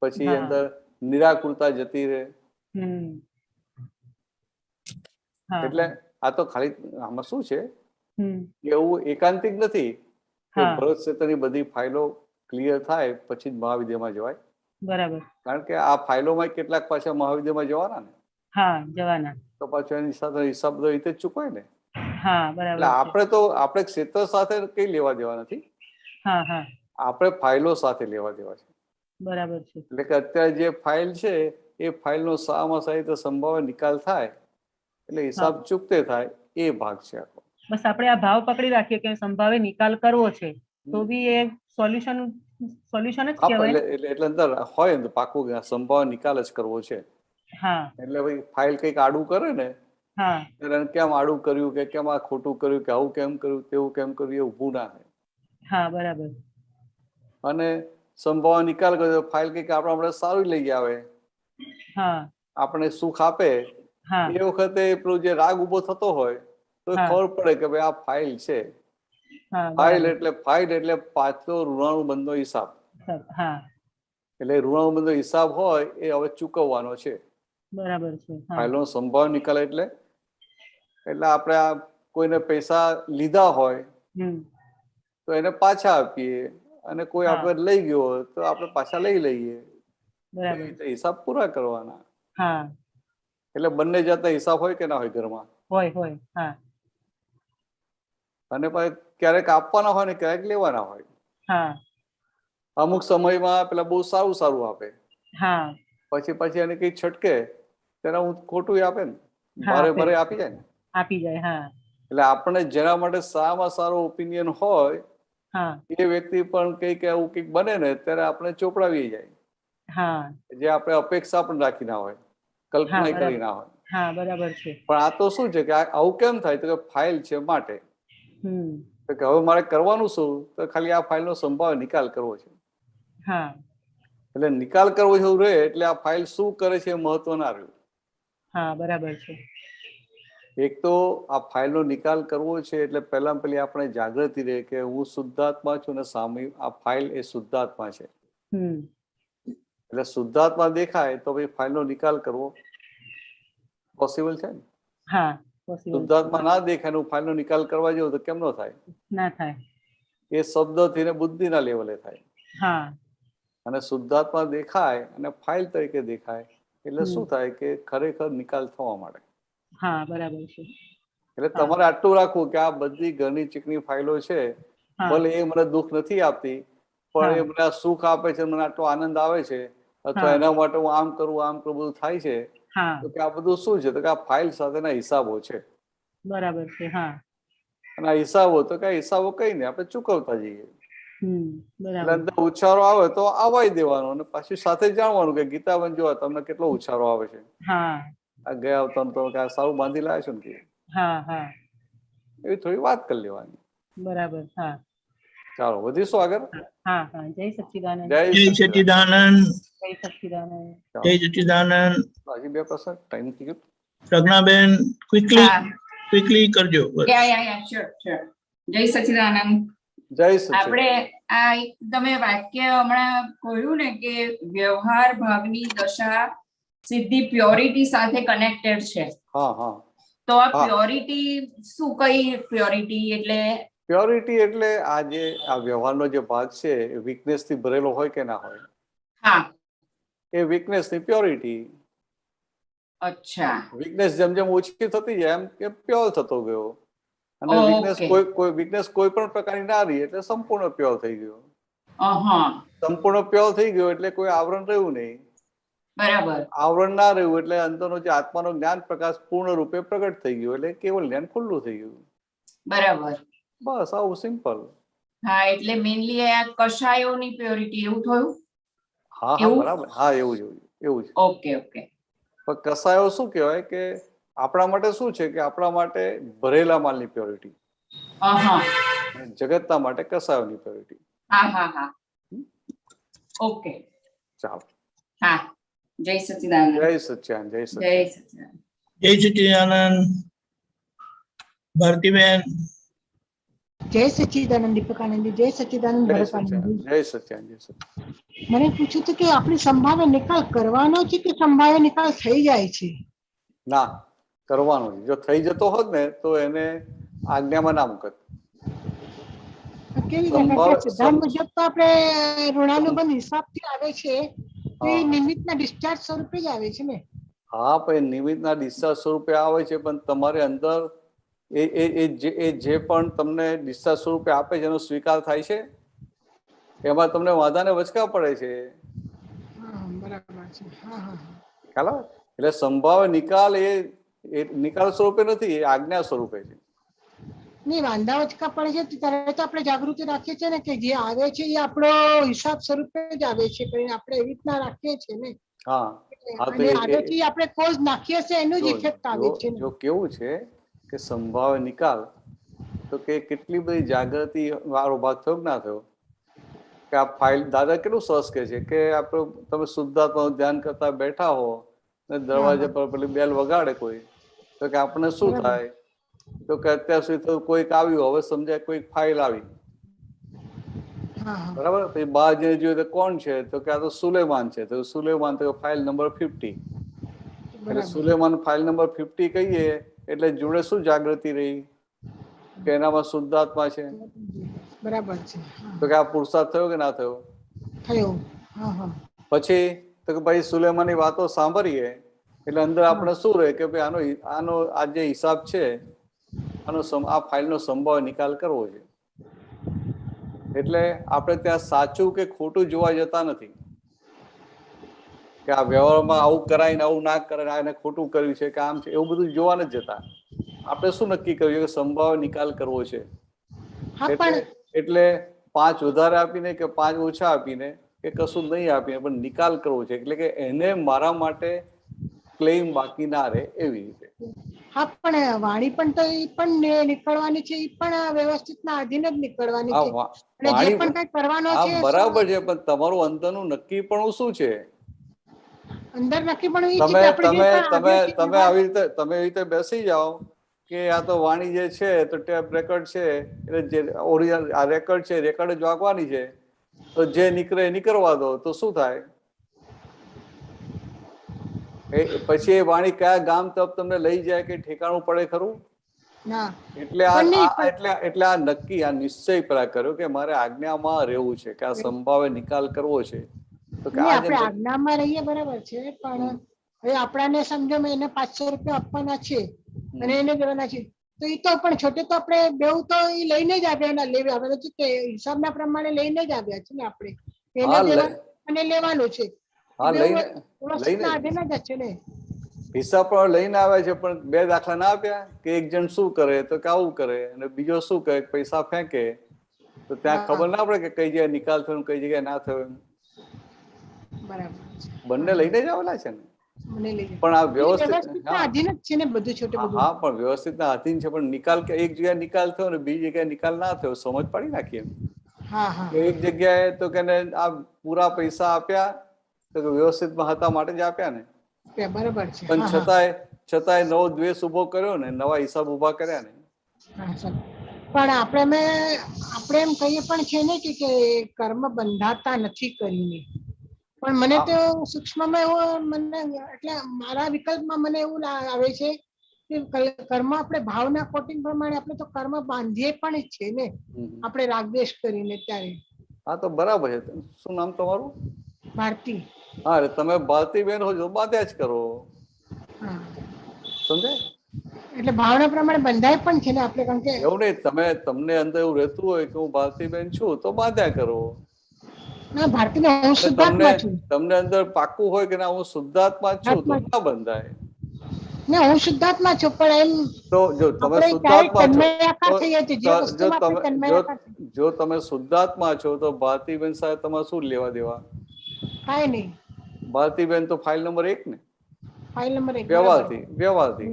પછી હા અંદર નિરાકુરતા જતી રહે. હમ હા એટલે હા આ તો ખાલી આમાં શું છે હમ એવું એકાંતિક નથી કે હા ભરત ક્ષેત્રની બધી ફાઇલો ક્લિયર થાય પછી જ મહાવિદ્યામાં જવાય. બરાબર. કારણ કે આ ફાઇલોમાં કેટલાક પાછા મહાવિદ્યામાં જવાના ને, હા જવાના. તો પાછું એની સાથે હિસાબ તો રીતે જ ચૂકવાય ને. હા એટલે બરાબર છે. આપણે ક્ષેત્ર સાથે કઈ લેવા દેવા નથી. હા હા આપણે ફાઇલો સાથે લેવા દેવા છે. બરાબર છે. એટલે કે અત્યારે જે ફાઇલ છે એ ફાઇલનો સારામાં સારી રીતે સંભાવે નિકાલ થાય એટલે હા હિસાબ ચૂકતે થાય, એ ભાગ છે આખો. બસ આપણે આ ભાવ પકડી રાખીએ કે સંભાવે નિકાલ કરવો છે તો બી એ સોલ્યુશન જ કહેવાય. એટલે અંદર હોય ને પાકું સંભાવ નિકાલ જ કરવો છે. હા એટલે ભાઈ ફાઇલ કંઈક આડું કરે ને હા એટલે કેમ આડું કર્યું, કે કેમ આ ખોટું કર્યું, કે આવું કેમ કર્યું, તેવું કેમ કર્યું, એ ઊભું ના થાય. હા બરાબર. અને સંભાવ નિકાલ કર્યો ફાઇલ કંઈક આપણે સારું લઈ આવે, હા આપણે સુખ આપે, હા એ વખતે પેલો જે રાગ ઉભો થતો હોય તો હા ખબર પડે કે ભાઈ આ ફાઇલ છે. હા ફાઇલ બરાબર. એટલે પાછલો ઋણાનુબંધનો હિસાબ. હા એટલે ઋણાનુબંધનો હિસાબ હોય એ હવે ચૂકવવાનો છે. બરાબર છે. હા ફાઇલનો સંભાવ નિકાલ એટલે આપણે આ કોઈને પૈસા લીધા હોય હમ તો એને પાછા આપીએ, અને કોઈ હા આપણે લઈ ગયો હોય તો આપણે પાછા લઈ લઈએ. બરાબર. હિસાબ પૂરા કરવાના. હા એટલે બંને જાતના હિસાબ હોય કે ના હોય ઘરમાં. હોય. હા અને પછી ક્યારેક આપવાના હોય ને ક્યારેક લેવાના હોય. હા અમુક સમયમાં પેલા બહુ સારું સારું આપે, હા પછી એને કઈ છટકે તેને હું ખોટું આપે ને, હા ભારે આપે ભારે આપી જાય ને. આપી જાય. હા એટલે આપણે જેના માટે સારામાં સારો ઓપિનિયન હોય હા એ વ્યક્તિ પણ કંઈક એવું કંઈક બને ને ત્યારે આપણે ચોપડાવી જાય. હા જે આપણે અપેક્ષા પણ રાખી ના હોય, હા કલ્પના કરી બરાબર. ના હોય. હા બરાબર છે. પણ આ તો શું છે કે આવું કેમ થાય તો કે ફાઇલ છે માટે. હમ તો કે હવે મારે કરવાનું શું, તો ખાલી આ ફાઇલનો સંભાવ નિકાલ કરવો છે. હા એટલે નિકાલ કરવો એવું રહે એટલે આ ફાઇલ શું કરે છે એ મહત્વ ના રહ્યું. હા બરાબર છે. એક તો આ ફાઇલનો નિકાલ કરવો છે એટલે પહેલી આપણે જાગૃતિ રહે કે હું શુદ્ધાત્મા છું અને સામે આ ફાઇલ એ શુદ્ધાત્મા છે. હમ એટલે શુદ્ધાત્મા દેખાય તો ભાઈ ફાઇલનો નિકાલ કરવો પોસિબલ છે ને. હા possible. શુદ્ધાત્મા ના દેખાય ને ફાઇલ નો નિકાલ કરવા જેવું તો કેમ નો થાય? ના થાય. એ શબ્દથી ને બુદ્ધિના લેવલે થાય. હા અને શુદ્ધાત્મા દેખાય અને ફાઇલ તરીકે દેખાય એટલે શું થાય કે ખરેખર નિકાલ થવા માંડે. હા બરાબર છે. એટલે તમારે આટલું રાખવું કે આ બધી ઘરની ચીકણી ફાઇલો છે, ભલે એ મને દુઃખ નથી આપતી પણ એ મને સુખ આપે છે, મને આટલો આનંદ આવે છે, અથવા એના માટે હું આમ કરું બધું થાય છે, તો કે આ બધું શું છે? તો કે આ ફાઇલ સાથેના હિસાબો છે. બરાબર છે. હા અને આ હિસાબો તો કઈ હિસાબો કઈ નહીં, આપણે ચૂકવતા જઈએ. એટલે અંદર ઉછારો આવે તો આવાય દેવાનો અને પાછું સાથે જાણવાનું કે ગીતાબેન જો તમને કેટલો ઉછારો આવે છે, આ ગયા અવતાર તો સારું બાંધી લાવે છે ને, એવી થોડી વાત કરી લેવાની. બરાબર. હા ચાલો વધીશું આગળ. હા હા જય સચ્ચિદાનંદ. જય સચ્ચિદાનંદ. જય સચ્ચિદાનંદ. જય સચ્ચિદાનંદ. હજી 2% ટાઈમ થઈ ગયો. પ્રજ્ઞાબેન ક્વિકલી કરજો. જય સચ્ચિદાનંદ. જય સચ્ચિદાનંદ. આપણે આ તમે વાક્ય હમણાં કહ્યું ને કે વ્યવહાર ભાવની દશા સીધી પ્યોરિટી સાથે કનેક્ટેડ છે. હા હા. તો આ પ્યોરિટી શું, કઈ પ્યોરિટી એટલે? પ્યોરિટી એટલે આ જે આ વ્યવહારનો જે ભાગ છે એ વીકનેસ થી ભરેલો હોય કે ના હોય? હા, એ વીકનેસ ની પ્યોરિટી. અચ્છા. વીકનેસ જેમ જેમ ઓછી થતી જાય એમ કે પ્યોર થતો ગયો, અને વીકનેસ કોઈ પણ પ્રકારની ના રહી એટલે સંપૂર્ણ પ્યોર થઈ ગયો. સંપૂર્ણ પ્યોર થઈ ગયો એટલે કોઈ આવરણ રહ્યું નહીં. બરાબર. આવરણ ના રહ્યું એટલે અંદરનો જે આત્માનો જ્ઞાન પ્રકાશ પૂર્ણ રૂપે પ્રગટ થઈ ગયો એટલે કેવળ જ્ઞાન ખુલ્લું થઈ ગયું. બરાબર. બસ આવું સિમ્પલ. હા એટલે મેઇનલી આ કશાયોની પ્યોરિટી એવું થયું? હા હા બરાબર. હા એવું જ એવું જ. Okay okay. પણ કસાયો શું કહેવાય કે આપણા માટે શું છે કે આપણા માટે ભરેલા માલની પ્યોરિટી, જગતના માટે કસાયોની પ્યોરિટી. હા હા હા. ઓકે ચાલો. હા જય સચ્ચિદાનંદ. જય સચ્ચિદાનંદ. જય સચ્ચિદાનંદ. જય સચ્ચિદાનંદ. જય સચ્ચિદાનંદ. ભારતીબેન. જય સચ્ચિદાનંદ. દીપકાનંદ. જય સચ્ચિદાનંદ. ભરતાનંદ. જય સચ્ચિદાનંદ. જય સચ્ચિદાનંદ. મને પૂછ્યું હતું કે આપણી સંભાવ્ય નિકાલ કરવાનો છે કે સંભાવ્ય નિકાલ થઈ જાય છે? ના, કરવાનો છે. જો થઈ જતો હોત ને તો એને આજ્ઞામાં ના મૂકત. કેવી રીતે? સિદ્ધાંત મુજબ તો આપણે ઋણાનુબંધ હિસાબથી આવે છે, તો એ નિમિત્તના ડિસ્ચાર્જ સ્વરૂપે જ આવે છે ને? હા પણ નિમિત્તના ડિસ્ચાર્જ સ્વરૂપે આવે છે, પણ તમારે અંદર એ જે પણ તમને ડિસ્ચાર્જ સ્વરૂપે આપે છે એનો સ્વીકાર થાય છે, એમાં તમને વાંધાને વચકા પડે છે. ખ્યાલ આવે? એટલે સંભાવ્ય નિકાલ એ નિકાલ સ્વરૂપે નથી, એ આજ્ઞા સ્વરૂપે છે. નહીં, વાંધા વચકા પડે છે ત્યારે તો આપણે જાગૃતિ રાખીએ છીએ ને કે જે આવે છે એ આપણો હિસાબ સ્વરૂપે જ આવે છે, કરીને આપણે એવી રીતના રાખીએ છીએ ને. હા અને આગળથી આપણે કોઝ નાખીએ છીએ એનું જ ઇફેક્ટ આવે છે. જો કેવું છે કે સંભાવ્ય નિકાલ તો કે કેટલી બધી જાગૃતિ વાળો ભાગ થયો કે ના થયો, કે આ ફાઇલ દાદા કેટલું સરસ કે છે કે આપણે તમે શુદ્ધાત્માનું ધ્યાન કરતા બેઠા હો ને દરવાજા પર પેલી બેલ વગાડે કોઈ, તો કે આપણને શું થાય? તો કે અત્યાર સુધી તો કોઈક આવ્યું, હવે સમજાય કોઈક ફાઇલ આવી, બરાબર? પછી બહાર જઈને જોયું તો કોણ છે? તો કે આ તો સુલેમાન છે. તો સુલેમાન તો ફાઇલ નંબર 50. એટલે સુલેમાન ફાઇલ નંબર 50 કહીએ એટલે જોડે શું જાગૃતિ રહી કે એનામાં શુદ્ધાત્મા છે. બરાબર છે. તો કે આ પુરુષાર્થ થયો કે ના થયો? થયો. પછી તો કે ભાઈ સુલેમાનની વાતો સાંભળીએ એટલે અંદર આપણે શું રહે કે ભાઈ આનો આ જે હિસાબ છે આ ફાઇલનો સંભાવ્ય નિકાલ કરવો છે. એટલે આપણે ત્યાં સાચું કે ખોટું જોવા જતા નથી કે આ વ્યવહારમાં આવું કરાય ને આવું ના કરાય, આને ખોટું કર્યું છે કે આમ છે, એવું બધું જોવા નથી જતા. આપણે શું નક્કી કર્યું કે સંભાવ્ય નિકાલ કરવો છે, એટલે 5 વધારે આપીને કે 5 ઓછા આપીને કે કશું નહીં આપીને પણ નિકાલ કરવો છે, એટલે કે એને મારા માટે ક્લેમ બાકી ના રહે એવી રીતે. હા પણ વાણી પણ તો એ પણ નીકળવાની છે, એ પણ વ્યવસ્થિતના આધીન જ નીકળવાની છે. જે પણ કઈ કરવાનો છે બરાબર છે, પણ તમારું અંદરનું નક્કી પણ શું છે? અંદર નક્કી પણ એ છે કે આપણે તમે આવી રીતે બેસી જાઓ કે આ તો વાણી જે છે તો ટેપ રેકર્ડ છે, એટલે જે ઓરિજિનલ આ રેકર્ડ છે, રેકર્ડ જ વાગવાની છે, તો જે નીકળે નીકળવા દો તો શું થાય? પછી એ વાણી કયા ગામ તરફ તમને લઈ જાય કે ઠેકાણું પડે ખરું? ના. એટલે એટલે આ નક્કી આ નિશ્ચય પેલા કર્યો કે મારે આજ્ઞામાં રહેવું છે, કે આ સંભાવે નિકાલ કરવો છે. તો કે આપણે આજ્ઞામાં રહીએ બરાબર છે, પણ હવે આપણાને સમજો એને 500 રૂપિયા આપવાના છે અને એને દેવાના છે, તો એ તો પણ છોટે તો આપણે બેઉ તો એ લઈને જ આવ્યા, લેવા આવે છે હિસાબના પ્રમાણે લઈને જ આવ્યા છે ને આપણે, એને દેવાનું અને લેવાનું છે. હિસાબ પણ લઈને આવ્યા છે, પણ 2 દાખલા ના આપ્યા કે એક જણ શું કરે તો કે આવું કરે અને બીજો શું કરે પૈસા ફેંકે, તો ત્યાં ખબર ના પડે કે કઈ જગ્યાએ નિકાલ થયો કઈ જગ્યાએ ના થયો. બંને લઈને જ આવેલા છે ને, પણ આ વ્યવસ્થિત હા પણ વ્યવસ્થિત ના આધીન છે, પણ નિકાલ એક જગ્યાએ નિકાલ થયો ને બીજી જગ્યાએ નિકાલ ના થયો, સમજ પાડી નાખીએ. એક જગ્યાએ તો કે આ પૂરા પૈસા આપ્યા તો વ્યવસ્થિતમાં હતા માટે જ આપ્યા ને, બરાબર છે, પણ છતાંય નવો દ્વેષ ઉભો કર્યો ને, નવા હિસાબ ઉભા કર્યા ને. પણ આપણે એમ કહીએ પણ છે ને કે કર્મ બંધાતા નથી કરીને, પણ મને તો સૂક્ષ્મમાં એવું મને એટલે મારા વિકલ્પમાં મને એવું આવે છે કે કર્મ આપણે ભાવના કોટિંગ પ્રમાણે આપણે તો કર્મ બાંધીએ પણ છે ને આપણે રાગદ્વેષ કરીને ત્યારે. હા તો બરાબર છે. શું નામ તમારું? ભારતી. હા તમે ભારતી બેન હો બાંધ્યા જ કરો, સમજે? એટલે ભાવના પ્રમાણે બંધાય પણ છે ને આપણે, કારણ કે એવું નહીં તમને અંદર એવું રહેતું હોય કે હું ભારતી બેન છું તો બાંધ્યા કરો. ના ભારતી હું શુદ્ધાત્મા છું. તમને અંદર પાક્કું હોય કે ના હું શુદ્ધાત્મા છું તો ના બંધાય. ના હું શુદ્ધાત્મા છું, પણ એમ તો જો તમે શુદ્ધાત્મા છો, જો તમે શુદ્ધાત્મા છો તો ભારતીબેન સાથે તમારે શું લેવા દેવા? કાંઈ નહીં. ભારતીબેન તો ફાઇલ નંબર 1 ને, ફાઇલ નંબર 1 વ્યવહારથી.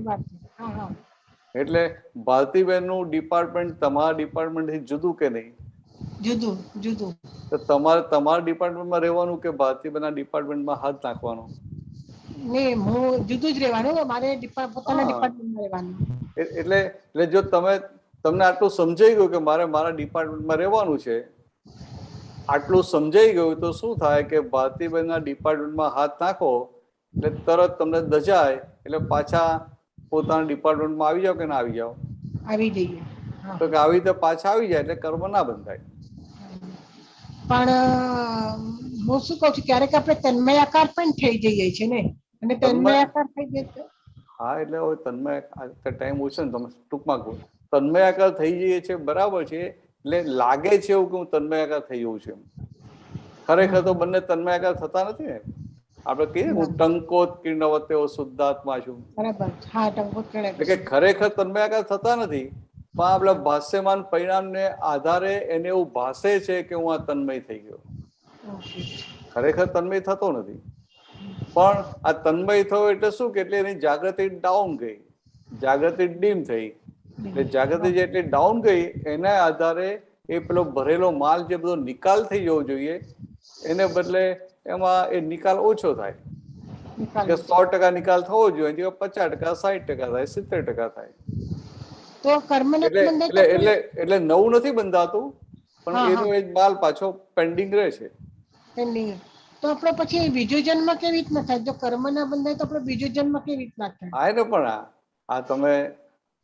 એટલે ભારતીબેન નું ડિપાર્ટમેન્ટ તમારા ડિપાર્ટમેન્ટ થી જુદું કે નહીં? જુદું. તો તમારે તમારા ડિપાર્ટમેન્ટમાં રહેવાનું કે ભારતીબેન ના ડિપાર્ટમેન્ટમાં હાથ નાખવાનો? નહીં, હું જુદું જ રહેવાનું, મારે પોતાના ડિપાર્ટમેન્ટમાં રહેવાનું. એટલે જો તમને આટલું સમજાઈ ગયું કે મારે મારા ડિપાર્ટમેન્ટમાં રહેવાનું છે, આટલું સમજાઈ ગયું તો શું થાય કે ભારતીબેન ના ડિપાર્ટમેન્ટમાં હાથ નાખો એટલે તરત તમને દજાય એટલે પાછા પોતાના ડિપાર્ટમેન્ટમાં આવી જાવ કે ના આવી જાવ? આવી જઈએ. તો કે આવી રીતે પાછા આવી જાય એટલે કર્મ ના બંધાય. પણ હું શું કહું છું, ક્યારેક આપણે તન્મયાકાર પણ થઈ જઈએ છીએ ને, અને તન્મયાકાર થઈ જઈએ. હા એટલે હવે તન્મય ટાઈમ ઓછો ને, તમે ટૂંકમાં કહો તન્મયાકાર થઈ જઈએ છે બરાબર છે, એટલે લાગે છે એવું કે હું તન્મયાકાર થઈ જઉં છું, ખરેખર તો બંને તન્મયાકાર થતા નથી ને. આપણે કહીએ હું ટંકોત કિર્ણવતે શુદ્ધાત્મા છું, કે ખરેખર તન્મયાકાર થતા નથી, પણ આપણા ભાષ્યમાન પરિણામને આધારે એને એવું ભાષે છે કે હું આ તન્મય થઈ ગયો, ખરેખર તન્મય થતો નથી. પણ આ તન્મય થયો એટલે શું કે એટલે એની જાગૃતિ ડાઉન ગઈ, જાગૃતિ ડીમ થઈ, એટલે જાગૃતિ જેટલી ડાઉન ગઈ એના આધારે એ પેલો ભરેલો માલ જે બધો નિકાલ થઈ જવો જોઈએ એને બદલે એમાં એ નિકાલ ઓછો થાય, કે 100% નિકાલ થવો જોઈએ 50%, 60% થાય, 70% થાય. તો કર્મ એટલે નવું નથી બંધાતું, પણ એનો એ માલ પાછો પેન્ડિંગ રહે છે. તો આપણે પછી બીજો જન્મ કેવી રીતના થાય? જો કર્મ ના બંધાય તો આપણે બીજો જન્મ કેવી રીતના થાય? હા ને, પણ આ તમે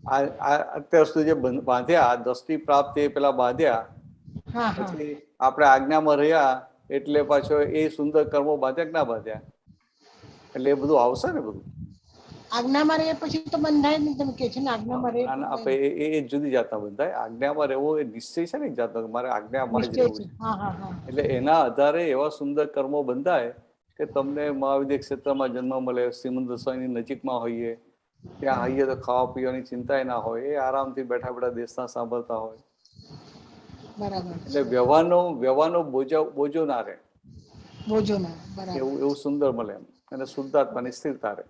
અત્યાર સુધી જે બાંધ્યા દ્રષ્ટિ પ્રાપ્તિ પેલા બાંધ્યા, પછી આપણે આજ્ઞામાં રહ્યા એટલે પાછો એ સુંદર કર્મો બાંધ્યા કે ના બાંધ્યા, એટલે એ બધું આવશે ને. બધું આજ્ઞામાં રહે પછી તો બંધાય નહીં, તમે કે છે ને આજ્ઞામાં રહે આપણે એ જુદી જાતના બંધાય. આજ્ઞામાં રહેવો એ નિશ્ચય છે ને એક જાતનો, મારે આજ્ઞામાં જ રહેવું છે, એટલે એના આધારે એવા સુંદર કર્મો બંધાય કે તમને મહાવિદ્ય ક્ષેત્રમાં જન્મ મળે, શ્રીમંત સ્વામીની નજીકમાં હોઈએ, ત્યાં હોઈએ તો ખાવા પીવાની ચિંતા ના હોય, એ આરામથી બેઠા બેઠા દેશના સાંભળતા હોય, એટલે વ્યવહારનો બોજો ના રહે, એવું સુંદર મળે એમ, અને શુદ્ધાત્માની સ્થિરતા રહે.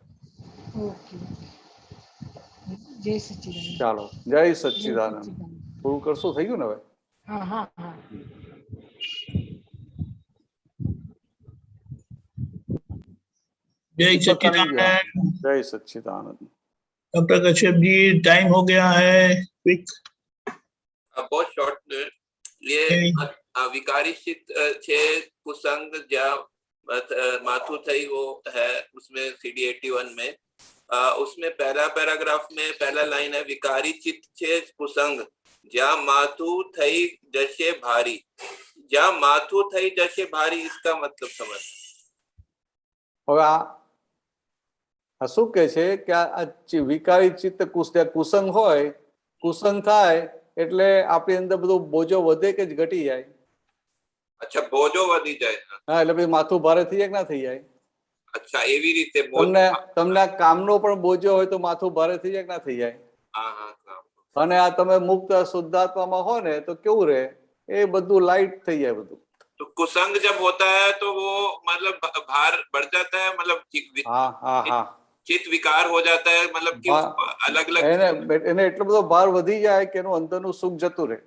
ચાલો, જય સચ્ચિદાનંદ. પૂરું કરશું, થઈ ગયું ને હવે? जय सच्चिदानंद. जय सच्चिदानंद. डॉक्टर कश्यप जी, टाइम हो गया है, क्विक. बहुत शॉर्ट. ये विकारी चित्त छे कुसंग ज्या माथु थई वो है उसमें CD 81 में उसमें पहला पैराग्राफ में पहला लाइन है विकारी चित्त छे कुसंग ज्या माथु थई जशे भारी। ज्या माथु थई जशे भारी इसका मतलब समझ। હવે આ શું કે છે કે આ વિકારી ચિત્ત કુસંગ હોય, કુસંગ થાય એટલે આપણી અંદર બધો બોજો વધે કે ઘટી જાય? અચ્છા, બોજો વધી જાય। હા, એટલે પછી માથું ભારે થઈ જાય કે ના થઈ જાય? અચ્છા, એવી રીતે તમને કામનો પણ બોજો હોય તો માથું ભારે થઈ જાય કે ના થઈ જાય? હા હા। અને આ તમે મુક્ત શુદ્ધાત્મામાં હો ને તો કેવું રહે? એ બધું લાઈટ થઈ જાય બધું। तो कुसंग जब होता है तो वो मतलब भार बढ़ जाता है, मतलब हाँ हाँ हाँ चित्त विकार हो जाता है, मतलब कि अलग अलग એને એટલો બધો ભાર વધી જાય કે એનું અંદરનું સુખ જતું રહે।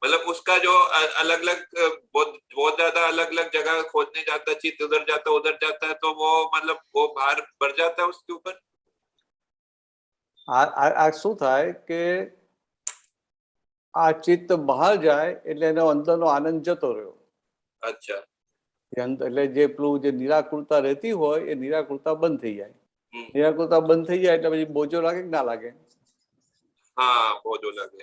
मतलब उसका जो अलग अलग बहुत ज्यादा अलग अलग जगह खोजने जाता है, चित्त उधर जाता है तो वो मतलब वो भार बढ़ जाता है उसके ऊपर। આ શું થાય કે આ ચિત્ત બહાર જાય એટલે એનો અંદરનો આનંદ જતો રહ્યો। अच्छा, એટલે જે પેલું જે નિરાકુરતા રહેતી હોય એ નિરાકુરતા બંધ થઈ જાય। નિરાકુરતા બંધ થઈ જાય એટલે પછી બોજો લાગે કે ના લાગે? हाँ, बोझो लगे।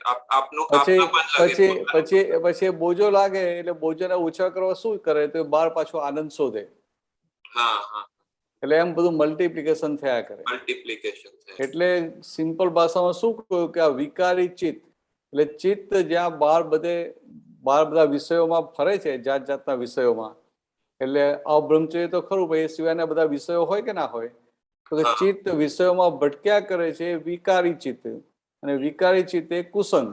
પછી બોજો લાગે એટલે બોજોને ઓછા કરવા શું કરે તો બહાર પાછો આનંદ શોધે। हाँ हाँ, એટલે એમ બધું મલ્ટીપ્લિકેશન થયા કરે। મલ્ટીપ્લિકેશન એટલે સિમ્પલ ભાષામાં શું કહ્યું કે આ વિકારી ચિત્ત એટલે ચિત્ત જ્યાં બહાર બધા વિષયોમાં ફરે છે, જાત જાતના વિષયોમાં, એટલે અબ્રહ્મચર્ય તો ખરું ભાઈ, એ સિવાયના બધા વિષયો હોય કે ના હોય? તો ચિત્ત વિષયોમાં ભટક્યા કરે છે એ વિકારી ચિત્ત, અને વિકારી ચિત્ત એ કુસંગ।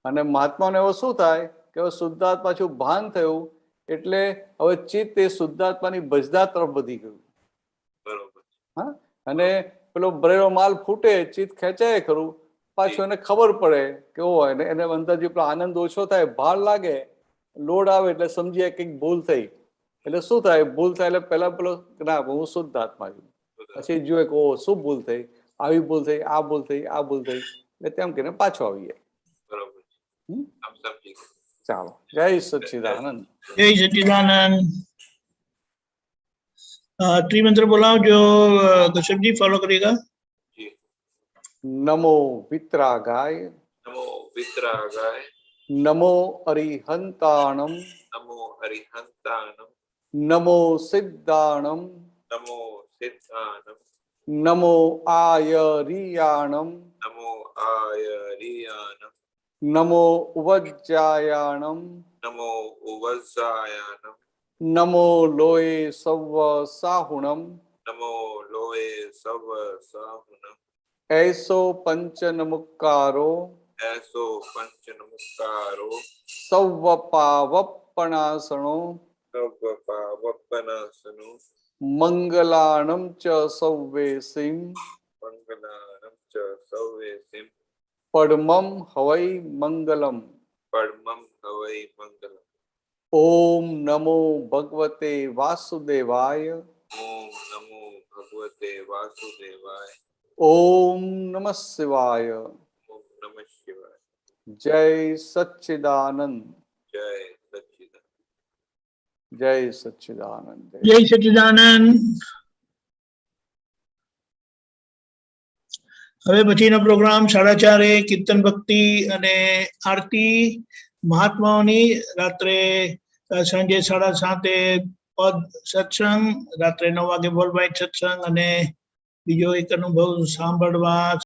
અને મહાત્માને એવો શું થાય કે હવે શુદ્ધાત્મા પાછું ભાન થયું એટલે હવે ચિત્ત એ શુદ્ધાત્માની ભજના તરફ વધી ગયું। બરોબર। હા, અને પેલો ભરેલો માલ ફૂટે, ચિત્ત ખેંચાય ખરું, પાછું એને ખબર પડે કે હોય એને અંદર જે પેલો આનંદ ઓછો થાય, ભાર લાગે, લોડ આવે એટલે સમજીએ કંઈક ભૂલ થઈ। એટલે શું થાય? ભૂલ થાય એટલે પેલા પેલો ના હું શુદ્ધ આત્મા છું, પછી જોઈએ કે ઓ શું ભૂલ થઈ, આવી ભૂલ થઈ, આ ભૂલ થઈ, આ ભૂલ થઈ, એટલે તેમ કહીને પાછો આવી જાય। बरोबर। ચાલો, જય સચ્ચિદાનંદ। જય સચ્ચિદાનંદ। त्रिमंत्र बोलाओ जो कश्यप जी फॉलो करेगा। नमो वित्रागाय, नमो वित्रागाय, नमो अरिहंताणम, नमो अरिहंताणम, नमो सिद्धाणम, नमो सिद्धाणम, नमो आयरियाणम, नमो आयरियाणम, नमो उवज्जायाणम, नमो उवज्जायाणम, नमो लोये सव्व साहुणम, नमो लोये सव साहुणम, ऐसो पंच नमुक्कारो, ऐसो पंच नमुक्कारो, सव्व पावप्पणासनो, सव पावप्पनासनो, मंगलाणम च सव्वेसिम, मंगलाणम च सव्वेसिम, पद्मम हवै मंगलम, परमं हवै मंगलम। ओम नमो भगवते वासुदेवाय, ओम नमो भगवते वासुदेवाय, ओम नमः शिवाय, ओम नमः शिवाय। जय सच्चिदानंद, जय सच्चिदानंद, जय सच्चिदानंद। જય સચ્ચિદાનંદ। હવે પછીનો પ્રોગ્રામ 4:30 કીર્તન ભક્તિ અને આરતી મહાત્માઓની, રાત્રે સાંજે 7:30 પદ સત્સંગ, રાત્રે 9 વાગે બોલબાઈટ સત્સંગ અને બીજો એક અનુભવ સાંભળવા